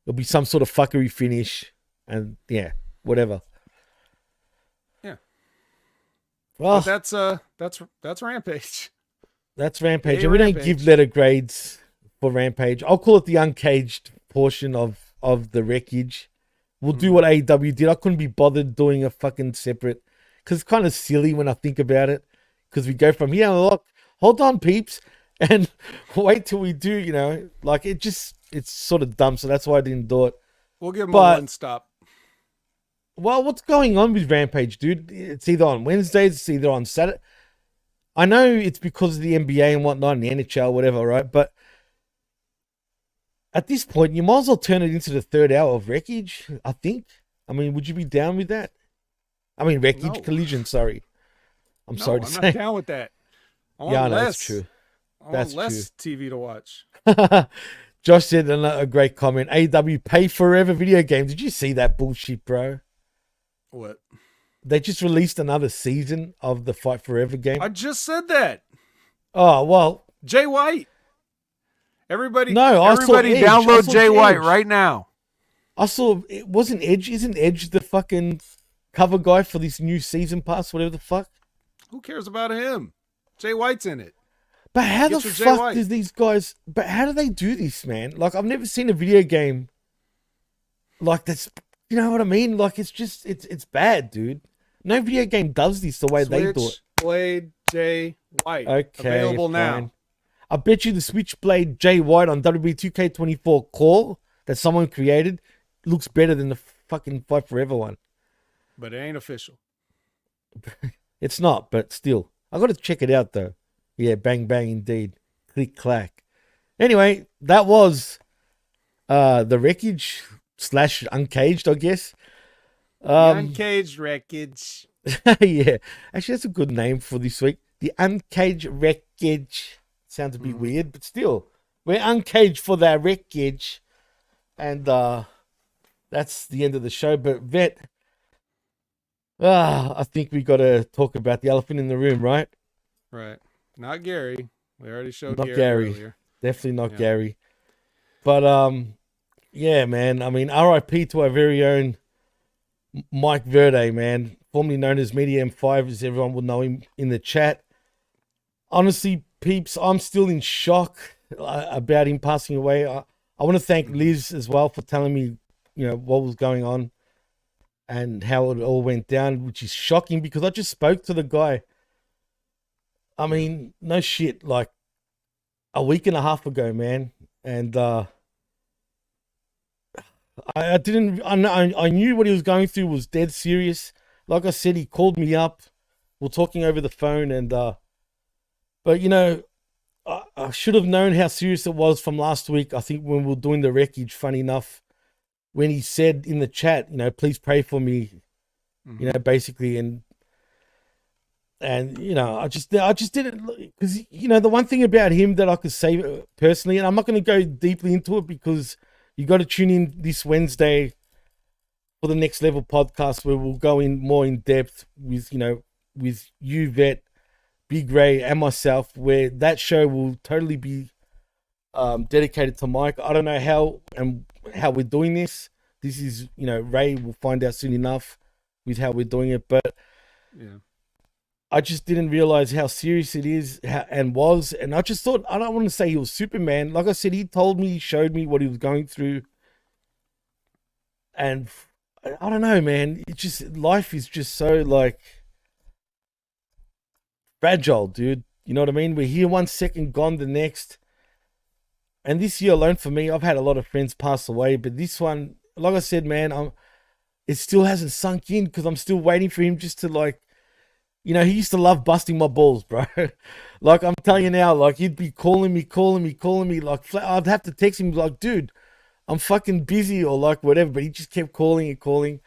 It'll be some sort of fuckery finish, and yeah, whatever. Yeah. Well, But that's Rampage. that's Rampage, Hey, and we don't Rampage. give letter grades for Rampage. I'll call it the uncaged portion of the Wreckage. We'll do what AEW did. I couldn't be bothered doing a fucking separate, because it's kind of silly when I think about it. Because we go from here, look, hold on, peeps, and wait till we do. You know, like it's sort of dumb. So that's why I didn't do it. We'll give them But- a one stop. Well, what's going on with Rampage, dude? It's either on Wednesdays, it's either on Saturday. I know it's because of the NBA and whatnot, and the NHL, whatever, right? But at this point, you might as well turn it into the third hour of Wreckage, I think. I mean, would you be down with that? I mean, Wreckage, No. Collision, sorry. I'm sorry to I'm say. not down with that. I want Yeah, no, less. that's true. I That's want less TV to watch. Josh said a great comment. AW pay forever video game. Did you see that bullshit, bro? What? They just released another season of the Fight Forever game. I just said that. Oh, well, Jay White. Everybody, No, I saw everybody Edge. I download saw Jay White Edge. right now. I saw it wasn't Edge. Isn't Edge the fucking cover guy for this new season pass, whatever the fuck? Who cares about him? Jay White's in it. But how Get the your Jay fuck White. does these guys? But how do they do this, man? Like I've never seen a video game like that's. You know what I mean? Like it's just it's bad, dude. No video game does this the way they do it. Switchblade Jay White. Okay, Available now. fine. I bet you the Switchblade Jay White on WWE 2K24 core that someone created looks better than the fucking Fight Forever one. But it ain't official. It's not, but still. I got to check it out, though. Yeah, bang, bang, indeed. Click, clack. Anyway, that was the Wreckage / Uncaged, I guess. Uncaged Wreckage. Yeah. Actually, that's a good name for this week. The Uncaged Wreckage. Sounds a bit weird, but still. We're uncaged for that Wreckage. And that's the end of the show. But Vet, I think we got to talk about the elephant in the room, right? Right. Not Gary. We already showed Not Gary Gary. earlier. Definitely not Yeah. Gary. But yeah, man. I mean, RIP to our very own Mike Verde, man. Formerly known as Media M5, as everyone will know him in the chat. Honestly, peeps, I'm still in shock about him passing away. I want to thank Liz as well for telling me, you know, what was going on and how it all went down, which is shocking because I just spoke to the guy. I mean, no shit, like a week and a half ago, man. And I knew what he was going through was dead serious. Like I said, he called me up. We're talking over the phone, and but you know, I should have known how serious it was from last week. I think when we were doing the Wreckage, funny enough, when he said in the chat, you know, please pray for me, you know, basically, and you know, I just didn't, because you know, the one thing about him that I could say personally, and I'm not going to go deeply into it because you got to tune in this Wednesday for the Next Level podcast where we'll go in more in depth with, you know, with you, Vet, Big Ray, and myself, where that show will totally be dedicated to Mike. I don't know how we're doing this. This is, you know, Ray will find out soon enough with how we're doing it, but Yeah. I just didn't realize how serious it is and was. And I just thought, I don't want to say he was Superman. Like I said, he told me, he showed me what he was going through. And I don't know, man. It's just, life is just so like fragile, dude. You know what I mean? We're here one second, gone the next. And this year alone for me, I've had a lot of friends pass away. But this one, like I said, man, it still hasn't sunk in because I'm still waiting for him just to like, you know, he used to love busting my balls, bro. Like, I'm telling you now, like, he'd be calling me. Like, I'd have to text him, like, dude, I'm fucking busy or, like, whatever. But he just kept calling and calling.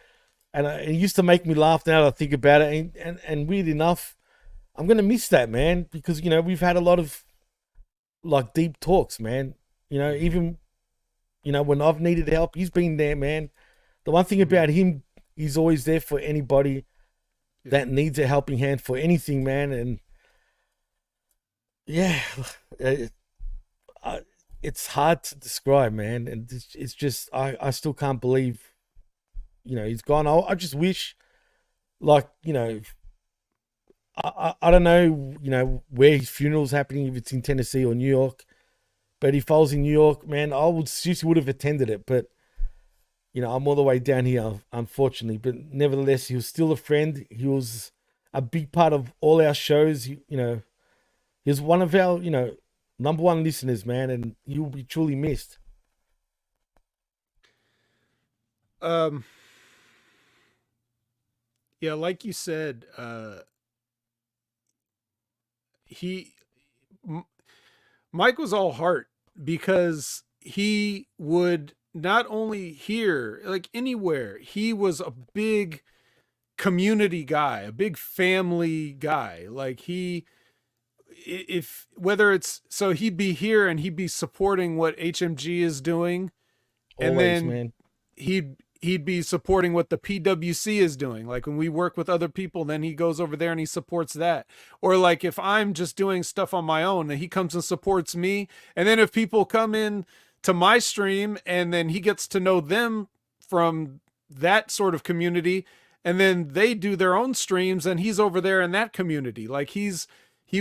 And it used to make me laugh now that I think about it. And weird enough, I'm going to miss that, man. Because, you know, we've had a lot of, like, deep talks, man. You know, even, you know, when I've needed help, he's been there, man. The one thing about him, he's always there for anybody that needs a helping hand for anything, man. And yeah, it's hard to describe, man. And it's just, I still can't believe, he's gone. I just wish, like, I don't know, where his funeral's happening, if it's in Tennessee or New York. But if I was in New York, man, I would have attended it. But, I'm all the way down here, unfortunately. But nevertheless, he was still a friend. He was a big part of all our shows. He was one of our, number one listeners, man, and you will be truly missed. Yeah, like you said, Mike was all heart, because he would not only here, like anywhere, he was a big community guy, a big family guy. Like whether it's, so he'd be here and he'd be supporting what HMG is doing. And Always, then man. he'd be supporting what the PWC is doing. Like when we work with other people, then he goes over there and he supports that. Or like if I'm just doing stuff on my own, then he comes and supports me. And then if people come in to my stream and then he gets to know them from that sort of community, and then they do their own streams and he's over there in that community. Like he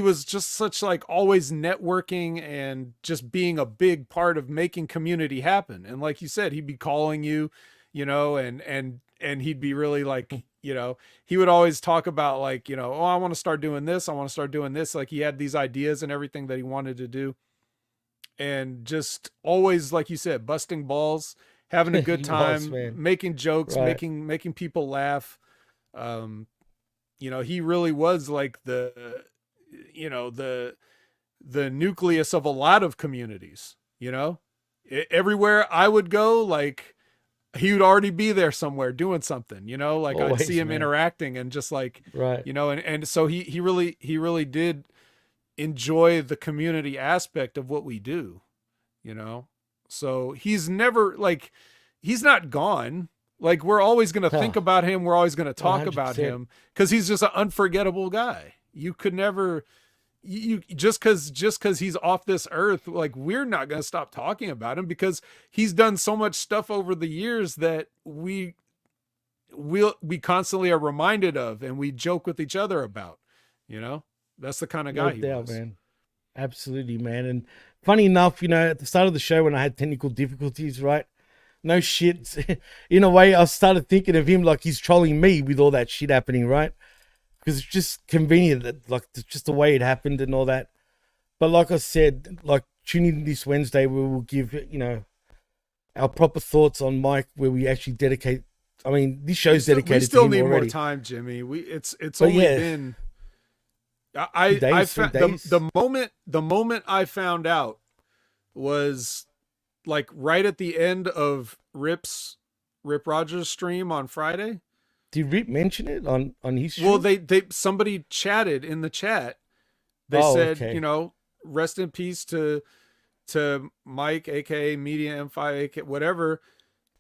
was just such like always networking and just being a big part of making community happen. And like you said, he'd be calling you, and he'd be really like, he would always talk about like, oh, I want to start doing this. I want to start doing this. Like he had these ideas and everything that he wanted to do. And just always, like you said, busting balls, having a good time, making jokes, right. making people laugh. He really was like the nucleus of a lot of communities. Everywhere I would go, like he would already be there somewhere doing something, like always, I'd see him interacting and just like, right. And so he really did enjoy the community aspect of what we do, so he's never like, he's not gone. Like we're always going to think about him. We're always going to talk 100%. About him because he's just an unforgettable guy. You could never, just cause he's off this earth, like we're not going to stop talking about him because he's done so much stuff over the years that we constantly are reminded of and we joke with each other about, that's the kind of guy he was. Man. Absolutely, man. And funny enough, at the start of the show when I had technical difficulties, right? No shit. In a way, I started thinking of him like he's trolling me with all that shit happening, right? Because it's just convenient that like just the way it happened and all that. But like I said, like tune in this Wednesday, we will give our proper thoughts on Mike, where we actually dedicate. I mean, this show's dedicated. We still to him need already. more time, Jimmy. It's only been. The moment I found out was like right at the end of Rip Rogers' stream on Friday. Did Rip mention it on his stream? Well, they somebody chatted in the chat. They said, okay. Rest in peace to Mike, aka Media M5, aka whatever.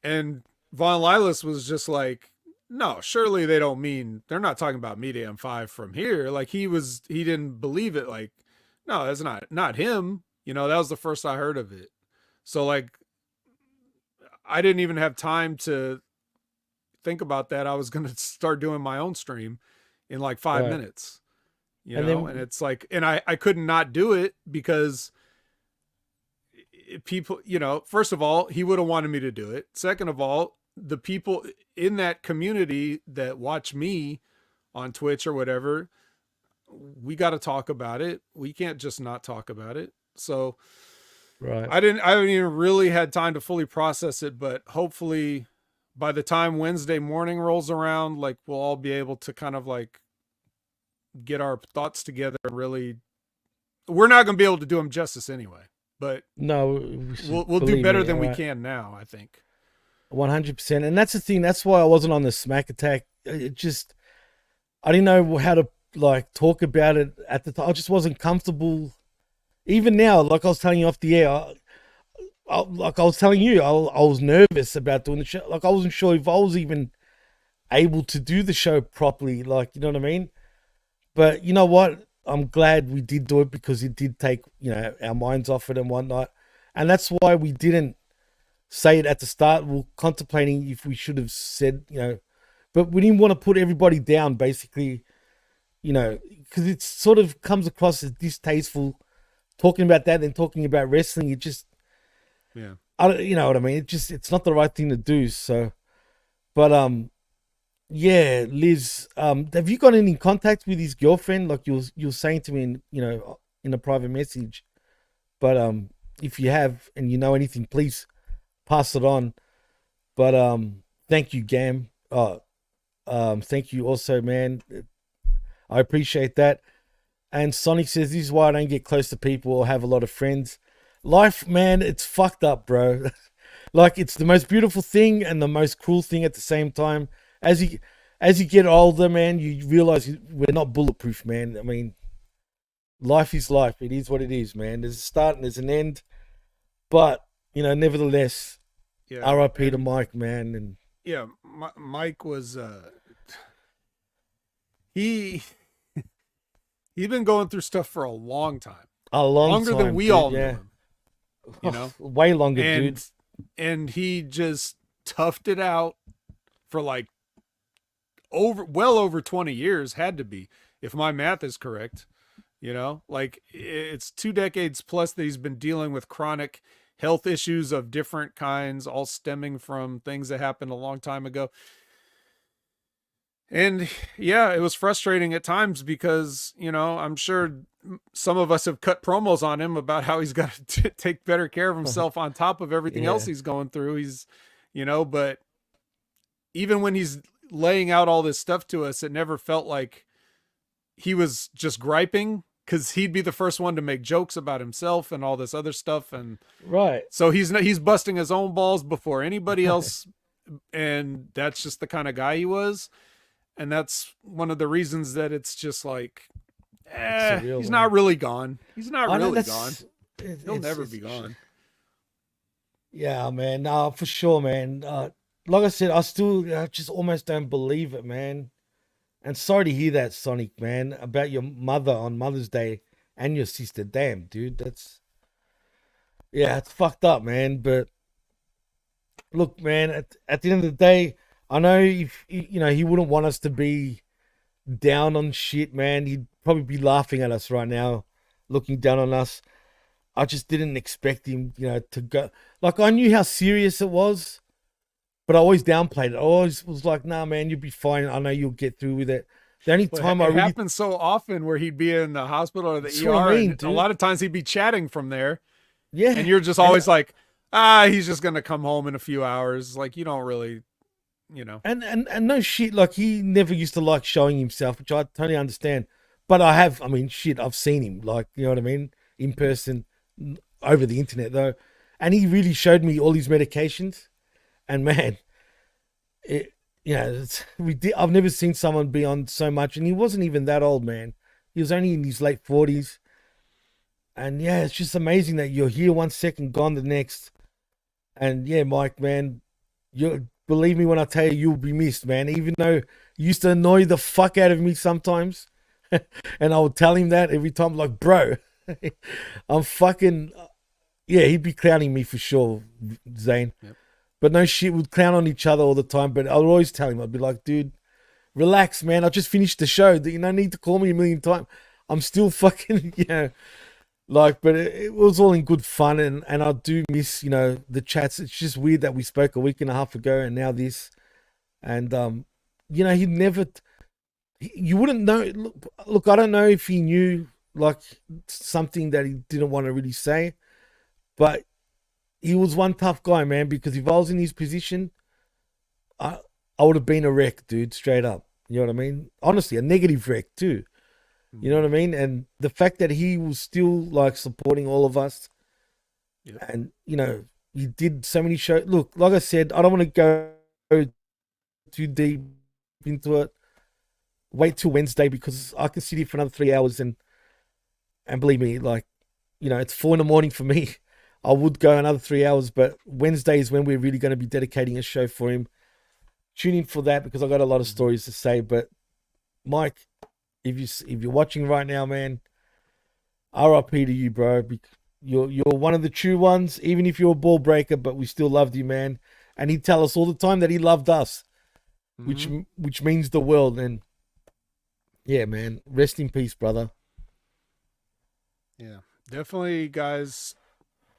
And Von Lilas was just like, no, surely they're not talking about Media M5 from here. Like he didn't believe it. Like, no, that's not him. That was the first I heard of it. So like, I didn't even have time to think about that. I was going to start doing my own stream in like 5 minutes, and it's like, and I couldn't not do it because people, first of all, he would have wanted me to do it. Second of all, the people in that community that watch me on Twitch or whatever, we got to talk about it. We can't just not talk about it. So right. I haven't even really had time to fully process it, but hopefully by the time Wednesday morning rolls around, like we'll all be able to kind of like get our thoughts together and really, we're not going to be able to do them justice anyway, but no, we'll do better than we can now, I think. 100%. And that's the thing. That's why I wasn't on the Smack Attack. It just, I didn't know how to like talk about it at the time. I just wasn't comfortable. Even now, like I was telling you off the air, like I was telling you, I was nervous about doing the show. Like I wasn't sure if I was even able to do the show properly. Like, you know what I mean? But you know what? I'm glad we did do it because it did take, our minds off it and whatnot. And that's why we didn't say it at the start. We're contemplating if we should have said, but we didn't want to put everybody down, basically, because it sort of comes across as distasteful talking about that and talking about wrestling. It just, Yeah. you know what I mean? It's not the right thing to do. So, but, yeah, Liz, have you got any contact with his girlfriend? Like you were saying to me in a private message, but, if you have, and you know anything, please pass it on. But, thank you, Gam. Thank you also, man. I appreciate that. And Sonic says, this is why I don't get close to people or have a lot of friends. Life, man, it's fucked up, bro. Like, it's the most beautiful thing and the most cruel thing at the same time. As you get older, man, you realize we're not bulletproof, man. I mean, life is life. It is what it is, man. There's a start and there's an end. But, nevertheless, Yeah. RIP to Mike, man. And Yeah, Mike was he's been going through stuff for a long time. a long Longer time, than we dude, all yeah. knew him. Way longer, dude. And he just toughed it out for like well over 20 years, had to be, if my math is correct. Like it's 2 decades plus that he's been dealing with chronic health issues of different kinds, all stemming from things that happened a long time ago. And yeah, it was frustrating at times because, I'm sure some of us have cut promos on him about how he's got to take better care of himself on top of everything else he's going through. He's, but even when he's laying out all this stuff to us, it never felt like he was just griping, because he'd be the first one to make jokes about himself and all this other stuff. And Right. so he's busting his own balls before anybody else. And that's just the kind of guy he was. And that's one of the reasons that it's just like, surreal, he's man. not really gone. He's not I know really gone. it's- He'll it's- never it's- be gone. Yeah, man. For sure, man. Like I said, I just almost don't believe it, man. And sorry to hear that, Sonic, man, about your mother on Mother's Day and your sister. Damn, dude, it's fucked up, man. But look, man, at the end of the day, I know if he wouldn't want us to be down on shit, man. He'd probably be laughing at us right now, looking down on us. I just didn't expect him, to go. Like, I knew how serious it was, but I always downplayed it. I always was like, nah, man, you'll be fine. I know you'll get through with it. The only time It happens so often where he'd be in the hospital or the That's ER, what I mean, and a dude. lot of times he'd be chatting from there, yeah. and you're just always like, he's just gonna come home in a few hours. Like, you don't really, And no shit, like, he never used to like showing himself, which I totally understand. But I've seen him, like, you know what I mean, in person, over the internet though. And he really showed me all his medications. And man, I've never seen someone be on so much. And he wasn't even that old, man. He was only in his late 40s. And yeah, it's just amazing that you're here 1 second, gone the next. And yeah, Mike, man, believe me when I tell you, you'll be missed, man. Even though you used to annoy the fuck out of me sometimes. And I would tell him that every time, like, bro, I'm fucking, yeah, he'd be clowning me for sure, Zane. Yep. But no shit, we'd clown on each other all the time. But I would always tell him, I'd be like, dude, relax, man. I just finished the show. You don't need to call me a million times. I'm still fucking, but it was all in good fun. And I do miss, the chats. It's just weird that we spoke a week and a half ago and now this. And, he never, you wouldn't know. Look, I don't know if he knew, like, something that he didn't want to really say. But he was one tough guy, man, because if I was in his position, I would have been a wreck, dude, straight up. You know what I mean? Honestly, a negative wreck too. You know what I mean? And the fact that he was still like supporting all of us, and he did so many shows. Look, like I said, I don't want to go too deep into it. Wait till Wednesday, because I can sit here for another 3 hours and believe me, like, it's 4 a.m. for me. I would go another 3 hours, but Wednesday is when we're really going to be dedicating a show for him. Tune in for that, because I got a lot of stories to say. But Mike, if you're watching right now, man, RIP to you, bro. You're one of the true ones, even if you're a ball breaker, but we still loved you, man. And he'd tell us all the time that he loved us, which means the world. And yeah, man, rest in peace, brother. Yeah, definitely, guys.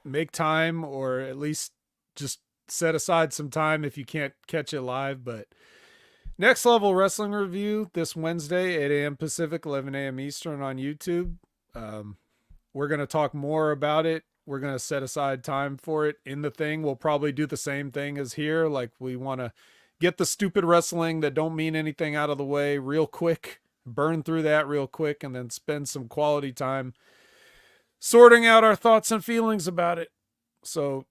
Make time, or at least just set aside some time if you can't catch it live. But Next Level Wrestling Review this Wednesday, 8 a.m. Pacific, 11 a.m. Eastern on YouTube. We're going to talk more about it. We're going to set aside time for it in the thing. We'll probably do the same thing as here. Like, we want to get the stupid wrestling that don't mean anything out of the way real quick, burn through that real quick, and then spend some quality time sorting out our thoughts and feelings about it. So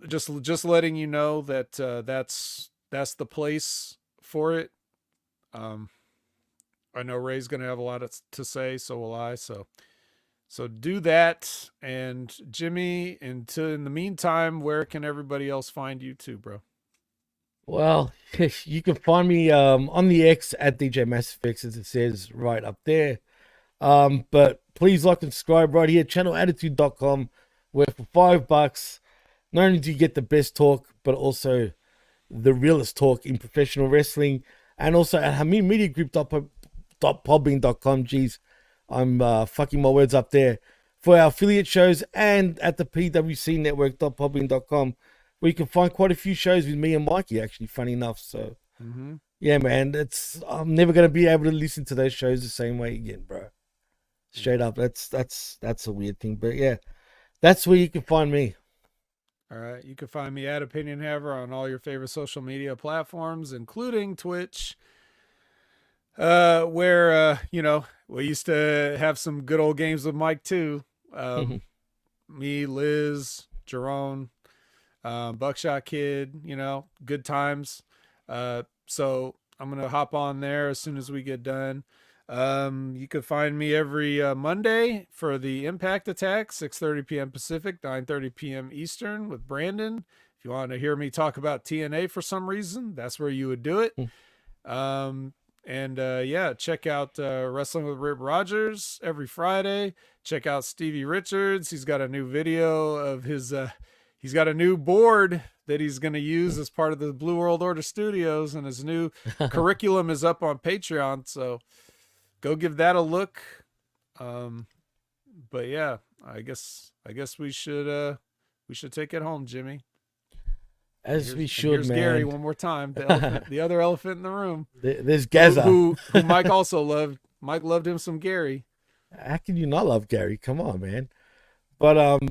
just letting you know that that's the place for it. I know Ray's going to have a lot to say, so will I. So do that. And Jimmy, in the meantime, where can everybody else find you too, bro? Well, you can find me on the X at DJ Massifix, as it says right up there. But please like and subscribe right here, channelattitude.com, where for $5, not only do you get the best talk, but also the realest talk in professional wrestling. And also at Hamin Media Group.podbean.com. Geez, I'm fucking my words up there, for our affiliate shows, and at the PWC Network.podbean.com, where you can find quite a few shows with me and Mikey, actually, funny enough. So yeah, man, I'm never gonna be able to listen to those shows the same way again, bro. Straight up. That's a weird thing, but yeah, that's where you can find me. All right, you can find me at Opinion Haver on all your favorite social media platforms, including Twitch, where we used to have some good old games with Mike too. Me, Liz, Jerome, Buckshot Kid, good times. So I'm gonna hop on there as soon as we get done. You can find me every Monday for the Impact Attack, 6:30 p.m. Pacific, 9:30 p.m. Eastern with Brandon. If you want to hear me talk about TNA for some reason, that's where you would do it. Check out Wrestling with Rip Rogers every Friday. Check out Stevie Richards. He's got a new video of his he's got a new board that he's going to use as part of the Blue World Order Studios, and his new curriculum is up on Patreon, so go give that a look. But yeah, I guess we should take it home, Jimmy. We should, man. Gary one more time, the elephant, the other elephant in the room. There's Gaza, who Mike also loved. Mike loved him some Gary. How can you not love Gary? Come on, man. But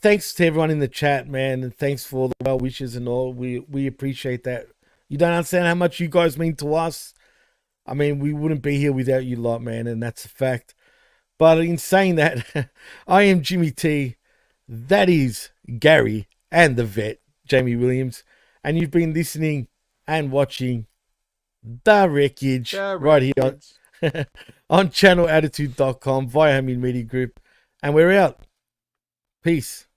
thanks to everyone in the chat, man, and thanks for all the well wishes and all. We appreciate that. You don't understand how much you guys mean to us. I mean, we wouldn't be here without you lot, man, and that's a fact. But in saying that, I am Jimmy T. That is Gary and the vet, Jamie Williams. And you've been listening and watching The Wreckage, right here on channelattitude.com via Hamin Media Group. And we're out. Peace.